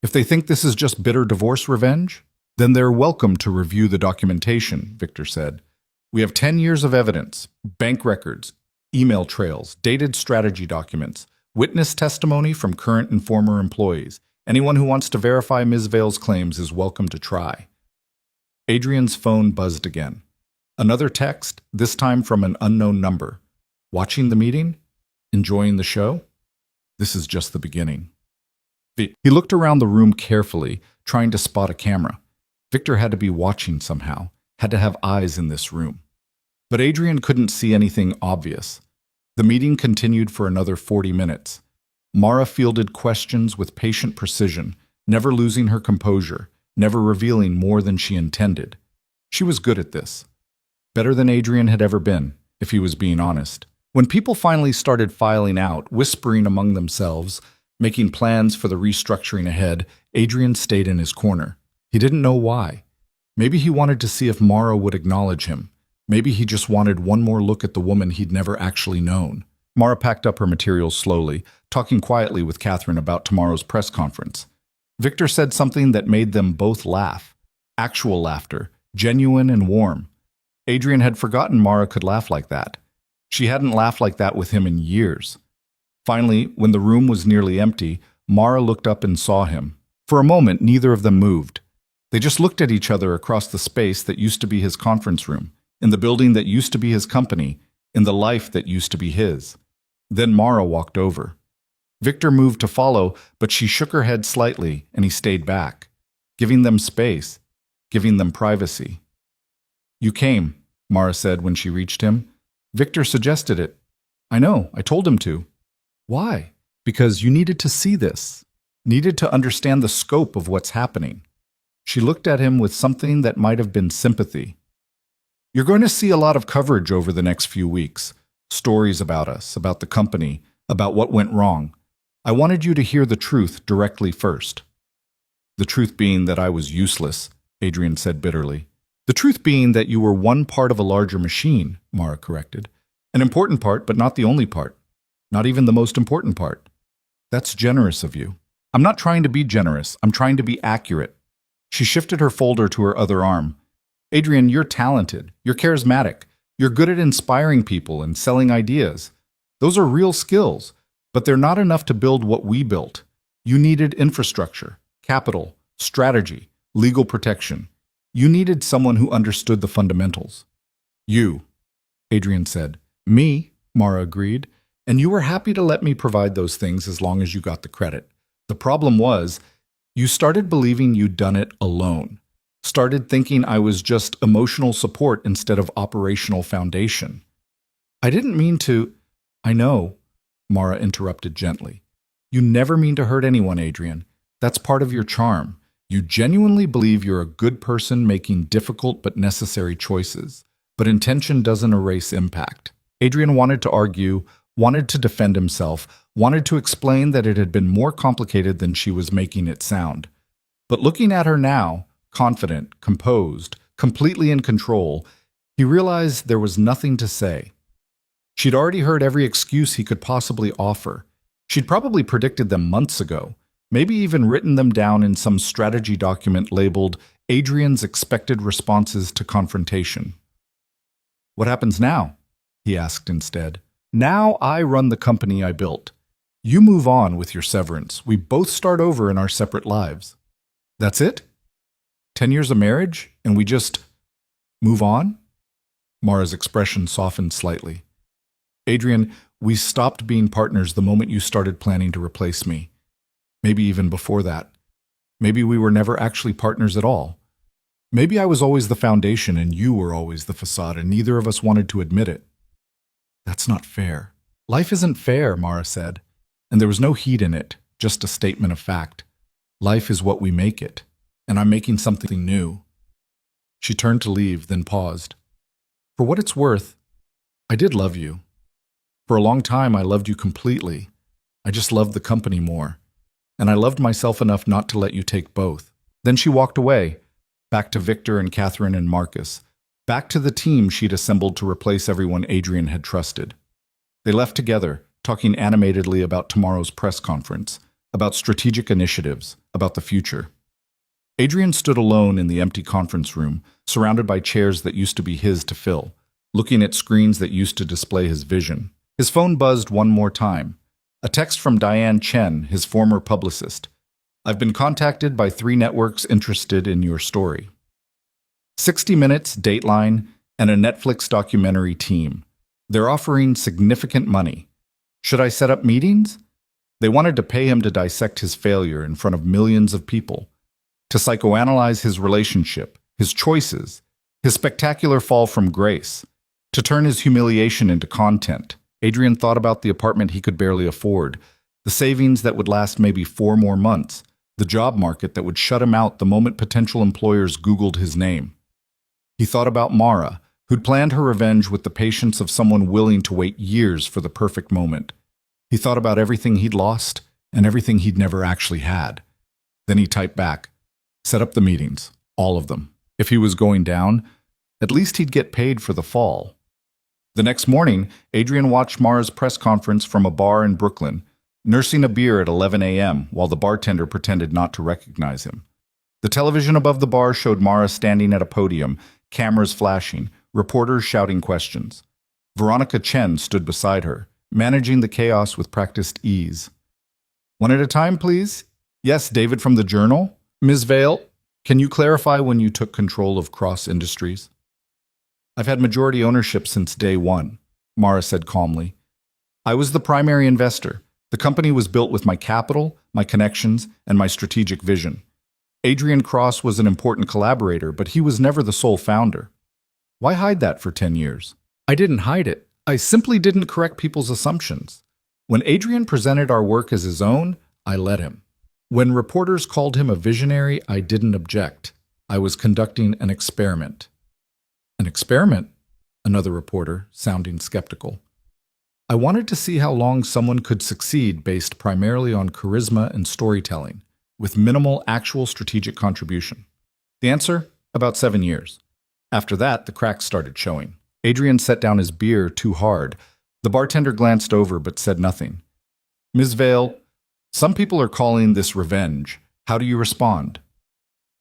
If they think this is just bitter divorce revenge? Then they're welcome to review the documentation, Victor said. We have 10 years of evidence, bank records, email trails, dated strategy documents, witness testimony from current and former employees. Anyone who wants to verify Ms. Vale's claims is welcome to try. Adrian's phone buzzed again. Another text, this time from an unknown number. Watching the meeting? Enjoying the show? This is just the beginning. He looked around the room carefully, trying to spot a camera. Victor had to be watching somehow, had to have eyes in this room. But Adrian couldn't see anything obvious. The meeting continued for another 40 minutes. Mara fielded questions with patient precision, never losing her composure, never revealing more than she intended. She was good at this. Better than Adrian had ever been, if he was being honest. When people finally started filing out, whispering among themselves, making plans for the restructuring ahead, Adrian stayed in his corner. He didn't know why. Maybe he wanted to see if Mara would acknowledge him. Maybe he just wanted one more look at the woman he'd never actually known. Mara packed up her materials slowly, talking quietly with Catherine about tomorrow's press conference. Victor said something that made them both laugh. Actual laughter, genuine and warm. Adrian had forgotten Mara could laugh like that. She hadn't laughed like that with him in years. Finally, when the room was nearly empty, Mara looked up and saw him. For a moment, neither of them moved. They just looked at each other across the space that used to be his conference room, in the building that used to be his company, in the life that used to be his. Then Mara walked over. Victor moved to follow, but she shook her head slightly, and he stayed back, giving them space, giving them privacy. You came, Mara said when she reached him. Victor suggested it. I know, I told him to. Why? Because you needed to see this, needed to understand the scope of what's happening. She looked at him with something that might have been sympathy. You're going to see a lot of coverage over the next few weeks. Stories about us, about the company, about what went wrong. I wanted you to hear the truth directly first. The truth being that I was useless, Adrian said bitterly. The truth being that you were one part of a larger machine, Mara corrected. An important part, but not the only part. Not even the most important part. That's generous of you. I'm not trying to be generous. I'm trying to be accurate. She shifted her folder to her other arm. Adrian, you're talented. You're charismatic. You're good at inspiring people and selling ideas. Those are real skills, but they're not enough to build what we built. You needed infrastructure, capital, strategy, legal protection. You needed someone who understood the fundamentals. You, Adrian said. Me, Mara agreed, and you were happy to let me provide those things as long as you got the credit. The problem was, you started believing you'd done it alone. Started thinking I was just emotional support instead of operational foundation. I didn't mean to. I know, Mara interrupted gently. You never mean to hurt anyone, Adrian. That's part of your charm. You genuinely believe you're a good person making difficult but necessary choices. But intention doesn't erase impact. Adrian wanted to argue, wanted to defend himself, wanted to explain that it had been more complicated than she was making it sound. But looking at her now, confident, composed, completely in control, he realized there was nothing to say. She'd already heard every excuse he could possibly offer. She'd probably predicted them months ago, maybe even written them down in some strategy document labeled Adrian's Expected Responses to Confrontation. What happens now? He asked instead. Now I run the company I built. You move on with your severance. We both start over in our separate lives. That's it? 10 years of marriage, and we just move on? Mara's expression softened slightly. Adrian, we stopped being partners the moment you started planning to replace me. Maybe even before that. Maybe we were never actually partners at all. Maybe I was always the foundation and you were always the facade, and neither of us wanted to admit it. That's not fair. Life isn't fair, Mara said, and there was no heat in it, just a statement of fact. Life is what we make it, and I'm making something new. She turned to leave, then paused. For what it's worth, I did love you. For a long time, I loved you completely. I just loved the company more. And I loved myself enough not to let you take both. Then she walked away, back to Victor and Catherine and Marcus, back to the team she'd assembled to replace everyone Adrian had trusted. They left together, talking animatedly about tomorrow's press conference, about strategic initiatives, about the future. Adrian stood alone in the empty conference room, surrounded by chairs that used to be his to fill, looking at screens that used to display his vision. His phone buzzed one more time. A text from Diane Chen, his former publicist. I've been contacted by 3 networks interested in your story. 60 Minutes, Dateline, and a Netflix documentary team. They're offering significant money. Should I set up meetings? They wanted to pay him to dissect his failure in front of millions of people, to psychoanalyze his relationship, his choices, his spectacular fall from grace, to turn his humiliation into content. Adrian thought about the apartment he could barely afford, the savings that would last maybe 4 more months, the job market that would shut him out the moment potential employers Googled his name. He thought about Mara, who'd planned her revenge with the patience of someone willing to wait years for the perfect moment. He thought about everything he'd lost and everything he'd never actually had. Then he typed back, set up the meetings, all of them. If he was going down, at least he'd get paid for the fall. The next morning, Adrian watched Mara's press conference from a bar in Brooklyn, nursing a beer at 11 a.m. while the bartender pretended not to recognize him. The television above the bar showed Mara standing at a podium, cameras flashing, reporters shouting questions. Veronica Chen stood beside her, managing the chaos with practiced ease. One at a time, please. Yes, David from the Journal. Ms. Vale, can you clarify when you took control of Cross Industries? I've had majority ownership since day one, Mara said calmly. I was the primary investor. The company was built with my capital, my connections, and my strategic vision. Adrian Cross was an important collaborator, but he was never the sole founder. Why hide that for 10 years? I didn't hide it. I simply didn't correct people's assumptions. When Adrian presented our work as his own, I let him. When reporters called him a visionary, I didn't object. I was conducting an experiment. An experiment? Another reporter, sounding skeptical. I wanted to see how long someone could succeed based primarily on charisma and storytelling, with minimal actual strategic contribution. The answer? About 7 years. After that, the cracks started showing. Adrian set down his beer too hard. The bartender glanced over but said nothing. Ms. Vale, some people are calling this revenge. How do you respond?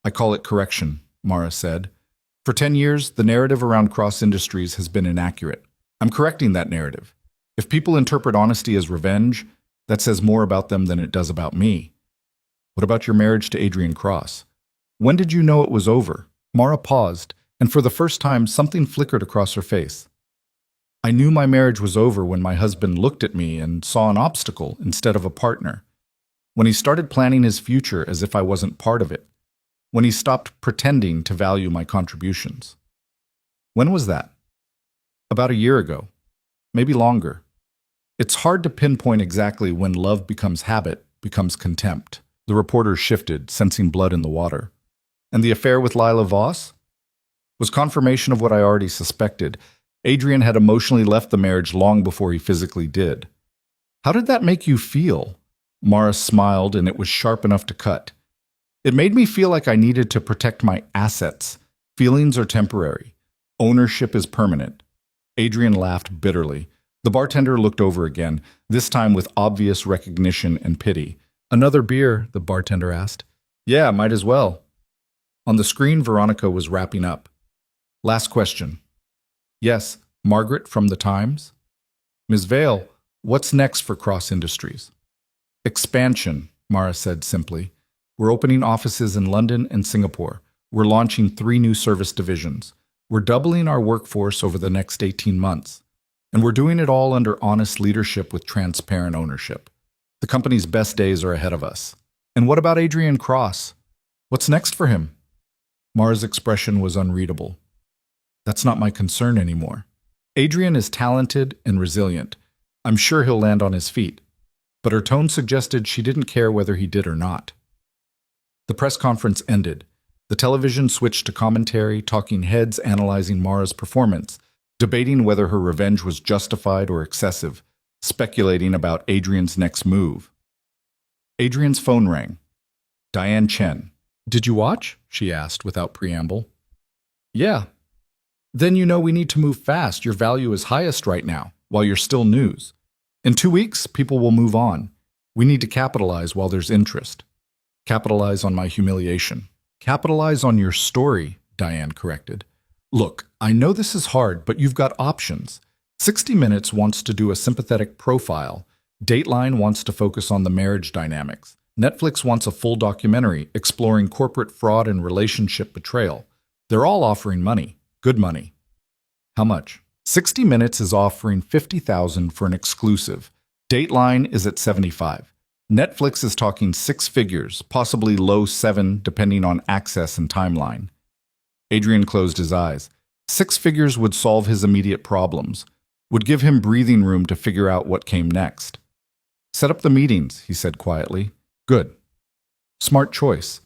I call it correction, Mara said. For 10 years, the narrative around Cross Industries has been inaccurate. I'm correcting that narrative. If people interpret honesty as revenge, that says more about them than it does about me. What about your marriage to Adrian Cross? When did you know it was over? Mara paused, and for the first time, something flickered across her face. I knew my marriage was over when my husband looked at me and saw an obstacle instead of a partner. When he started planning his future as if I wasn't part of it. When he stopped pretending to value my contributions. When was that? About a year ago. Maybe longer. It's hard to pinpoint exactly when love becomes habit, becomes contempt. The reporter shifted, sensing blood in the water. And the affair with Lila Voss? Was confirmation of what I already suspected. Adrian had emotionally left the marriage long before he physically did. How did that make you feel? Mara smiled, and it was sharp enough to cut. It made me feel like I needed to protect my assets. Feelings are temporary. Ownership is permanent. Adrian laughed bitterly. The bartender looked over again, this time with obvious recognition and pity. Another beer, the bartender asked. Yeah, might as well. On the screen, Veronica was wrapping up. Last question. Yes, Margaret from the Times? Ms. Vale, what's next for Cross Industries? Expansion, Mara said simply. We're opening offices in London and Singapore. We're launching 3 new service divisions. We're doubling our workforce over the next 18 months. And we're doing it all under honest leadership with transparent ownership. The company's best days are ahead of us. And what about Adrian Cross? What's next for him? Mara's expression was unreadable. That's not my concern anymore. Adrian is talented and resilient. I'm sure he'll land on his feet. But her tone suggested she didn't care whether he did or not. The press conference ended. The television switched to commentary, talking heads analyzing Mara's performance, debating whether her revenge was justified or excessive, speculating about Adrian's next move. Adrian's phone rang. Diane Chen. Did you watch? She asked without preamble. Yeah. Then you know we need to move fast. Your value is highest right now, while you're still news. In 2 weeks, people will move on. We need to capitalize while there's interest. Capitalize on my humiliation. Capitalize on your story, Diane corrected. Look, I know this is hard, but you've got options. 60 Minutes wants to do a sympathetic profile. Dateline wants to focus on the marriage dynamics. Netflix wants a full documentary exploring corporate fraud and relationship betrayal. They're all offering money. Good money. How much? 60 Minutes is offering $50,000 for an exclusive. Dateline is at $75,000. Netflix is talking 6 figures, possibly low 7, depending on access and timeline. Adrian closed his eyes. 6 figures would solve his immediate problems, would give him breathing room to figure out what came next. Set up the meetings, he said quietly. Good. Smart choice.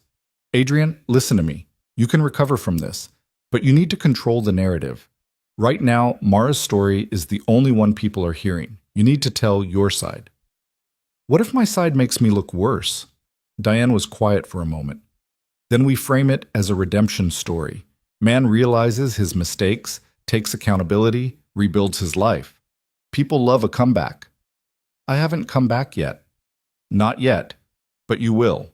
Adrian, listen to me. You can recover from this, but you need to control the narrative. Right now, Mara's story is the only one people are hearing. You need to tell your side. What if my side makes me look worse? Diane was quiet for a moment. Then we frame it as a redemption story. Man realizes his mistakes, takes accountability, rebuilds his life. People love a comeback. I haven't come back yet. Not yet, but you will.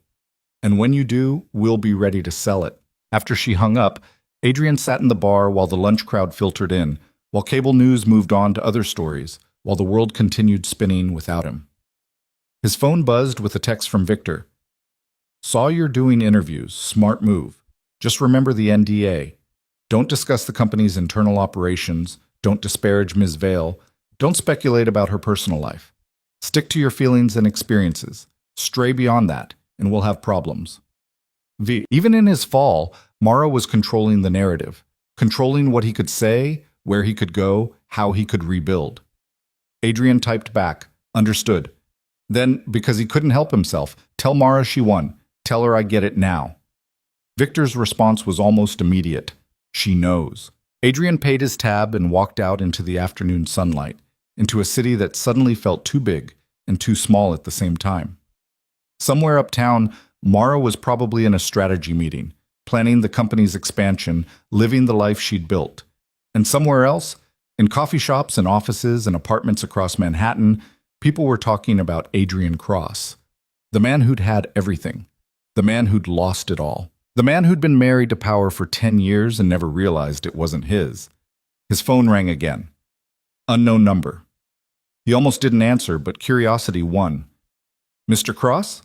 And when you do, we'll be ready to sell it. After she hung up, Adrian sat in the bar while the lunch crowd filtered in, while cable news moved on to other stories, while the world continued spinning without him. His phone buzzed with a text from Victor. Saw you're doing interviews. Smart move. Just remember the NDA. Don't discuss the company's internal operations. Don't disparage Ms. Vale. Don't speculate about her personal life. Stick to your feelings and experiences. Stray beyond that, and we'll have problems. Even in his fall, Mara was controlling the narrative, controlling what he could say, where he could go, how he could rebuild. Adrian typed back, understood. Then, because he couldn't help himself, tell Mara she won. Tell her I get it now. Victor's response was almost immediate. She knows. Adrian paid his tab and walked out into the afternoon sunlight. into a city that suddenly felt too big and too small at the same time. Somewhere uptown, Mara was probably in a strategy meeting, planning the company's expansion, living the life she'd built. And somewhere else, in coffee shops and offices and apartments across Manhattan, people were talking about Adrian Cross, the man who'd had everything, the man who'd lost it all, the man who'd been married to power for 10 years and never realized it wasn't his. His phone rang again. Unknown number. He almost didn't answer, but curiosity won. Mr. Cross?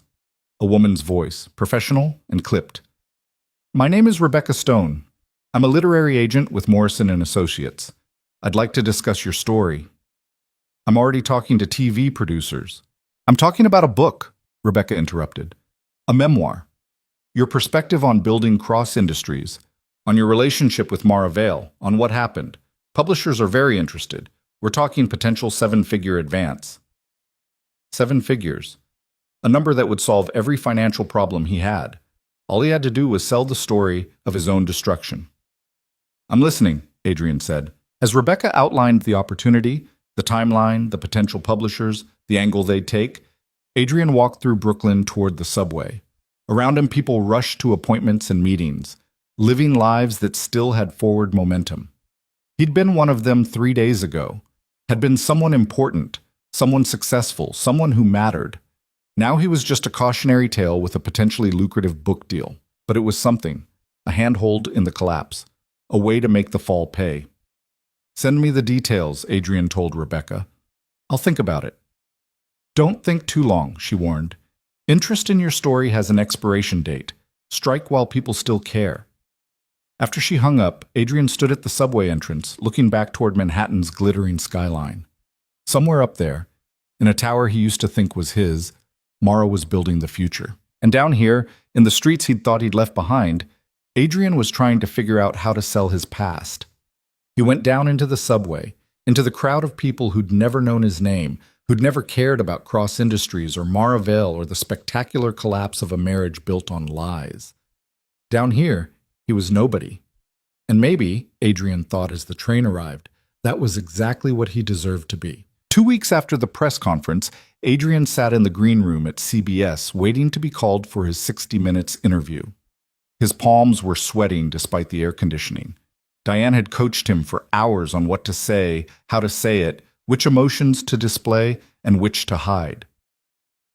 A woman's voice, professional and clipped. My name is Rebecca Stone. I'm a literary agent with Morrison & Associates. I'd like to discuss your story. I'm already talking to TV producers. I'm talking about a book, Rebecca interrupted. A memoir. Your perspective on building Cross Industries, on your relationship with Mara Vale, on what happened. Publishers are very interested. We're talking potential 7-figure advance. 7 figures. A number that would solve every financial problem he had. All he had to do was sell the story of his own destruction. I'm listening, Adrian said. As Rebecca outlined the opportunity, the timeline, the potential publishers, the angle they'd take, Adrian walked through Brooklyn toward the subway. Around him, people rushed to appointments and meetings, living lives that still had forward momentum. He'd been one of them 3 days ago, had been someone important, someone successful, someone who mattered. Now he was just a cautionary tale with a potentially lucrative book deal. But it was something, a handhold in the collapse, a way to make the fall pay. Send me the details, Adrian told Rebecca. I'll think about it. Don't think too long, she warned. Interest in your story has an expiration date. Strike while people still care. After she hung up, Adrian stood at the subway entrance, looking back toward Manhattan's glittering skyline. Somewhere up there, in a tower he used to think was his, Mara was building the future. And down here, in the streets he'd thought he'd left behind, Adrian was trying to figure out how to sell his past. He went down into the subway, into the crowd of people who'd never known his name, who'd never cared about Cross Industries or Mara Vale or the spectacular collapse of a marriage built on lies. Down here, he was nobody. And maybe, Adrian thought as the train arrived, that was exactly what he deserved to be. 2 weeks after the press conference, Adrian sat in the green room at CBS waiting to be called for his 60 Minutes interview. His palms were sweating despite the air conditioning. Diane had coached him for hours on what to say, how to say it, which emotions to display, and which to hide.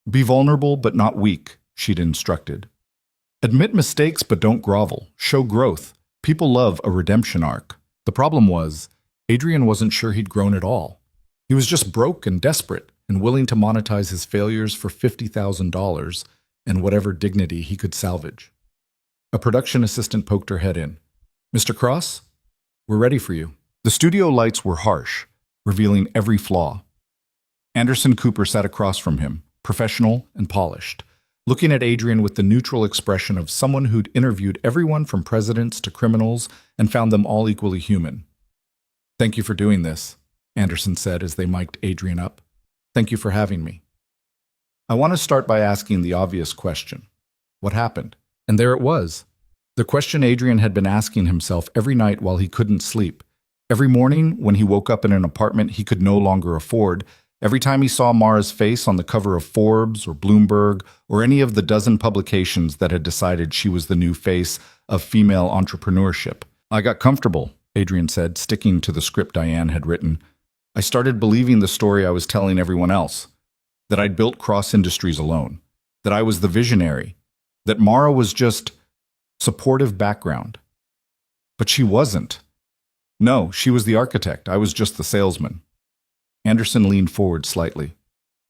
Be vulnerable but not weak, she'd instructed. Admit mistakes but don't grovel. Show growth. People love a redemption arc. The problem was, Adrian wasn't sure he'd grown at all. He was just broke and desperate and willing to monetize his failures for $50,000 and whatever dignity he could salvage. A production assistant poked her head in. Mr. Cross, we're ready for you. The studio lights were harsh, revealing every flaw. Anderson Cooper sat across from him, professional and polished, looking at Adrian with the neutral expression of someone who'd interviewed everyone from presidents to criminals and found them all equally human. Thank you for doing this, Anderson said as they mic'd Adrian up. Thank you for having me. I want to start by asking the obvious question. What happened? And there it was. The question Adrian had been asking himself every night while he couldn't sleep. Every morning when he woke up in an apartment he could no longer afford. Every time he saw Mara's face on the cover of Forbes or Bloomberg or any of the dozen publications that had decided she was the new face of female entrepreneurship. I got comfortable, Adrian said, sticking to the script Diane had written. I started believing the story I was telling everyone else, that I'd built Cross Industries alone, that I was the visionary, that Mara was just supportive background. But she wasn't. No, she was the architect. I was just the salesman. Anderson leaned forward slightly.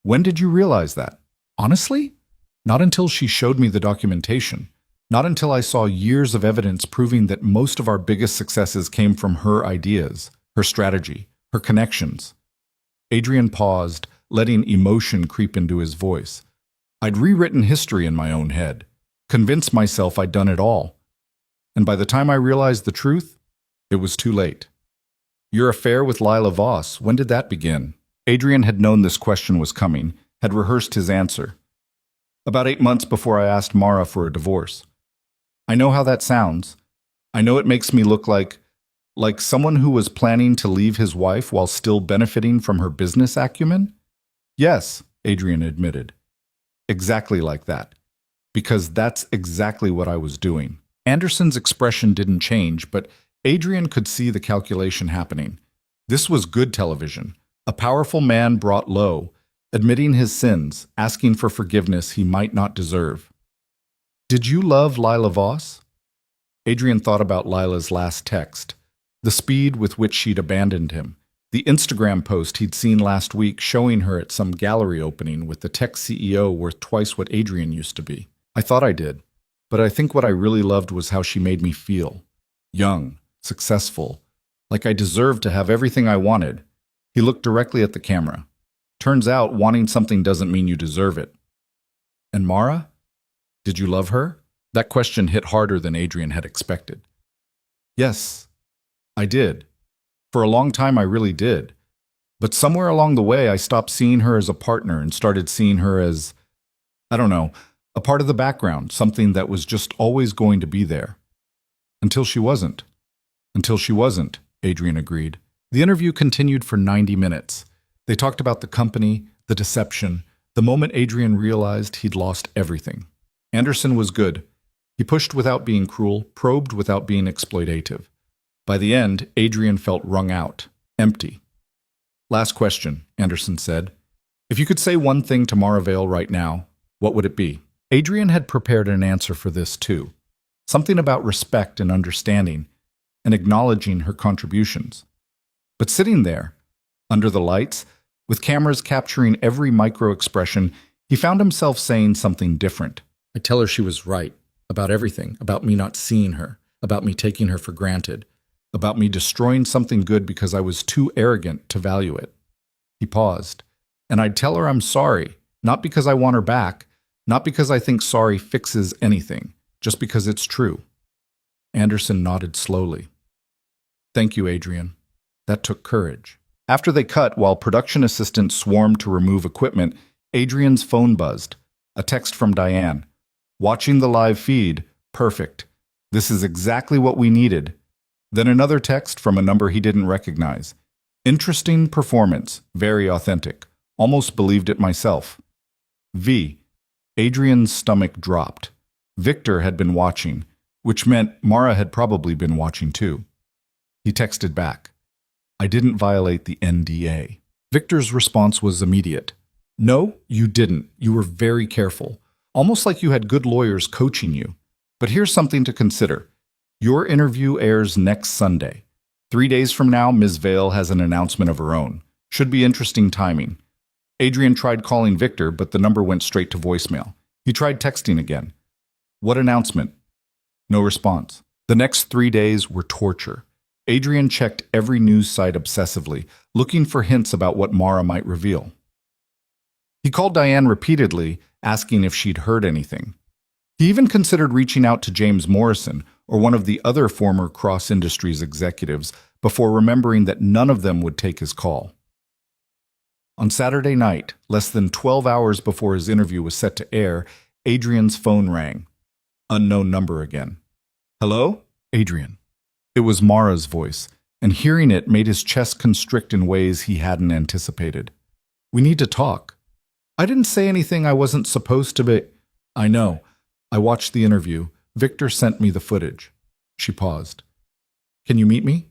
When did you realize that? Honestly? Not until she showed me the documentation. Not until I saw years of evidence proving that most of our biggest successes came from her ideas, her strategy, her connections. Adrian paused, letting emotion creep into his voice. I'd rewritten history in my own head, convinced myself I'd done it all. And by the time I realized the truth, it was too late. Your affair with Lila Voss, when did that begin? Adrian had known this question was coming, had rehearsed his answer. About 8 months before I asked Mara for a divorce. I know how that sounds. I know it makes me look like Like someone who was planning to leave his wife while still benefiting from her business acumen? Yes, Adrian admitted. Exactly like that. Because that's exactly what I was doing. Anderson's expression didn't change, but Adrian could see the calculation happening. This was good television. A powerful man brought low, admitting his sins, asking for forgiveness he might not deserve. Did you love Lila Voss? Adrian thought about Lila's last text, the speed with which she'd abandoned him, the Instagram post he'd seen last week showing her at some gallery opening with the tech CEO worth twice what Adrian used to be. I thought I did, but I think what I really loved was how she made me feel. Young, successful, like I deserved to have everything I wanted. He looked directly at the camera. Turns out wanting something doesn't mean you deserve it. And Mara? Did you love her? That question hit harder than Adrian had expected. Yes, I did. For a long time I really did. But somewhere along the way I stopped seeing her as a partner and started seeing her as, I don't know, a part of the background, something that was just always going to be there. Until she wasn't. Until she wasn't, Adrian agreed. The interview continued for 90 minutes. They talked about the company, the deception, the moment Adrian realized he'd lost everything. Anderson was good. He pushed without being cruel, probed without being exploitative. By the end, Adrian felt wrung out, empty. Last question, Anderson said. If you could say one thing to Mara Vale right now, what would it be? Adrian had prepared an answer for this too. Something about respect and understanding, and acknowledging her contributions. But sitting there, under the lights, with cameras capturing every micro-expression, he found himself saying something different. I tell her she was right, about everything, about me not seeing her, about me taking her for granted, about me destroying something good because I was too arrogant to value it. He paused. And I'd tell her I'm sorry, not because I want her back, not because I think sorry fixes anything, just because it's true. Anderson nodded slowly. Thank you, Adrian. That took courage. After they cut, while production assistants swarmed to remove equipment, Adrian's phone buzzed. A text from Diane. Watching the live feed. Perfect. This is exactly what we needed. Then another text from a number he didn't recognize. Interesting performance. Very authentic. Almost believed it myself. V. Adrian's stomach dropped. Victor had been watching, which meant Mara had probably been watching too. He texted back. I didn't violate the NDA. Victor's response was immediate. No, you didn't. You were very careful. Almost like you had good lawyers coaching you. But here's something to consider. Your interview airs next Sunday. 3 days from now, Ms. Vale has an announcement of her own. Should be interesting timing. Adrian tried calling Victor, but the number went straight to voicemail. He tried texting again. What announcement? No response. The next 3 days were torture. Adrian checked every news site obsessively, looking for hints about what Mara might reveal. He called Diane repeatedly, asking if she'd heard anything. He even considered reaching out to James Morrison or one of the other former Cross Industries executives before remembering that none of them would take his call. On Saturday night, less than 12 hours before his interview was set to air, Adrian's phone rang. Unknown number again. Hello? Adrian. It was Mara's voice, and hearing it made his chest constrict in ways he hadn't anticipated. We need to talk. I didn't say anything I wasn't supposed to be. I know. I watched the interview. Victor sent me the footage. She paused. Can you meet me?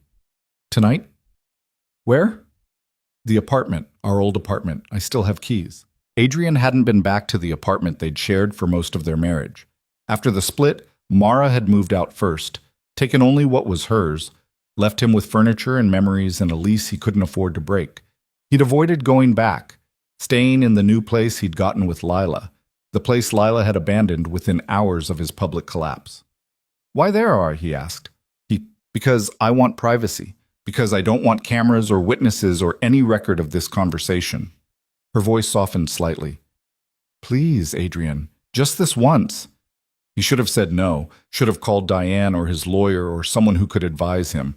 Tonight? Where? The apartment, our old apartment. I still have keys. Adrian hadn't been back to the apartment they'd shared for most of their marriage. After the split, Mara had moved out first, taken only what was hers, left him with furniture and memories and a lease he couldn't afford to break. He'd avoided going back, staying in the new place he'd gotten with Lila, the place Lila had abandoned within hours of his public collapse. Why there, he asked. Because I want privacy. Because I don't want cameras or witnesses or any record of this conversation. Her voice softened slightly. Please, Adrian, just this once. He should have said no, should have called Diane or his lawyer or someone who could advise him.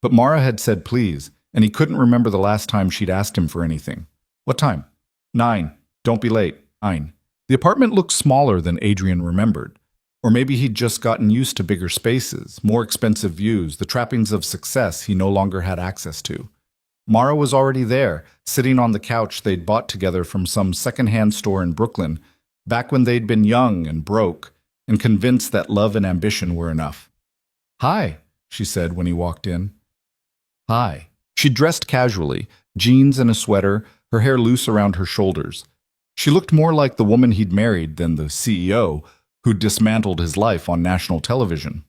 But Mara had said please, and he couldn't remember the last time she'd asked him for anything. What time? 9. Don't be late. 9. The apartment looked smaller than Adrian remembered. Or maybe he'd just gotten used to bigger spaces, more expensive views, the trappings of success he no longer had access to. Mara was already there, sitting on the couch they'd bought together from some second-hand store in Brooklyn, back when they'd been young and broke, and convinced that love and ambition were enough. "Hi," she said when he walked in. "Hi." She dressed casually, jeans and a sweater, her hair loose around her shoulders. She looked more like the woman he'd married than the CEO who'd dismantled his life on national television.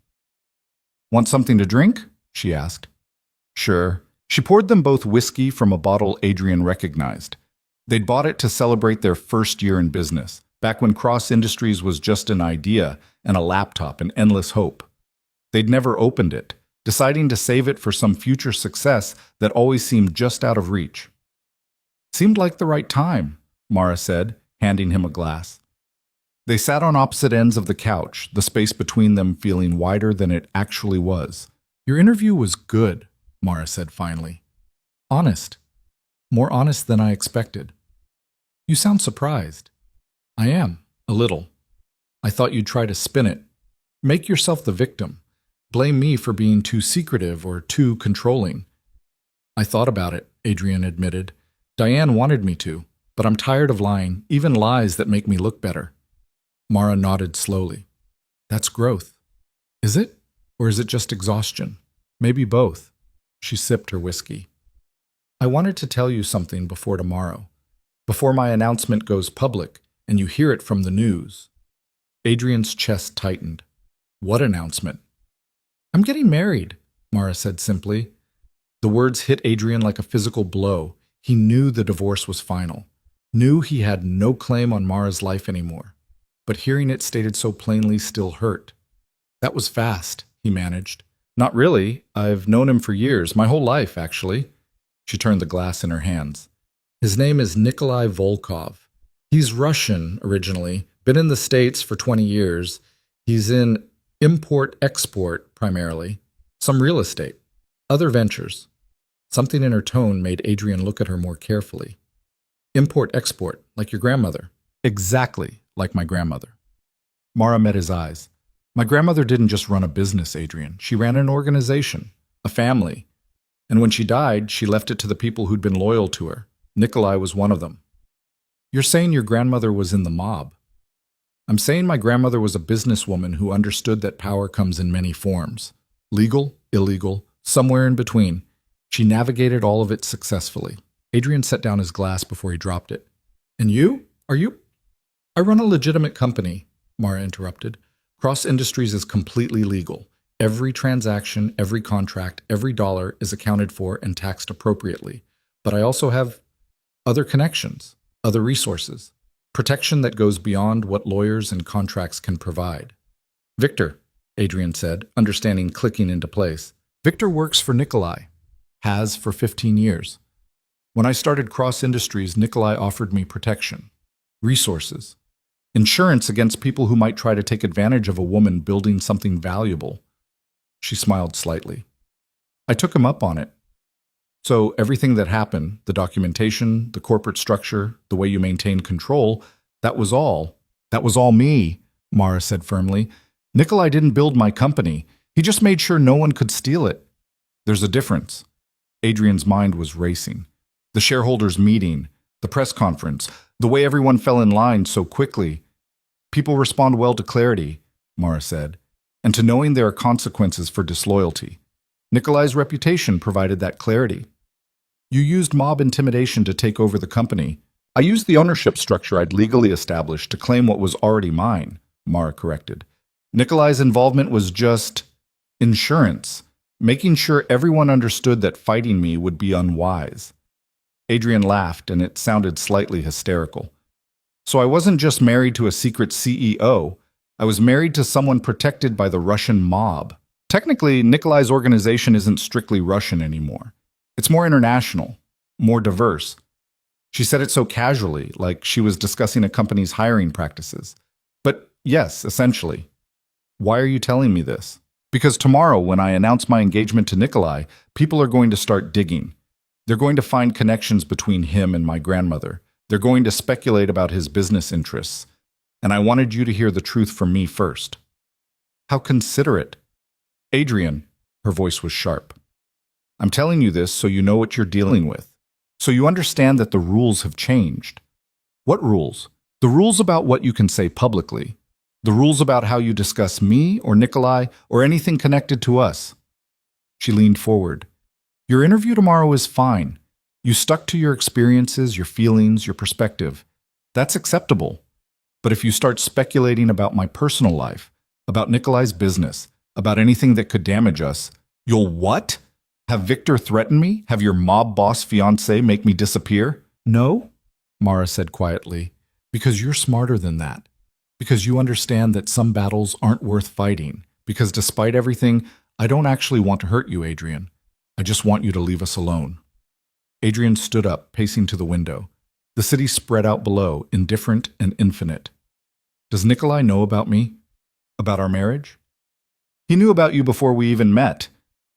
"Want something to drink?" she asked. "Sure." She poured them both whiskey from a bottle Adrian recognized. They'd bought it to celebrate their first year in business, back when Cross Industries was just an idea and a laptop and endless hope. They'd never opened it, deciding to save it for some future success that always seemed just out of reach. "Seemed like the right time," Mara said, handing him a glass. They sat on opposite ends of the couch, the space between them feeling wider than it actually was. "Your interview was good," Mara said finally. "Honest. More honest than I expected. You sound surprised." "I am, a little. I thought you'd try to spin it. Make yourself the victim. Blame me for being too secretive or too controlling." "I thought about it," Adrian admitted. "Diane wanted me to, but I'm tired of lying, even lies that make me look better." Mara nodded slowly. "That's growth. Is it? Or is it just exhaustion? Maybe both." She sipped her whiskey. "I wanted to tell you something before tomorrow, before my announcement goes public and you hear it from the news." Adrian's chest tightened. "What announcement?" "I'm getting married," Mara said simply. The words hit Adrian like a physical blow. He knew the divorce was final, knew he had no claim on Mara's life anymore. But hearing it stated so plainly still hurt. "That was fast," he managed. "Not really. I've known him for years, my whole life, actually." She turned the glass in her hands. "His name is Nikolai Volkov. He's Russian originally, been in the States for 20 years. He's in import-export primarily, some real estate, other ventures." Something in her tone made Adrian look at her more carefully. "Import-export, like your grandmother." "Exactly like my grandmother." Mara met his eyes. "My grandmother didn't just run a business, Adrian. She ran an organization, a family. And when she died, she left it to the people who'd been loyal to her. Nikolai was one of them." "You're saying your grandmother was in the mob." "I'm saying my grandmother was a businesswoman who understood that power comes in many forms. Legal, illegal, somewhere in between. She navigated all of it successfully." Adrian set down his glass before he dropped it. "And you? Are you?" "I run a legitimate company," Mara interrupted. "Cross Industries is completely legal. Every transaction, every contract, every dollar is accounted for and taxed appropriately. But I also have other connections, other resources, protection that goes beyond what lawyers and contracts can provide." "Victor," Adrian said, understanding clicking into place. "Victor works for Nikolai. Has for 15 years. When I started Cross Industries, Nikolai offered me protection, resources, insurance against people who might try to take advantage of a woman building something valuable." She smiled slightly. "I took him up on it. So everything that happened, the documentation, the corporate structure, the way you maintain control, that was all me," Mara said firmly. "Nikolai didn't build my company. He just made sure no one could steal it." "There's a difference." Adrian's mind was racing. The shareholders' meeting, the press conference, the way everyone fell in line so quickly. "People respond well to clarity," Mara said, "and to knowing there are consequences for disloyalty. Nikolai's reputation provided that clarity. You used mob intimidation to take over the company. I used the ownership structure I'd legally established to claim what was already mine," Mara corrected. "Nikolai's involvement was just insurance, making sure everyone understood that fighting me would be unwise." Adrian laughed, and it sounded slightly hysterical. "So I wasn't just married to a secret CEO. I was married to someone protected by the Russian mob. Technically, Nikolai's organization isn't strictly Russian anymore. It's more international, more diverse." She said it so casually, like she was discussing a company's hiring practices. "But yes, essentially." "Why are you telling me this?" "Because tomorrow, when I announce my engagement to Nikolai, people are going to start digging. They're going to find connections between him and my grandmother. They're going to speculate about his business interests. And I wanted you to hear the truth from me first." How considerate. Adrian, her voice was sharp. I'm telling you this so you know what you're dealing with. So you understand that the rules have changed. What rules? The rules about what you can say publicly. The rules about how you discuss me or Nikolai or anything connected to us. She leaned forward. Your interview tomorrow is fine. You stuck to your experiences, your feelings, your perspective. That's acceptable. But if you start speculating about my personal life, about Nikolai's business, about anything that could damage us, you'll what? Have Victor threaten me? Have your mob boss fiancé make me disappear? No, Mara said quietly, because you're smarter than that. Because you understand that some battles aren't worth fighting. Because despite everything, I don't actually want to hurt you, Adrian. I just want you to leave us alone. Adrian stood up, pacing to the window. The city spread out below, indifferent and infinite. Does Nikolai know about me? About our marriage? He knew about you before we even met.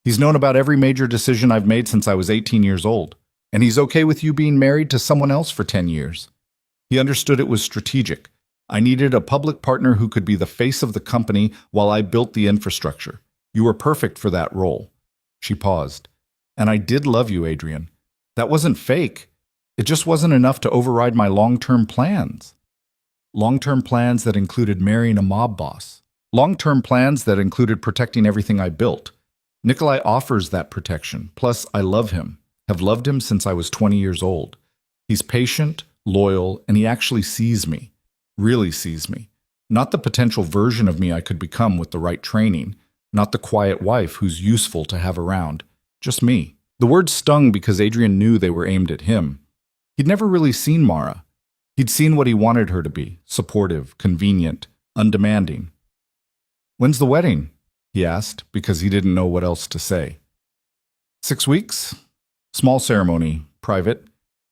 He's known about every major decision I've made since I was 18 years old. And he's okay with you being married to someone else for 10 years. He understood it was strategic. I needed a public partner who could be the face of the company while I built the infrastructure. You were perfect for that role. She paused. And I did love you, Adrian. That wasn't fake. It just wasn't enough to override my long-term plans. Long-term plans that included marrying a mob boss. Long-term plans that included protecting everything I built. Nikolai offers that protection. Plus, I love him. Have loved him since I was 20 years old. He's patient, loyal, and he actually sees me. Really sees me. Not the potential version of me I could become with the right training. Not the quiet wife who's useful to have around. Just me. The words stung because Adrian knew they were aimed at him. He'd never really seen Mara. He'd seen what he wanted her to be. Supportive, convenient, undemanding. When's the wedding? He asked, because he didn't know what else to say. 6 weeks? Small ceremony, private.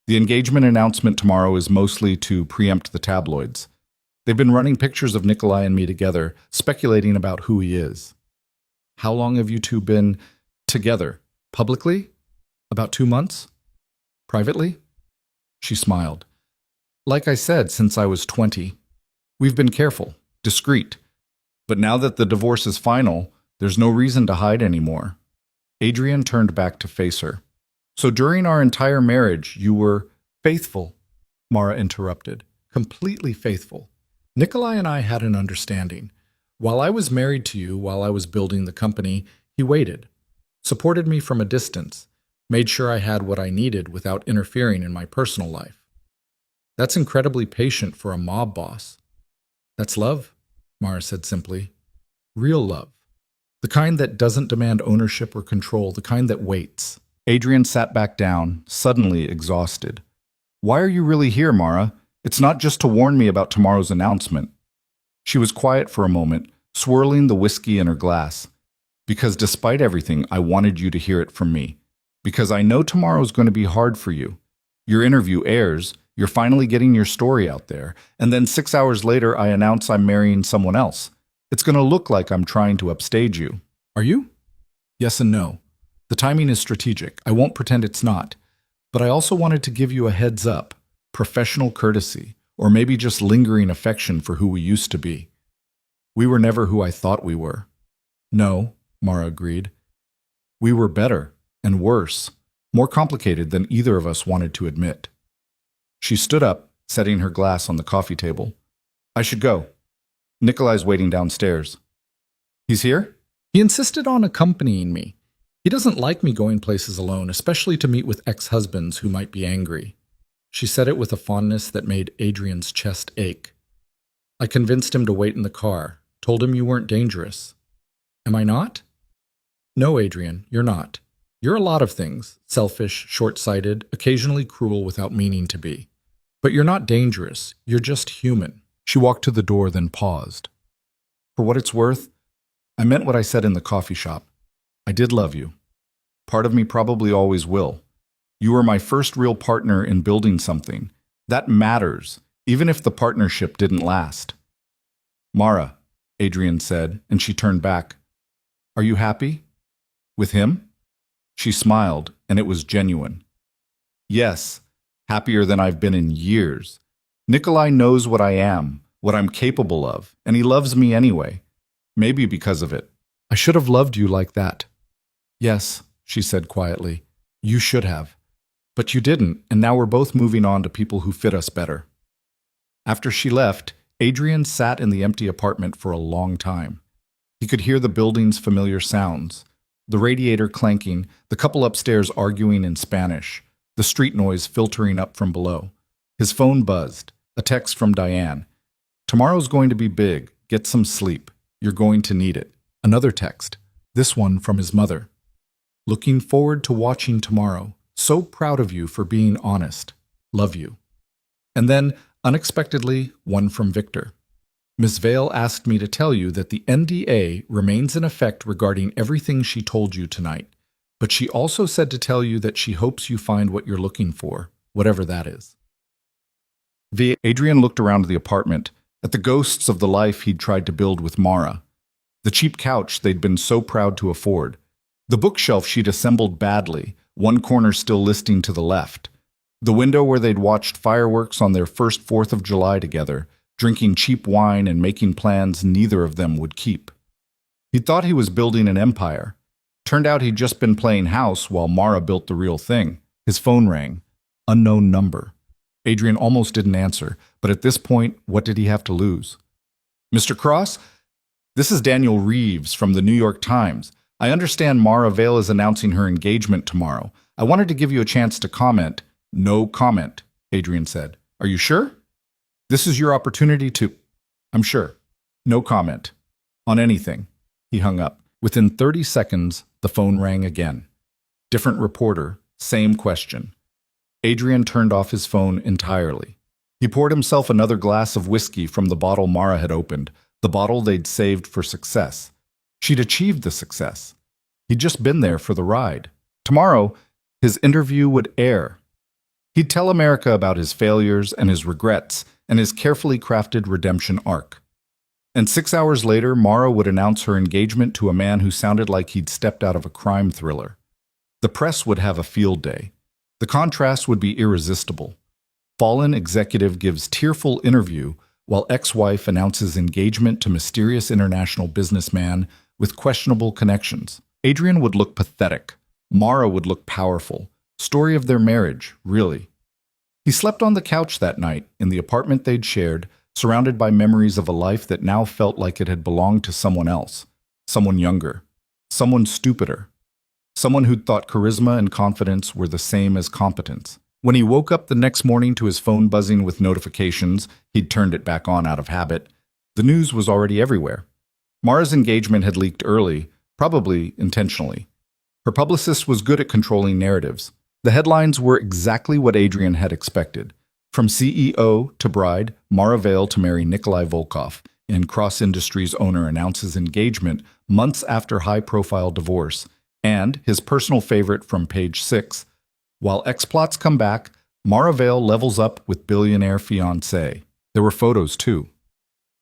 The engagement announcement tomorrow is mostly to preempt the tabloids. They've been running pictures of Nikolai and me together, speculating about who he is. How long have you two been together? Publicly? About 2 months? Privately? She smiled. Like I said, since I was 20. We've been careful, discreet. But now that the divorce is final, there's no reason to hide anymore. Adrian turned back to face her. So during our entire marriage, you were faithful, Mara interrupted. Completely faithful. Nikolai and I had an understanding. While I was married to you, while I was building the company, he waited, supported me from a distance, made sure I had what I needed without interfering in my personal life. That's incredibly patient for a mob boss. That's love, Mara said simply. Real love. The kind that doesn't demand ownership or control, the kind that waits. Adrian sat back down, suddenly exhausted. Why are you really here, Mara? It's not just to warn me about tomorrow's announcement. She was quiet for a moment, swirling the whiskey in her glass. Because despite everything, I wanted you to hear it from me. Because I know tomorrow's going to be hard for you. Your interview airs, you're finally getting your story out there, and then 6 hours later I announce I'm marrying someone else. It's going to look like I'm trying to upstage you. Are you? Yes and no. The timing is strategic. I won't pretend it's not. But I also wanted to give you a heads up, professional courtesy, or maybe just lingering affection for who we used to be. We were never who I thought we were. No, Mara agreed. We were better and worse, more complicated than either of us wanted to admit. She stood up, setting her glass on the coffee table. I should go. Nikolai's waiting downstairs. He's here? He insisted on accompanying me. He doesn't like me going places alone, especially to meet with ex-husbands who might be angry. She said it with a fondness that made Adrian's chest ache. I convinced him to wait in the car, told him you weren't dangerous. Am I not? No, Adrian, you're not. You're a lot of things, selfish, short-sighted, occasionally cruel without meaning to be. But you're not dangerous, you're just human. She walked to the door, then paused. For what it's worth, I meant what I said in the coffee shop. I did love you. Part of me probably always will. You were my first real partner in building something. That matters, even if the partnership didn't last. Mara, Adrian said, and she turned back. Are you happy? With him? She smiled, and it was genuine. Yes, happier than I've been in years. Nikolai knows what I am, what I'm capable of, and he loves me anyway. Maybe because of it. I should have loved you like that. Yes, she said quietly. You should have. But you didn't, and now we're both moving on to people who fit us better. After she left, Adrian sat in the empty apartment for a long time. He could hear the building's familiar sounds, the radiator clanking, the couple upstairs arguing in Spanish, the street noise filtering up from below. His phone buzzed, a text from Diane. Tomorrow's going to be big. Get some sleep. You're going to need it. Another text, this one from his mother. Looking forward to watching tomorrow. So proud of you for being honest. Love you. And then, unexpectedly, one from Victor. Miss Vale asked me to tell you that the NDA remains in effect regarding everything she told you tonight, but she also said to tell you that she hopes you find what you're looking for, whatever that is. Adrian looked around the apartment, at the ghosts of the life he'd tried to build with Mara, the cheap couch they'd been so proud to afford, the bookshelf she'd assembled badly, one corner still listing to the left, the window where they'd watched fireworks on their first 4th of July together, drinking cheap wine and making plans neither of them would keep. He'd thought he was building an empire. Turned out he'd just been playing house while Mara built the real thing. His phone rang. Unknown number. Adrian almost didn't answer, but at this point, what did he have to lose? Mr. Cross? This is Daniel Reeves from the New York Times. I understand Mara Vale is announcing her engagement tomorrow. I wanted to give you a chance to comment. No comment, Adrian said. Are you sure? This is your opportunity to... I'm sure. No comment. On anything. He hung up. Within 30 seconds, the phone rang again. Different reporter, same question. Adrian turned off his phone entirely. He poured himself another glass of whiskey from the bottle Mara had opened, the bottle they'd saved for success. She'd achieved the success. He'd just been there for the ride. Tomorrow, his interview would air. He'd tell America about his failures and his regrets and his carefully crafted redemption arc. And 6 hours later, Mara would announce her engagement to a man who sounded like he'd stepped out of a crime thriller. The press would have a field day. The contrast would be irresistible. Fallen executive gives tearful interview while ex-wife announces engagement to mysterious international businessman with questionable connections. Adrian would look pathetic. Mara would look powerful. Story of their marriage, really. He slept on the couch that night in the apartment they'd shared, surrounded by memories of a life that now felt like it had belonged to someone else, someone younger, someone stupider, someone who'd thought charisma and confidence were the same as competence. When he woke up the next morning to his phone buzzing with notifications, he'd turned it back on out of habit, the news was already everywhere. Mara's engagement had leaked early, probably intentionally. Her publicist was good at controlling narratives. The headlines were exactly what Adrian had expected. From CEO to bride, Mara Vale to marry Nikolai Volkov, and Cross Industries owner announces engagement months after high-profile divorce, and his personal favorite from page 6, while exploits come back, Mara Vale levels up with billionaire fiancé. There were photos too.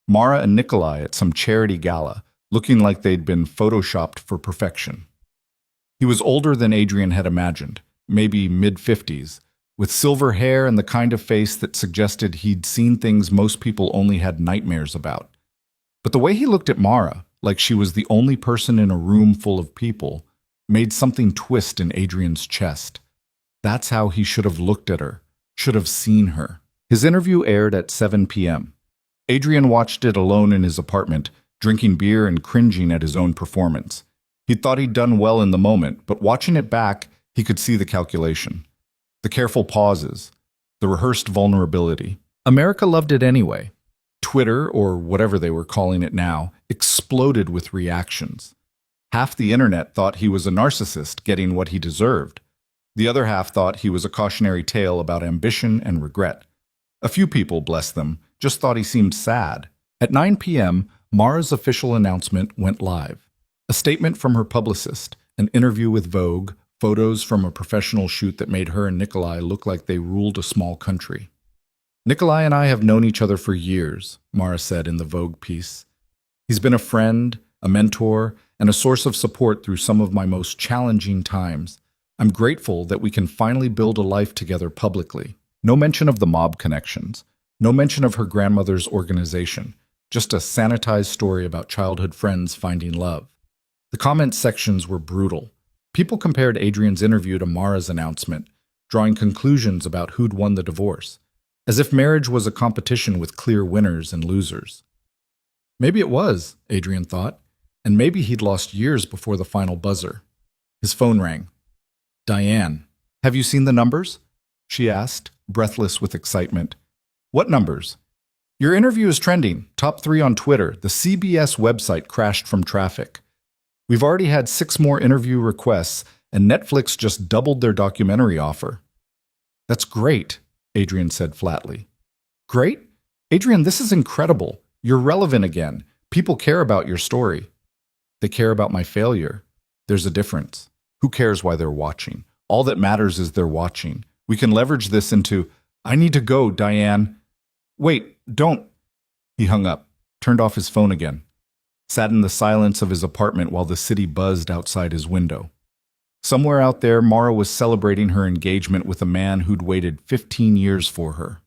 Mara and Nikolai at some charity gala, looking like they'd been photoshopped for perfection. He was older than Adrian had imagined, maybe mid-50s, with silver hair and the kind of face that suggested he'd seen things most people only had nightmares about. But the way he looked at Mara, like she was the only person in a room full of people, made something twist in Adrian's chest. That's how he should have looked at her, should have seen her. His interview aired at 7 p.m. Adrian watched it alone in his apartment, drinking beer and cringing at his own performance. He thought he'd done well in the moment, but watching it back, he could see the calculation. The careful pauses, the rehearsed vulnerability. America loved it anyway. Twitter, or whatever they were calling it now, exploded with reactions. Half the internet thought he was a narcissist getting what he deserved. The other half thought he was a cautionary tale about ambition and regret. A few people, bless them, just thought he seemed sad. At 9 p.m., Mara's official announcement went live. A statement from her publicist, an interview with Vogue, photos from a professional shoot that made her and Nikolai look like they ruled a small country. Nikolai and I have known each other for years, Mara said in the Vogue piece. He's been a friend, a mentor, and a source of support through some of my most challenging times. I'm grateful that we can finally build a life together publicly. No mention of the mob connections. No mention of her grandmother's organization. just a sanitized story about childhood friends finding love. The comment sections were brutal. People compared Adrian's interview to Mara's announcement, drawing conclusions about who'd won the divorce, as if marriage was a competition with clear winners and losers. Maybe it was, Adrian thought, and maybe he'd lost years before the final buzzer. His phone rang. Diane, have you seen the numbers? She asked, breathless with excitement. What numbers? Your interview is trending, top 3 on Twitter. The CBS website crashed from traffic. We've already had 6 more interview requests, and Netflix just doubled their documentary offer. That's great, Adrian said flatly. Great? Adrian, this is incredible. You're relevant again. People care about your story. They care about my failure. There's a difference. Who cares why they're watching? All that matters is they're watching. We can leverage this into, I need to go, Diane. Wait, don't. He hung up, turned off his phone again, sat in the silence of his apartment while the city buzzed outside his window. Somewhere out there, Mara was celebrating her engagement with a man who'd waited 15 years for her.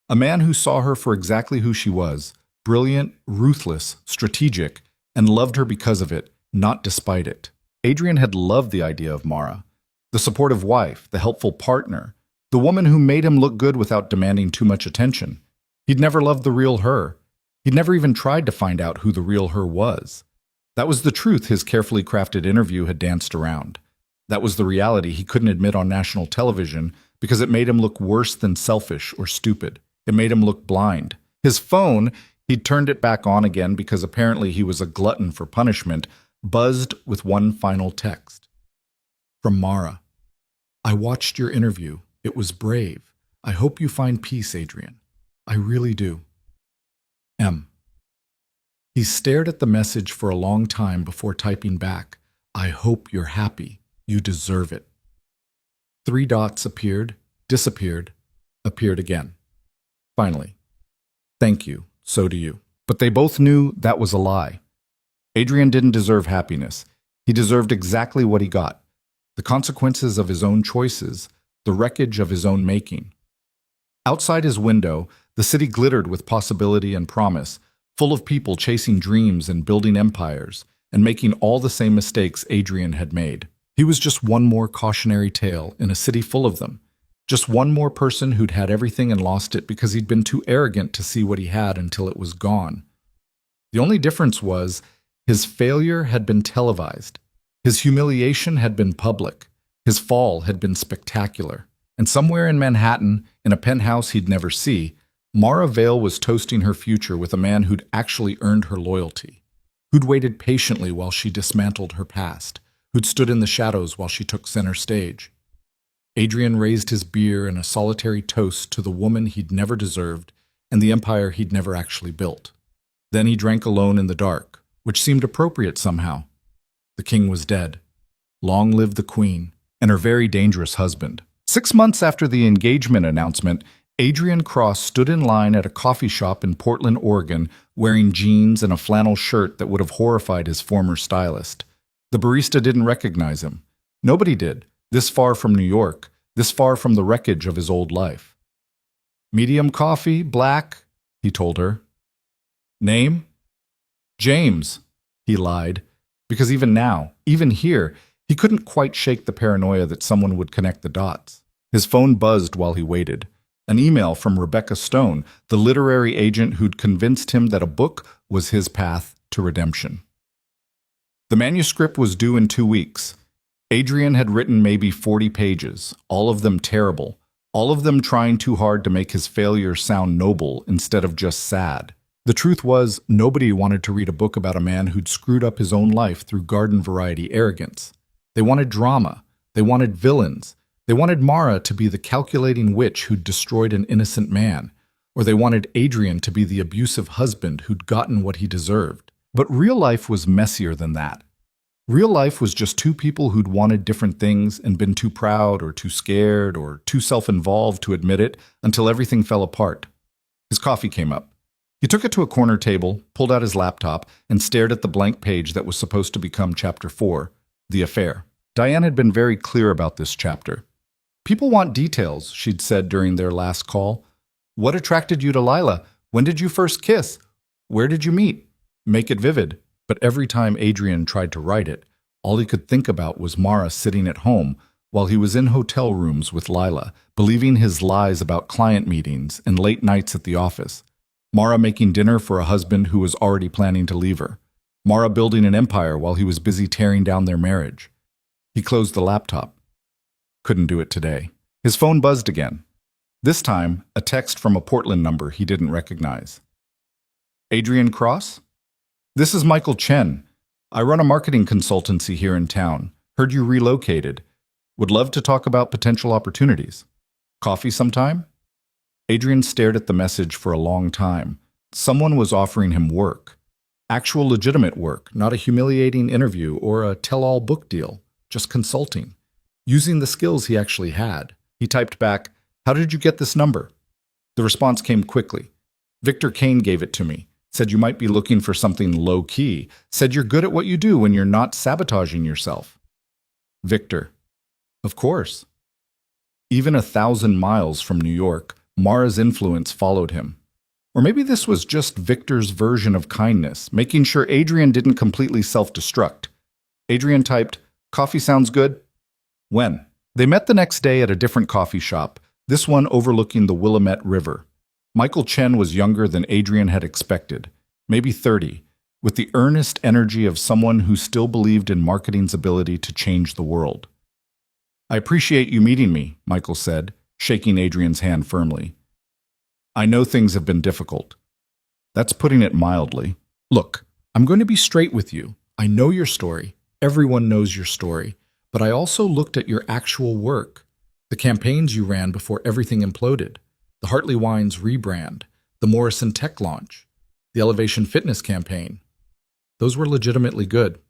A man who saw her for exactly who she was, brilliant, ruthless, strategic, and loved her because of it, not despite it. Adrian had loved the idea of Mara, the supportive wife, the helpful partner, the woman who made him look good without demanding too much attention. He'd never loved the real her. He'd never even tried to find out who the real her was. That was the truth his carefully crafted interview had danced around. That was the reality he couldn't admit on national television because it made him look worse than selfish or stupid. It made him look blind. His phone, he'd turned it back on again because apparently he was a glutton for punishment, buzzed with one final text. From Mara. I watched your interview. It was brave. I hope you find peace, Adrian. I really do. M. He stared at the message for a long time before typing back, I hope you're happy. You deserve it. 3 dots appeared, disappeared, appeared again. Finally. Thank you. So do you. But they both knew that was a lie. Adrian didn't deserve happiness. He deserved exactly what he got. The consequences of his own choices, the wreckage of his own making. Outside his window, the city glittered with possibility and promise, full of people chasing dreams and building empires, and making all the same mistakes Adrian had made. He was just one more cautionary tale in a city full of them. Just one more person who'd had everything and lost it because he'd been too arrogant to see what he had until it was gone. The only difference was his failure had been televised. His humiliation had been public. His fall had been spectacular. And somewhere in Manhattan, in a penthouse he'd never see, Mara Vale was toasting her future with a man who'd actually earned her loyalty, who'd waited patiently while she dismantled her past, who'd stood in the shadows while she took center stage. Adrian raised his beer in a solitary toast to the woman he'd never deserved and the empire he'd never actually built. Then he drank alone in the dark, which seemed appropriate somehow. The king was dead. Long live the queen and her very dangerous husband. 6 months after the engagement announcement, Adrian Cross stood in line at a coffee shop in Portland, Oregon, wearing jeans and a flannel shirt that would have horrified his former stylist. The barista didn't recognize him. Nobody did, this far from New York, this far from the wreckage of his old life. Medium coffee, black, he told her. Name? James, he lied, because even now, even here, he couldn't quite shake the paranoia that someone would connect the dots. His phone buzzed while he waited. An email from Rebecca Stone, the literary agent who'd convinced him that a book was his path to redemption. The manuscript was due in 2 weeks. Adrian had written maybe 40 pages, all of them terrible, all of them trying too hard to make his failure sound noble instead of just sad. The truth was, nobody wanted to read a book about a man who'd screwed up his own life through garden-variety arrogance. They wanted drama. They wanted villains. They wanted Mara to be the calculating witch who'd destroyed an innocent man, or they wanted Adrian to be the abusive husband who'd gotten what he deserved. But real life was messier than that. Real life was just 2 people who'd wanted different things and been too proud or too scared or too self-involved to admit it until everything fell apart. His coffee came up. He took it to a corner table, pulled out his laptop, and stared at the blank page that was supposed to become Chapter 4, The Affair. Diane had been very clear about this chapter. People want details, she'd said during their last call. What attracted you to Lila? When did you first kiss? Where did you meet? Make it vivid. But every time Adrian tried to write it, all he could think about was Mara sitting at home while he was in hotel rooms with Lila, believing his lies about client meetings and late nights at the office. Mara making dinner for a husband who was already planning to leave her. Mara building an empire while he was busy tearing down their marriage. He closed the laptop. Couldn't do it today. His phone buzzed again. This time, a text from a Portland number he didn't recognize. Adrian Cross? This is Michael Chen. I run a marketing consultancy here in town. Heard you relocated. Would love to talk about potential opportunities. Coffee sometime? Adrian stared at the message for a long time. Someone was offering him work. Actual legitimate work, not a humiliating interview or a tell-all book deal. Just consulting. Using the skills he actually had. He typed back, "How did you get this number?" The response came quickly. "Victor Kane gave it to me. Said you might be looking for something low-key. Said you're good at what you do when you're not sabotaging yourself." Victor. Of course. Even 1,000 miles from New York, Mara's influence followed him. Or maybe this was just Victor's version of kindness, making sure Adrian didn't completely self-destruct. Adrian typed, "Coffee sounds good." When? They met the next day at a different coffee shop, this one overlooking the Willamette River. Michael Chen was younger than Adrian had expected, maybe 30, with the earnest energy of someone who still believed in marketing's ability to change the world. "I appreciate you meeting me," Michael said, shaking Adrian's hand firmly. "I know things have been difficult." That's putting it mildly. "Look, I'm going to be straight with you. I know your story. Everyone knows your story. But I also looked at your actual work. The campaigns you ran before everything imploded. The Hartley Wines rebrand. The Morrison Tech launch. The Elevation Fitness campaign. Those were legitimately good."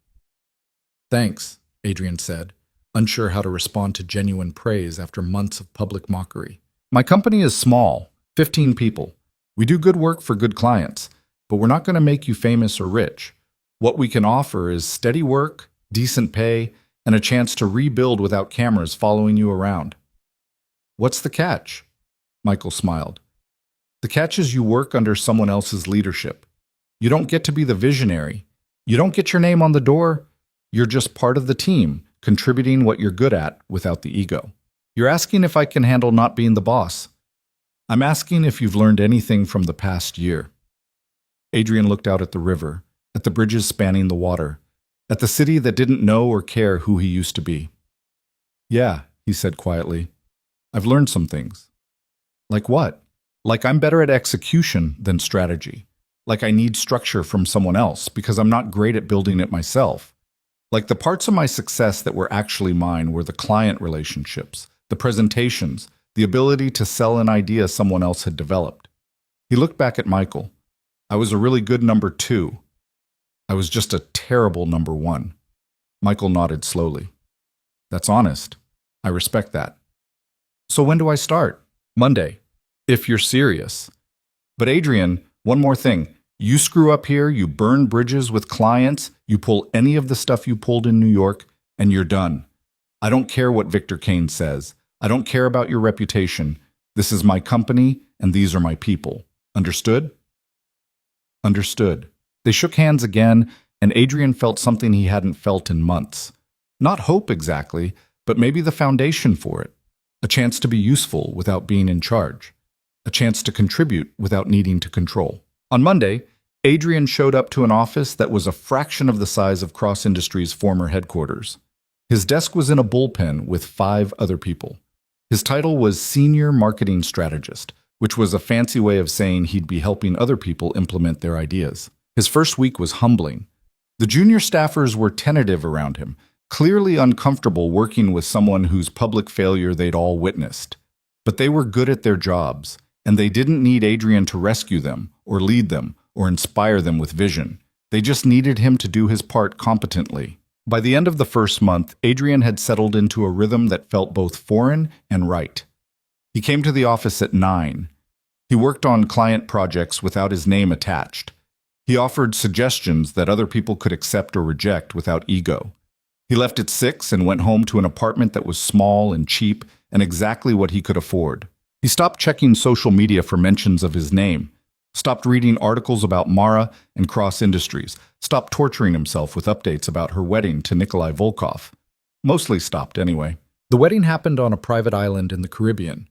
"Thanks," Adrian said, unsure how to respond to genuine praise after months of public mockery. "My company is small, 15 people. We do good work for good clients, but we're not going to make you famous or rich. What we can offer is steady work, decent pay, and a chance to rebuild without cameras following you around." "What's the catch?" Michael smiled. "The catch is you work under someone else's leadership. You don't get to be the visionary. You don't get your name on the door. You're just part of the team, contributing what you're good at without the ego. You're asking if I can handle not being the boss. I'm asking if you've learned anything from the past year." Adrian looked out at the river, at the bridges spanning the water, at the city that didn't know or care who he used to be. "Yeah," he said quietly. "I've learned some things." "Like what?" "Like I'm better at execution than strategy. Like I need structure from someone else because I'm not great at building it myself. Like the parts of my success that were actually mine were the client relationships, the presentations, the ability to sell an idea someone else had developed." He looked back at Michael. "I was a really good number 2. I was just a terrible number 1. Michael nodded slowly. "That's honest. I respect that." "So when do I start?" "Monday, if you're serious." "But Adrian, one more thing. You screw up here, you burn bridges with clients, you pull any of the stuff you pulled in New York, and you're done. I don't care what Victor Kane says. I don't care about your reputation. This is my company, and these are my people. Understood?" "Understood." They shook hands again, and Adrian felt something he hadn't felt in months. Not hope exactly, but maybe the foundation for it. A chance to be useful without being in charge. A chance to contribute without needing to control. On Monday, Adrian showed up to an office that was a fraction of the size of Cross Industries' former headquarters. His desk was in a bullpen with 5 other people. His title was Senior Marketing Strategist, which was a fancy way of saying he'd be helping other people implement their ideas. His first week was humbling. The junior staffers were tentative around him, clearly uncomfortable working with someone whose public failure they'd all witnessed. But they were good at their jobs, and they didn't need Adrian to rescue them, or lead them, or inspire them with vision. They just needed him to do his part competently. By the end of the first month, Adrian had settled into a rhythm that felt both foreign and right. He came to the office at 9. He worked on client projects without his name attached. He offered suggestions that other people could accept or reject without ego. He left at 6 and went home to an apartment that was small and cheap and exactly what he could afford. He stopped checking social media for mentions of his name. Stopped reading articles about Mara and Cross Industries. Stopped torturing himself with updates about her wedding to Nikolai Volkov. Mostly stopped, anyway. The wedding happened on a private island in the Caribbean.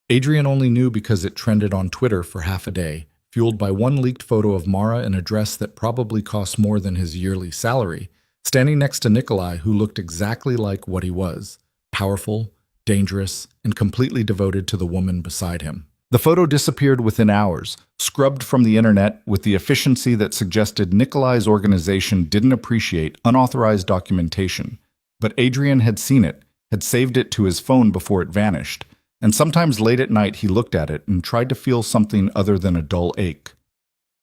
Adrian only knew because it trended on Twitter for half a day, fueled by one leaked photo of Mara in a dress that probably cost more than his yearly salary, standing next to Nikolai, who looked exactly like what he was: powerful, dangerous, and completely devoted to the woman beside him. The photo disappeared within hours, scrubbed from the internet with the efficiency that suggested Nikolai's organization didn't appreciate unauthorized documentation. But Adrian had seen it, had saved it to his phone before it vanished, and sometimes late at night he looked at it and tried to feel something other than a dull ache.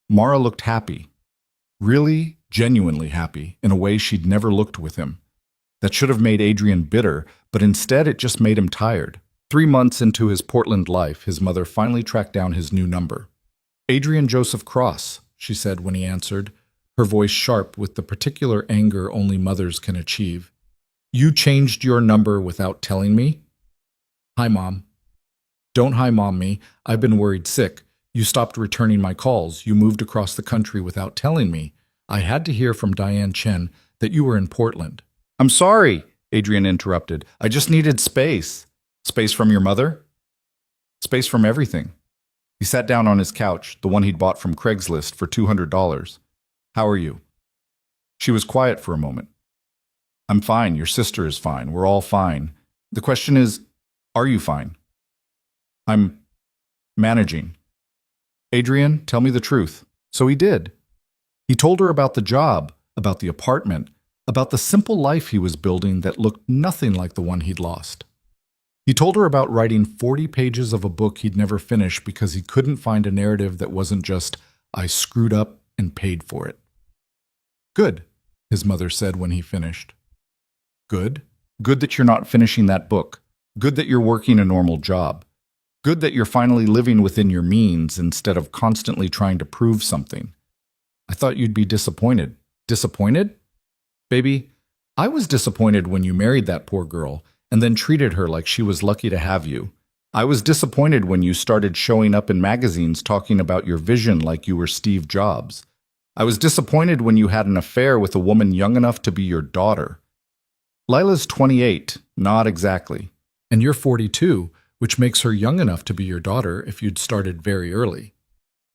Mara looked happy. Really, genuinely happy, in a way she'd never looked with him. That should have made Adrian bitter, but instead it just made him tired. 3 months into his Portland life, his mother finally tracked down his new number. "Adrian Joseph Cross," she said when he answered, her voice sharp with the particular anger only mothers can achieve. "You changed your number without telling me?" "Hi, Mom." "Don't hi, Mom me. I've been worried sick. You stopped returning my calls. You moved across the country without telling me. I had to hear from Diane Chen that you were in Portland." "I'm sorry," Adrian interrupted. "I just needed space." "Space from your mother?" "Space from everything." He sat down on his couch, the one he'd bought from Craigslist for $200. "How are you?" She was quiet for a moment. "I'm fine. Your sister is fine. We're all fine. The question is, are you fine?" "I'm managing." "Adrian, tell me the truth." So he did. He told her about the job, about the apartment, about the simple life he was building that looked nothing like the one he'd lost. He told her about writing 40 pages of a book he'd never finish because he couldn't find a narrative that wasn't just, "I screwed up and paid for it." "Good," his mother said when he finished. "Good? Good that you're not finishing that book. Good that you're working a normal job. Good that you're finally living within your means instead of constantly trying to prove something. I thought you'd be disappointed." "Disappointed?" "Baby, I was disappointed when you married that poor girl and then treated her like she was lucky to have you. I was disappointed when you started showing up in magazines talking about your vision like you were Steve Jobs. I was disappointed when you had an affair with a woman young enough to be your daughter. Lila's 28, not exactly. And you're 42, which makes her young enough to be your daughter if you'd started very early.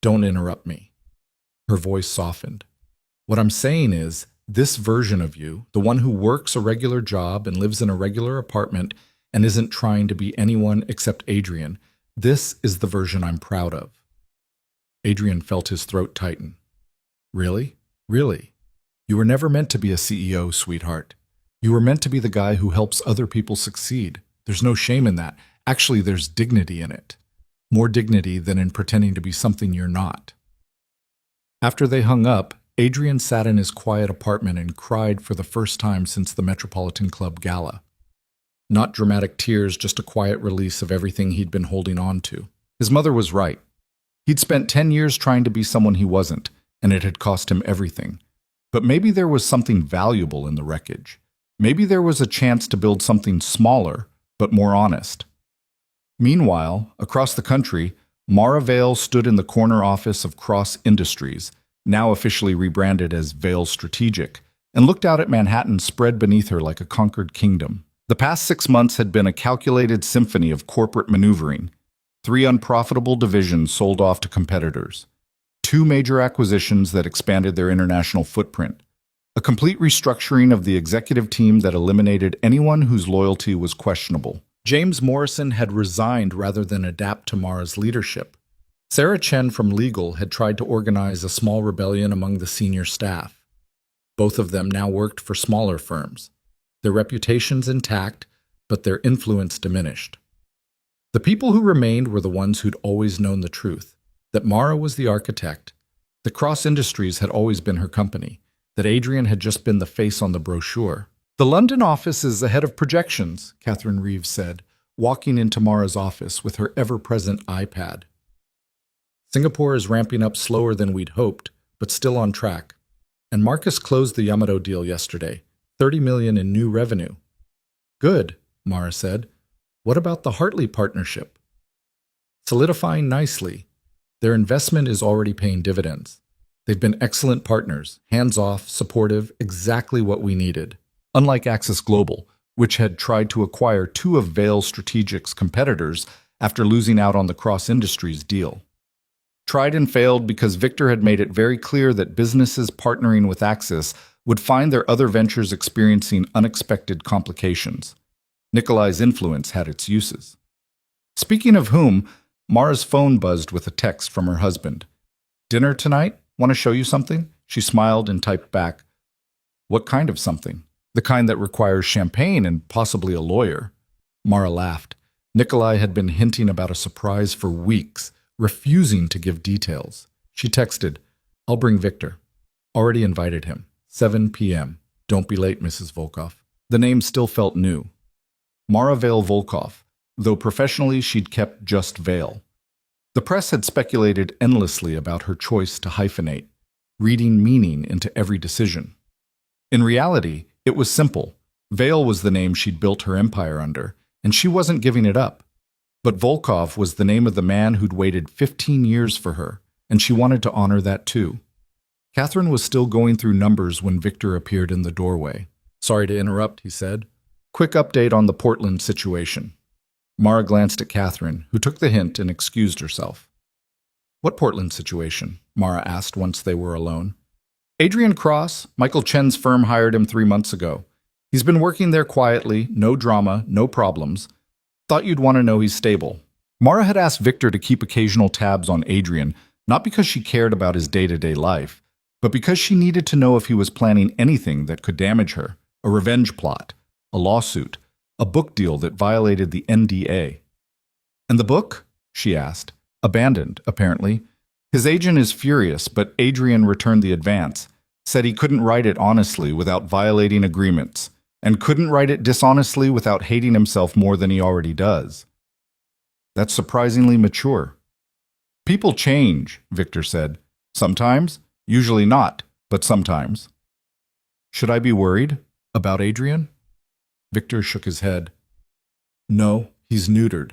Don't interrupt me." Her voice softened. "What I'm saying is, this version of you, the one who works a regular job and lives in a regular apartment and isn't trying to be anyone except Adrian, this is the version I'm proud of." Adrian felt his throat tighten. "Really? Really? You were never meant to be a CEO, sweetheart. You were meant to be the guy who helps other people succeed. There's no shame in that. Actually, there's dignity in it. More dignity than in pretending to be something you're not." After they hung up, Adrian sat in his quiet apartment and cried for the first time since the Metropolitan Club gala. Not dramatic tears, just a quiet release of everything he'd been holding on to. His mother was right. He'd spent 10 years trying to be someone he wasn't, and it had cost him everything. But maybe there was something valuable in the wreckage. Maybe there was a chance to build something smaller, but more honest. Meanwhile, across the country, Mara Vale stood in the corner office of Cross Industries, now officially rebranded as Vale Strategic, and looked out at Manhattan spread beneath her like a conquered kingdom. The past 6 months had been a calculated symphony of corporate maneuvering. 3 unprofitable divisions sold off to competitors. 2 major acquisitions that expanded their international footprint. A complete restructuring of the executive team that eliminated anyone whose loyalty was questionable. James Morrison had resigned rather than adapt to Mara's leadership. Sarah Chen from legal had tried to organize a small rebellion among the senior staff. Both of them now worked for smaller firms. Their reputations intact, but their influence diminished. The people who remained were the ones who'd always known the truth, that Mara was the architect, that Cross Industries had always been her company, that Adrian had just been the face on the brochure. "The London office is ahead of projections," Catherine Reeves said, walking into Mara's office with her ever-present iPad. "Singapore is ramping up slower than we'd hoped, but still on track. And Marcus closed the Yamato deal yesterday, $30 million in new revenue." "Good," Mara said. "What about the Hartley partnership?" "Solidifying nicely. Their investment is already paying dividends. They've been excellent partners, hands-off, supportive, exactly what we needed. Unlike Axis Global, which had tried to acquire two of Vail Strategic's competitors after losing out on the Cross Industries deal. Tried and failed because Victor had made it very clear that businesses partnering with Axis would find their other ventures experiencing unexpected complications. Nikolai's influence had its uses. Speaking of whom, Mara's phone buzzed with a text from her husband. "Dinner tonight? Want to show you something?" She smiled and typed back, "What kind of something?" "The kind that requires champagne and possibly a lawyer." Mara laughed. Nikolai had been hinting about a surprise for weeks, refusing to give details. She texted, "I'll bring Victor. Already invited him. 7 p.m. Don't be late, Mrs. Volkov." The name still felt new. Mara Vail Volkov, though professionally she'd kept just Vail. The press had speculated endlessly about her choice to hyphenate, reading meaning into every decision. In reality, it was simple. Vail was the name she'd built her empire under, and she wasn't giving it up. But Volkov was the name of the man who'd waited 15 years for her, and she wanted to honor that too. Catherine was still going through numbers when Victor appeared in the doorway. "Sorry to interrupt," he said. "Quick update on the Portland situation." Mara glanced at Catherine, who took the hint and excused herself. "What Portland situation?" Mara asked once they were alone. "Adrian Cross, Michael Chen's firm hired him 3 months ago. He's been working there quietly, no drama, no problems. Thought you'd want to know he's stable." Mara had asked Victor to keep occasional tabs on Adrian, not because she cared about his day-to-day life, but because she needed to know if he was planning anything that could damage her: a revenge plot, a lawsuit, a book deal that violated the NDA. "And the book?" she asked. "Abandoned, apparently. His agent is furious, but Adrian returned the advance, said he couldn't write it honestly without violating agreements, and couldn't write it dishonestly without hating himself more than he already does." "That's surprisingly mature." "People change," Victor said. "Sometimes, usually not, but sometimes." "Should I be worried about Adrian?" Victor shook his head. "No, he's neutered.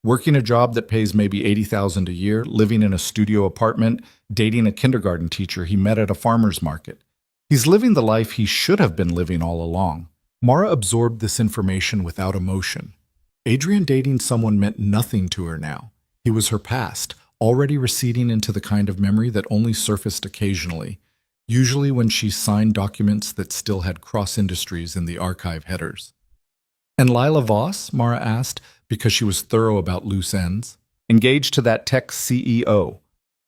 Working a job that pays maybe $80,000 a year, living in a studio apartment, dating a kindergarten teacher he met at a farmer's market. He's living the life he should have been living all along." Mara absorbed this information without emotion. Adrian dating someone meant nothing to her now. He was her past, already receding into the kind of memory that only surfaced occasionally, usually when she signed documents that still had Cross Industries in the archive headers. "And Lila Voss?" Mara asked, because she was thorough about loose ends. "Engaged to that tech CEO,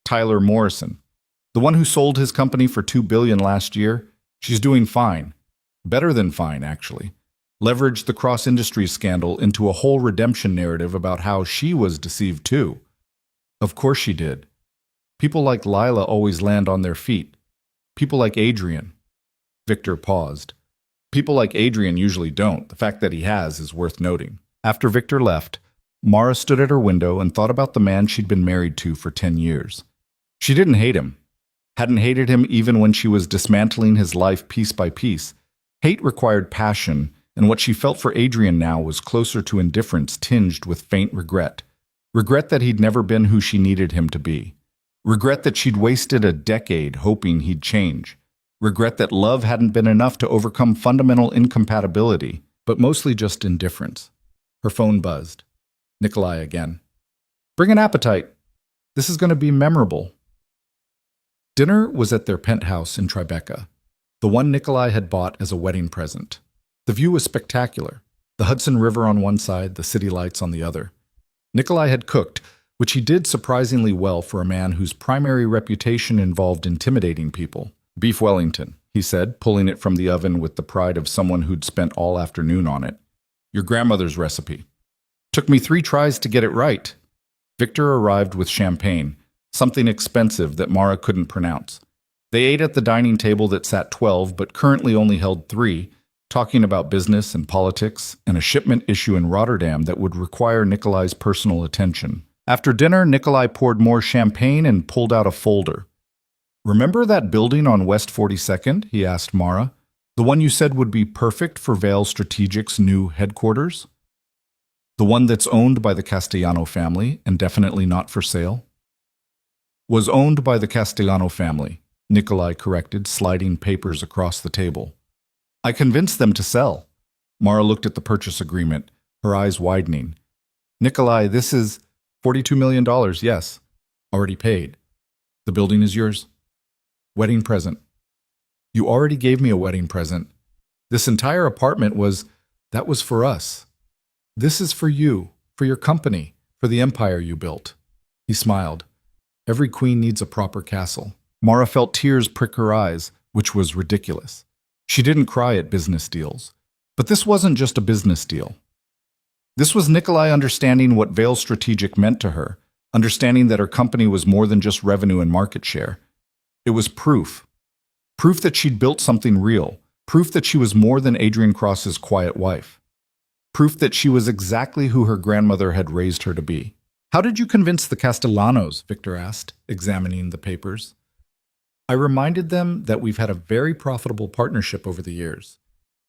Tyler Morrison. The one who sold his company for $2 billion last year. She's doing fine. Better than fine, actually. Leveraged the Cross Industries scandal into a whole redemption narrative about how she was deceived too." "Of course she did. People like Lila always land on their feet. People like Adrian." Victor paused. "People like Adrian usually don't. The fact that he has is worth noting." After Victor left, Mara stood at her window and thought about the man she'd been married to for 10 years. She didn't hate him. Hadn't hated him even when she was dismantling his life piece by piece. Hate required passion, and what she felt for Adrian now was closer to indifference tinged with faint regret. Regret that he'd never been who she needed him to be. Regret that she'd wasted a decade hoping he'd change. Regret that love hadn't been enough to overcome fundamental incompatibility, but mostly just indifference. Her phone buzzed. Nikolai again. "Bring an appetite. This is going to be memorable." Dinner was at their penthouse in Tribeca, the one Nikolai had bought as a wedding present. The view was spectacular. The Hudson River on one side, the city lights on the other. Nikolai had cooked, which he did surprisingly well for a man whose primary reputation involved intimidating people. "Beef Wellington," he said, pulling it from the oven with the pride of someone who'd spent all afternoon on it. "Your grandmother's recipe. Took me 3 tries to get it right." Victor arrived with champagne, something expensive that Mara couldn't pronounce. They ate at the dining table that sat 12 but currently only held 3, talking about business and politics and a shipment issue in Rotterdam that would require Nikolai's personal attention. After dinner, Nikolai poured more champagne and pulled out a folder. "Remember that building on West 42nd?" he asked Mara. "The one you said would be perfect for Vail Strategic's new headquarters? The one that's owned by the Castellano family and definitely not for sale?" Was owned by the Castellano family, Nikolai corrected, sliding papers across the table. I convinced them to sell. Mara looked at the purchase agreement, her eyes widening. Nikolai, this is $42 million, yes. Already paid. The building is yours. Wedding present. You already gave me a wedding present. This entire apartment that was for us. This is for you, for your company, for the empire you built. He smiled. Every queen needs a proper castle. Mara felt tears prick her eyes, which was ridiculous. She didn't cry at business deals. But this wasn't just a business deal. This was Nikolai understanding what Vale Strategic meant to her, understanding that her company was more than just revenue and market share. It was proof. Proof that she'd built something real. Proof that she was more than Adrian Cross's quiet wife. Proof that she was exactly who her grandmother had raised her to be. How did you convince the Castellanos? Victor asked, examining the papers. I reminded them that we've had a very profitable partnership over the years,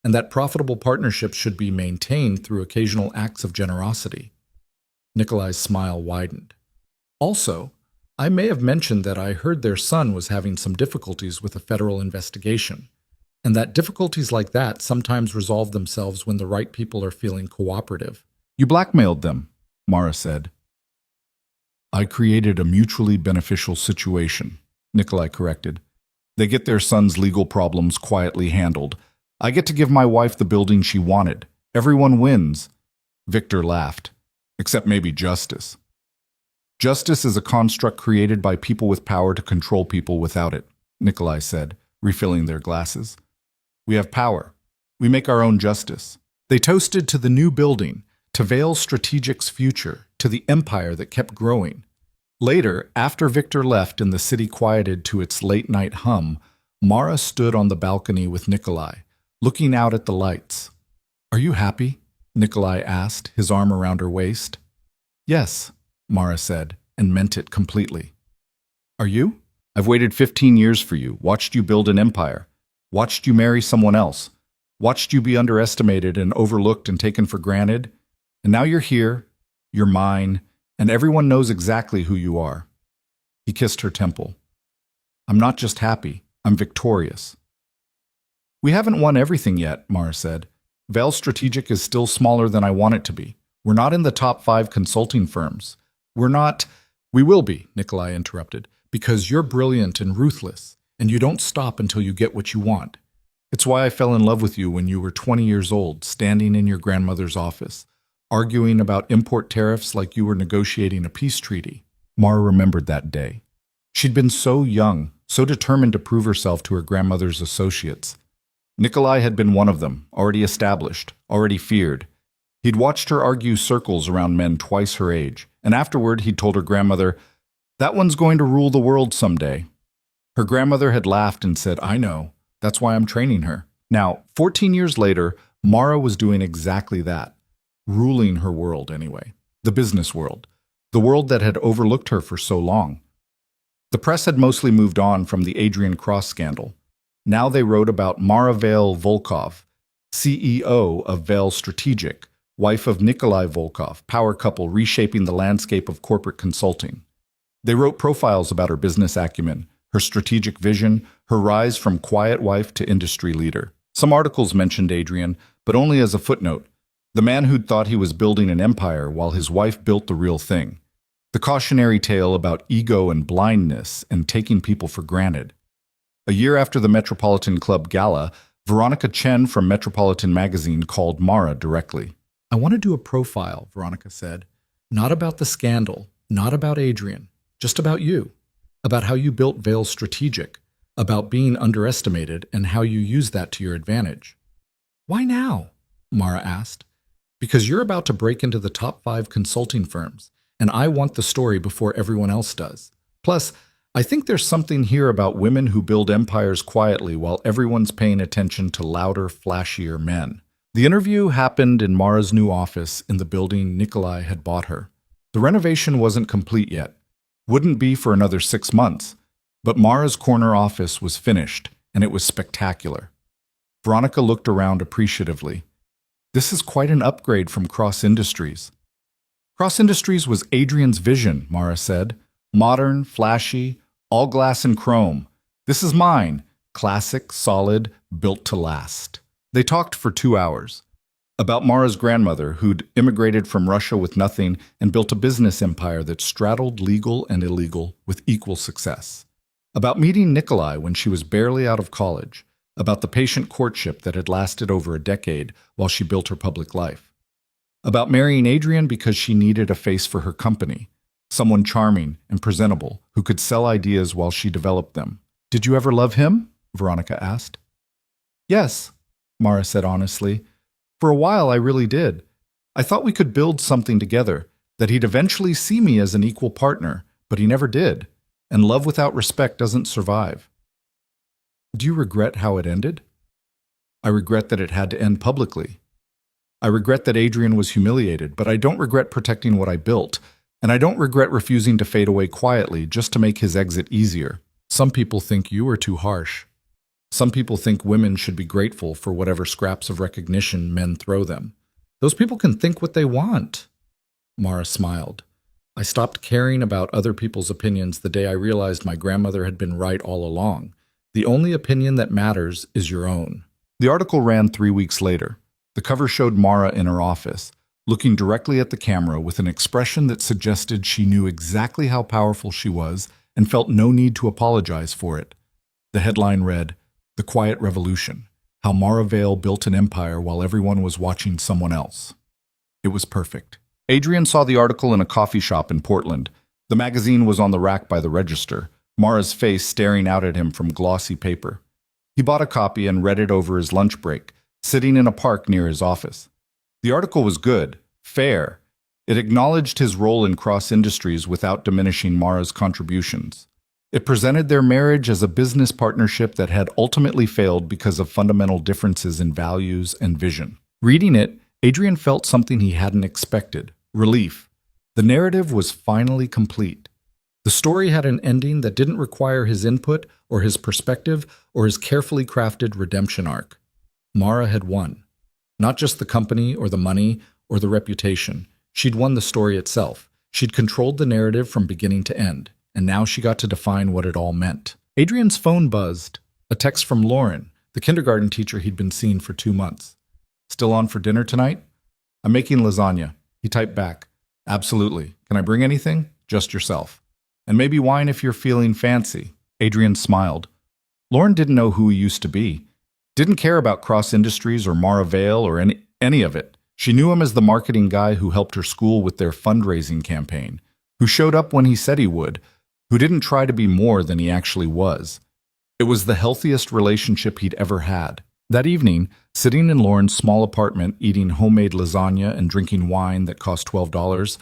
and that profitable partnerships should be maintained through occasional acts of generosity. Nikolai's smile widened. Also, I may have mentioned that I heard their son was having some difficulties with a federal investigation, and that difficulties like that sometimes resolve themselves when the right people are feeling cooperative. You blackmailed them, Mara said. I created a mutually beneficial situation, Nikolai corrected. They get their son's legal problems quietly handled. I get to give my wife the building she wanted. Everyone wins. Victor laughed. Except maybe justice. Justice is a construct created by people with power to control people without it, Nikolai said, refilling their glasses. We have power. We make our own justice. They toasted to the new building, to Vale Strategic's future, to the empire that kept growing. Later, after Victor left and the city quieted to its late-night hum, Mara stood on the balcony with Nikolai, looking out at the lights. Are you happy? Nikolai asked, his arm around her waist. Yes, Mara said, and meant it completely. Are you? I've waited 15 years for you, watched you build an empire, watched you marry someone else, watched you be underestimated and overlooked and taken for granted, and now you're here, you're mine, and everyone knows exactly who you are. He kissed her temple. I'm not just happy, I'm victorious. We haven't won everything yet, Mara said. Vale Strategic is still smaller than I want it to be. We're not in the top 5 consulting firms. We will be, Nikolai interrupted, because you're brilliant and ruthless, and you don't stop until you get what you want. It's why I fell in love with you when you were 20 years old, standing in your grandmother's office, arguing about import tariffs like you were negotiating a peace treaty. Mara remembered that day. She'd been so young, so determined to prove herself to her grandmother's associates. Nikolai had been one of them, already established, already feared. He'd watched her argue circles around men twice her age, and afterward he'd told her grandmother, "That one's going to rule the world someday." Her grandmother had laughed and said, "I know. That's why I'm training her." Now, 14 years later, Mara was doing exactly that. Ruling her world, anyway. The business world. The world that had overlooked her for so long. The press had mostly moved on from the Adrian Cross scandal. Now they wrote about Mara Vale Volkov, CEO of Vale Strategic, wife of Nikolai Volkov, power couple reshaping the landscape of corporate consulting. They wrote profiles about her business acumen, her strategic vision, her rise from quiet wife to industry leader. Some articles mentioned Adrian, but only as a footnote. The man who'd thought he was building an empire while his wife built the real thing. The cautionary tale about ego and blindness and taking people for granted. A year after the Metropolitan Club Gala, Veronica Chen from Metropolitan Magazine called Mara directly. I want to do a profile, Veronica said. Not about the scandal, not about Adrian, just about you. About how you built Vale Strategic, about being underestimated and how you use that to your advantage. Why now? Mara asked. Because you're about to break into the top 5 consulting firms, and I want the story before everyone else does. Plus, I think there's something here about women who build empires quietly while everyone's paying attention to louder, flashier men. The interview happened in Mara's new office in the building Nikolai had bought her. The renovation wasn't complete yet. Wouldn't be for another 6 months. But Mara's corner office was finished, and it was spectacular. Veronica looked around appreciatively. This is quite an upgrade from Cross Industries. Cross Industries was Adrian's vision, Mara said. Modern, flashy, all glass and chrome. This is mine. Classic, solid, built to last. They talked for 2 hours. About Mara's grandmother, who'd immigrated from Russia with nothing and built a business empire that straddled legal and illegal with equal success. About meeting Nikolai when she was barely out of college. About the patient courtship that had lasted over a decade while she built her public life. About marrying Adrian because she needed a face for her company, someone charming and presentable who could sell ideas while she developed them. "Did you ever love him?" Veronica asked. "Yes," Mara said honestly. "For a while I really did. I thought we could build something together, that he'd eventually see me as an equal partner, but he never did, and love without respect doesn't survive." "Do you regret how it ended?" "I regret that it had to end publicly. I regret that Adrian was humiliated, but I don't regret protecting what I built, and I don't regret refusing to fade away quietly just to make his exit easier. Some people think you are too harsh. Some people think women should be grateful for whatever scraps of recognition men throw them. Those people can think what they want." Mara smiled. "I stopped caring about other people's opinions the day I realized my grandmother had been right all along. The only opinion that matters is your own." The article ran 3 weeks later. The cover showed Mara in her office, looking directly at the camera with an expression that suggested she knew exactly how powerful she was and felt no need to apologize for it. The headline read, "The Quiet Revolution, How Mara Vale Built an Empire While Everyone Was Watching Someone Else." It was perfect. Adrian saw the article in a coffee shop in Portland. The magazine was on the rack by the register, Mara's face staring out at him from glossy paper. He bought a copy and read it over his lunch break, sitting in a park near his office. The article was good, fair. It acknowledged his role in cross industries without diminishing Mara's contributions. It presented their marriage as a business partnership that had ultimately failed because of fundamental differences in values and vision. Reading it, Adrian felt something he hadn't expected: relief. The narrative was finally complete. The story had an ending that didn't require his input or his perspective or his carefully crafted redemption arc. Mara had won. Not just the company or the money or the reputation. She'd won the story itself. She'd controlled the narrative from beginning to end, and now she got to define what it all meant. Adrian's phone buzzed. A text from Lauren, the kindergarten teacher he'd been seeing for 2 months. "Still on for dinner tonight?" "I'm making lasagna." He typed back, "Absolutely. Can I bring anything?" "Just yourself. And maybe wine if you're feeling fancy." Adrian smiled. Lauren didn't know who he used to be. Didn't care about cross industries or Mara Vale or any of it. She knew him as the marketing guy who helped her school with their fundraising campaign, who showed up when he said he would, who didn't try to be more than he actually was. It was the healthiest relationship he'd ever had. That evening, sitting in Lauren's small apartment, eating homemade lasagna and drinking wine that cost $12,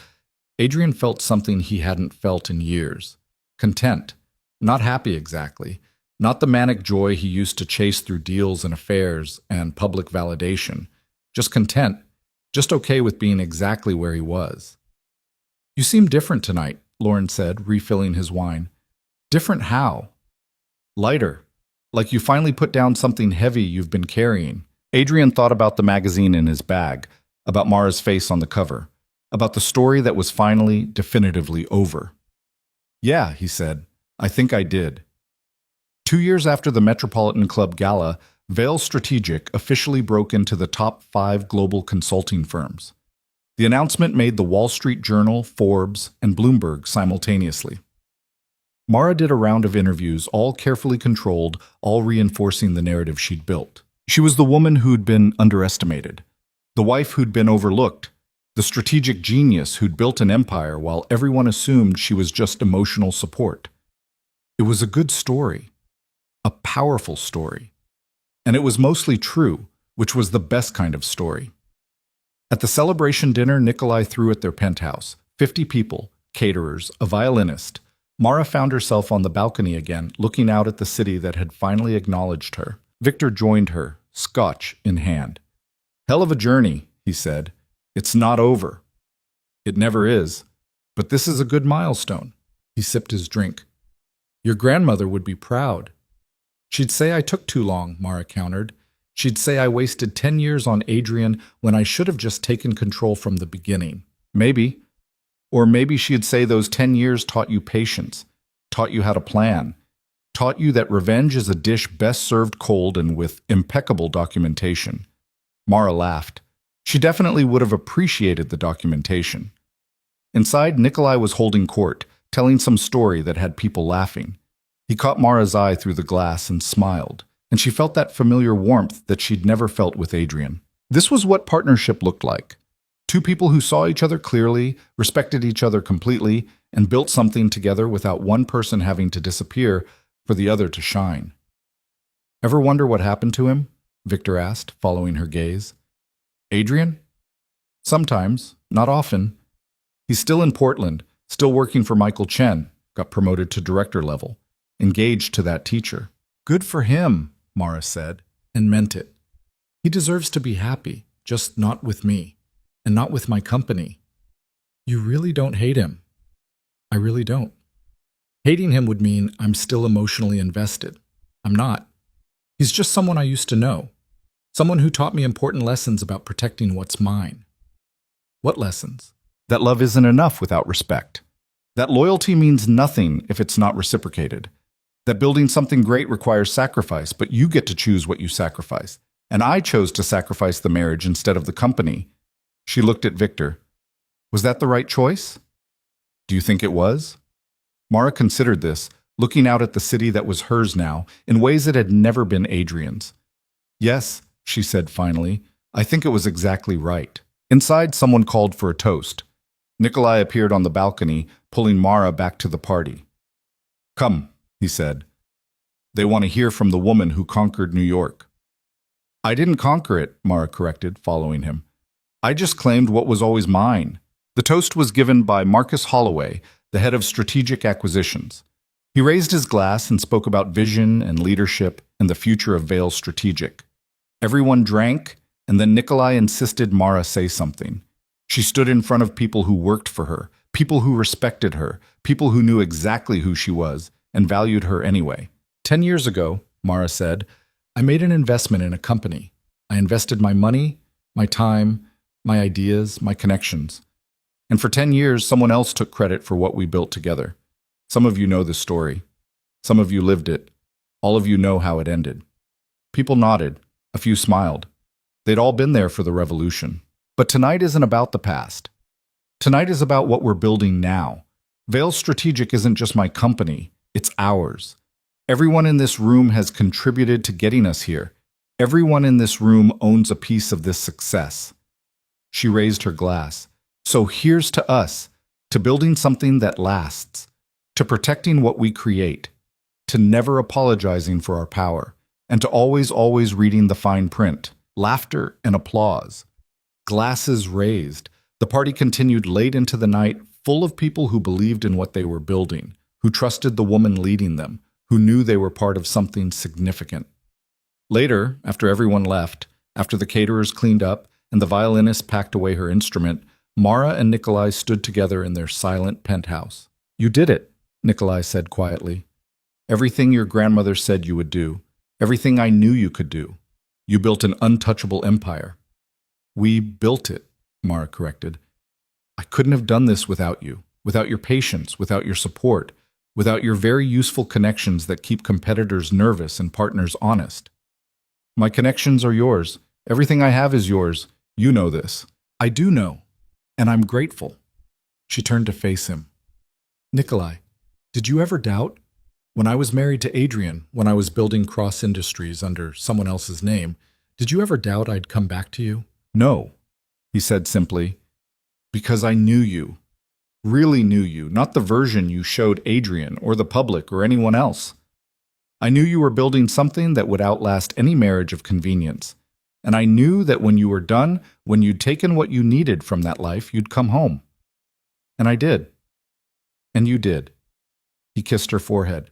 Adrian felt something he hadn't felt in years. Content. Not happy exactly. Not the manic joy he used to chase through deals and affairs and public validation. Just content. Just okay with being exactly where he was. "You seem different tonight," Lauren said, refilling his wine. "Different how?" "Lighter. Like you finally put down something heavy you've been carrying." Adrian thought about the magazine in his bag, about Mara's face on the cover, about the story that was finally, definitively over. "Yeah," he said, "I think I did." 2 years after the Metropolitan Club Gala, Vail Strategic officially broke into the top 5 global consulting firms. The announcement made the Wall Street Journal, Forbes, and Bloomberg simultaneously. Mara did a round of interviews, all carefully controlled, all reinforcing the narrative she'd built. She was the woman who'd been underestimated, the wife who'd been overlooked, the strategic genius who'd built an empire while everyone assumed she was just emotional support. It was a good story, a powerful story, and it was mostly true, which was the best kind of story. At the celebration dinner Nikolai threw at their penthouse, 50 people, caterers, a violinist, Mara found herself on the balcony again, looking out at the city that had finally acknowledged her. Victor joined her, scotch in hand. "Hell of a journey," he said. "It's not over." "It never is. But this is a good milestone." He sipped his drink. "Your grandmother would be proud." "She'd say I took too long," Mara countered. "She'd say I wasted 10 years on Adrian when I should have just taken control from the beginning." "Maybe. Or maybe she'd say those 10 years taught you patience, taught you how to plan, taught you that revenge is a dish best served cold and with impeccable documentation. Mara laughed. She definitely would have appreciated the documentation. Inside, Nikolai was holding court, telling some story that had people laughing. He caught Mara's eye through the glass and smiled, and she felt that familiar warmth that she'd never felt with Adrian. This was what partnership looked like. Two people who saw each other clearly, respected each other completely, and built something together without one person having to disappear for the other to shine. Ever wonder what happened to him? Victor asked, following her gaze. Adrian? Sometimes, not often. He's still in Portland, still working for Michael Chen, got promoted to director level, engaged to that teacher. Good for him, Mara said, and meant it. He deserves to be happy, just not with me, and not with my company. You really don't hate him. I really don't. Hating him would mean I'm still emotionally invested. I'm not. He's just someone I used to know. Someone who taught me important lessons about protecting what's mine. What lessons? That love isn't enough without respect. That loyalty means nothing if it's not reciprocated. That building something great requires sacrifice, but you get to choose what you sacrifice. And I chose to sacrifice the marriage instead of the company. She looked at Victor. Was that the right choice? Do you think it was? Mara considered this, looking out at the city that was hers now, in ways that had never been Adrian's. Yes, she said finally, I think it was exactly right. Inside, someone called for a toast. Nikolai appeared on the balcony, pulling Mara back to the party. Come, he said. They want to hear from the woman who conquered New York. I didn't conquer it, Mara corrected, following him. I just claimed what was always mine. The toast was given by Marcus Holloway, the head of strategic acquisitions. He raised his glass and spoke about vision and leadership and the future of Vail Strategic. Everyone drank, and then Nikolai insisted Mara say something. She stood in front of people who worked for her, people who respected her, people who knew exactly who she was and valued her anyway. 10 years ago, Mara said, I made an investment in a company. I invested my money, my time, my ideas, my connections. And for 10 years, someone else took credit for what we built together. Some of you know this story. Some of you lived it. All of you know how it ended. People nodded. A few smiled. They'd all been there for the revolution. But tonight isn't about the past. Tonight is about what we're building now. Vail Strategic isn't just my company. It's ours. Everyone in this room has contributed to getting us here. Everyone in this room owns a piece of this success. She raised her glass. So here's to us, to building something that lasts, to protecting what we create, to never apologizing for our power, and to always reading the fine print, laughter and applause. Glasses raised. The party continued late into the night, full of people who believed in what they were building, who trusted the woman leading them, who knew they were part of something significant. Later, after everyone left, after the caterers cleaned up and the violinist packed away her instrument, Mara and Nikolai stood together in their silent penthouse. You did it, Nikolai said quietly. Everything your grandmother said you would do. Everything I knew you could do. You built an untouchable empire. We built it, Mara corrected. I couldn't have done this without you, without your patience, without your support, without your very useful connections that keep competitors nervous and partners honest. My connections are yours. Everything I have is yours. You know this. I do know. And I'm grateful. She turned to face him. Nikolai, did you ever doubt? When I was married to Adrian, when I was building Cross Industries under someone else's name, did you ever doubt I'd come back to you? No, he said simply, because I knew you, really knew you, not the version you showed Adrian or the public or anyone else. I knew you were building something that would outlast any marriage of convenience. And I knew that when you were done, when you'd taken what you needed from that life, you'd come home. And I did. And you did. He kissed her forehead.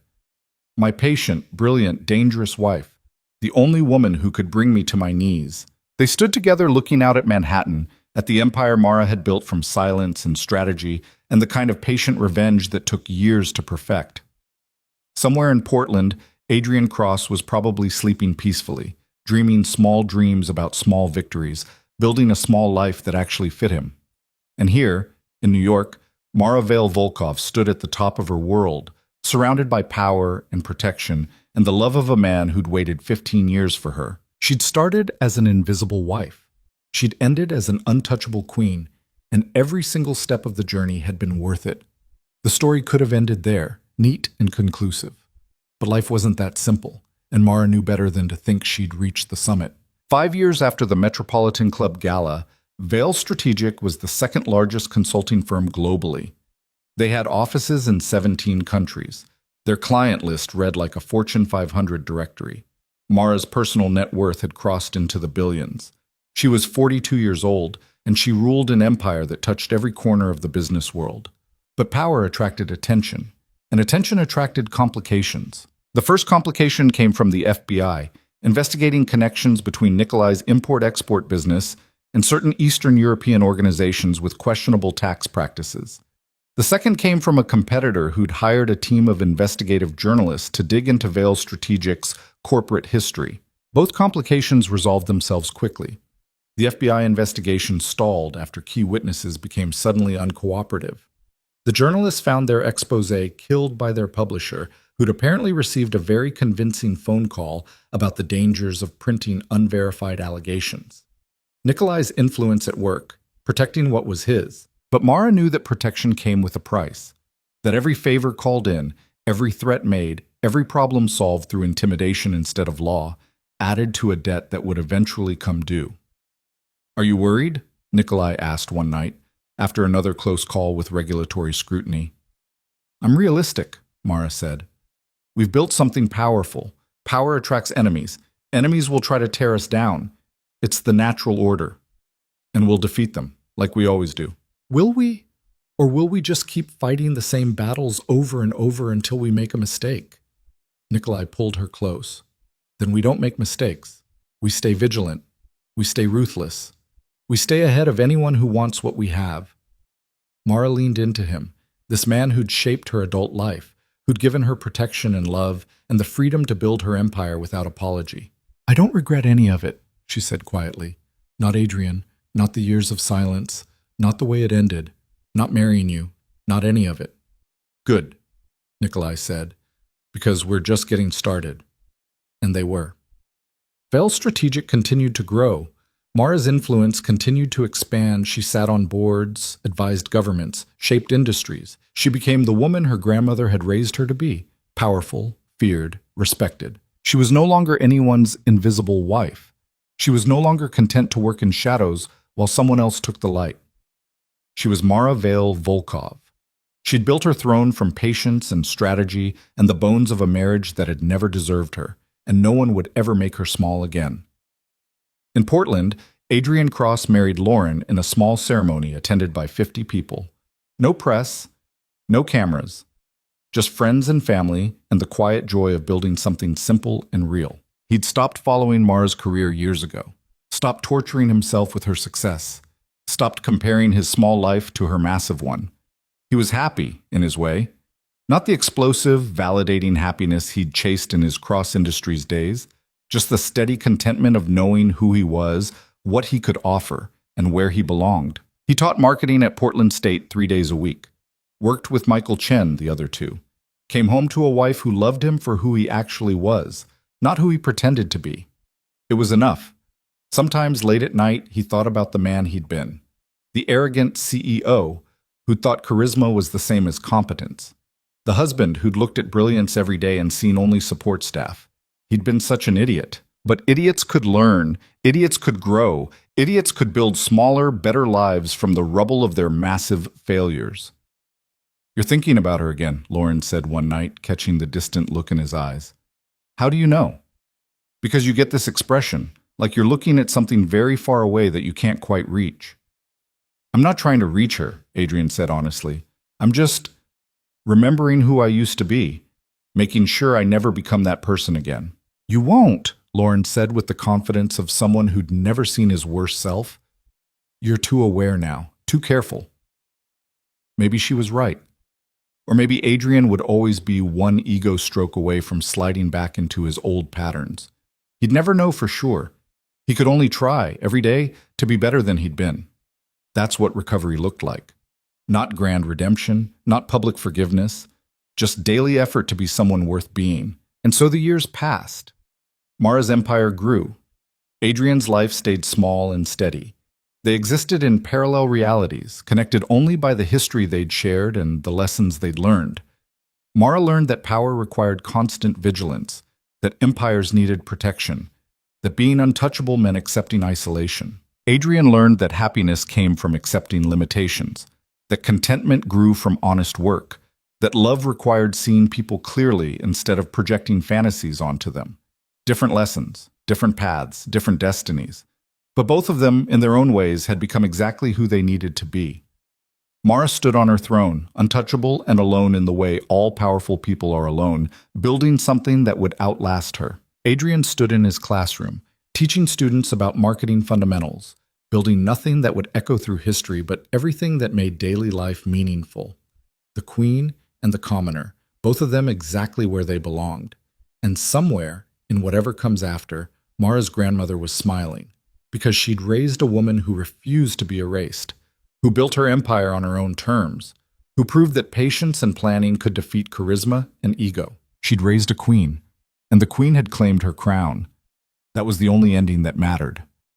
My patient, brilliant, dangerous wife, the only woman who could bring me to my knees. They stood together looking out at Manhattan, at the empire Mara had built from silence and strategy, and the kind of patient revenge that took years to perfect. Somewhere in Portland, Adrian Cross was probably sleeping peacefully, dreaming small dreams about small victories, building a small life that actually fit him. And here, in New York, Mara Vale Volkov stood at the top of her world, surrounded by power and protection and the love of a man who'd waited 15 years for her. She'd started as an invisible wife. She'd ended as an untouchable queen, and every single step of the journey had been worth it. The story could have ended there, neat and conclusive. But life wasn't that simple, and Mara knew better than to think she'd reached the summit. 5 years after the Metropolitan Club Gala, Vale Strategic was the second largest consulting firm globally. They had offices in 17 countries. Their client list read like a Fortune 500 directory. Mara's personal net worth had crossed into the billions. She was 42 years old, and she ruled an empire that touched every corner of the business world. But power attracted attention, and attention attracted complications. The first complication came from the FBI, investigating connections between Nikolai's import-export business and certain Eastern European organizations with questionable tax practices. The second came from a competitor who'd hired a team of investigative journalists to dig into Vale Strategic's corporate history. Both complications resolved themselves quickly. The FBI investigation stalled after key witnesses became suddenly uncooperative. The journalists found their exposé killed by their publisher, who'd apparently received a very convincing phone call about the dangers of printing unverified allegations. Nikolai's influence at work, protecting what was his. But Mara knew that protection came with a price, that every favor called in, every threat made, every problem solved through intimidation instead of law, added to a debt that would eventually come due. "Are you worried?" Nikolai asked one night, after another close call with regulatory scrutiny. "I'm realistic," Mara said. "We've built something powerful. Power attracts enemies. Enemies will try to tear us down. It's the natural order. And we'll defeat them, like we always do." "Will we? Or will we just keep fighting the same battles over and over until we make a mistake?" Nikolai pulled her close. "Then we don't make mistakes. We stay vigilant. We stay ruthless. We stay ahead of anyone who wants what we have." Mara leaned into him, this man who'd shaped her adult life, who'd given her protection and love and the freedom to build her empire without apology. "I don't regret any of it," she said quietly. "Not Adrian, not the years of silence, not the way it ended, not marrying you, not any of it." "Good," Nikolai said, "because we're just getting started." And they were. Vale Strategic continued to grow. Mara's influence continued to expand. She sat on boards, advised governments, shaped industries. She became the woman her grandmother had raised her to be, powerful, feared, respected. She was no longer anyone's invisible wife. She was no longer content to work in shadows while someone else took the light. She was Mara Vale Volkov. She'd built her throne from patience and strategy and the bones of a marriage that had never deserved her, and no one would ever make her small again. In Portland, Adrian Cross married Lauren in a small ceremony attended by 50 people. No press, no cameras, just friends and family and the quiet joy of building something simple and real. He'd stopped following Mara's career years ago, stopped torturing himself with her success, stopped comparing his small life to her massive one. He was happy, in his way. Not the explosive, validating happiness he'd chased in his Cross Industries days, just the steady contentment of knowing who he was, what he could offer, and where he belonged. He taught marketing at Portland State 3 days a week, worked with Michael Chen the other 2, came home to a wife who loved him for who he actually was, not who he pretended to be. It was enough. Sometimes late at night, he thought about the man he'd been, the arrogant CEO who thought charisma was the same as competence, the husband who'd looked at brilliance every day and seen only support staff. He'd been such an idiot. But idiots could learn, idiots could grow, idiots could build smaller, better lives from the rubble of their massive failures. "You're thinking about her again," Lauren said one night, catching the distant look in his eyes. "How do you know?" "Because you get this expression, like you're looking at something very far away that you can't quite reach." "I'm not trying to reach her," Adrian said honestly. "I'm just remembering who I used to be, making sure I never become that person again." "You won't," Lauren said with the confidence of someone who'd never seen his worst self. "You're too aware now, too careful." Maybe she was right. Or maybe Adrian would always be one ego stroke away from sliding back into his old patterns. He'd never know for sure. He could only try, every day, to be better than he'd been. That's what recovery looked like. Not grand redemption, not public forgiveness, just daily effort to be someone worth being. And so the years passed. Mara's empire grew. Adrian's life stayed small and steady. They existed in parallel realities, connected only by the history they'd shared and the lessons they'd learned. Mara learned that power required constant vigilance, that empires needed protection, that being untouchable meant accepting isolation. Adrian learned that happiness came from accepting limitations, that contentment grew from honest work, that love required seeing people clearly instead of projecting fantasies onto them. Different lessons, different paths, different destinies. But both of them, in their own ways, had become exactly who they needed to be. Mara stood on her throne, untouchable and alone in the way all-powerful people are alone, building something that would outlast her. Adrian stood in his classroom, teaching students about marketing fundamentals, building nothing that would echo through history, but everything that made daily life meaningful. The queen and the commoner, both of them exactly where they belonged. And somewhere, in whatever comes after, Mara's grandmother was smiling, because she'd raised a woman who refused to be erased, who built her empire on her own terms, who proved that patience and planning could defeat charisma and ego. She'd raised a queen, and the queen had claimed her crown. That was the only ending that mattered.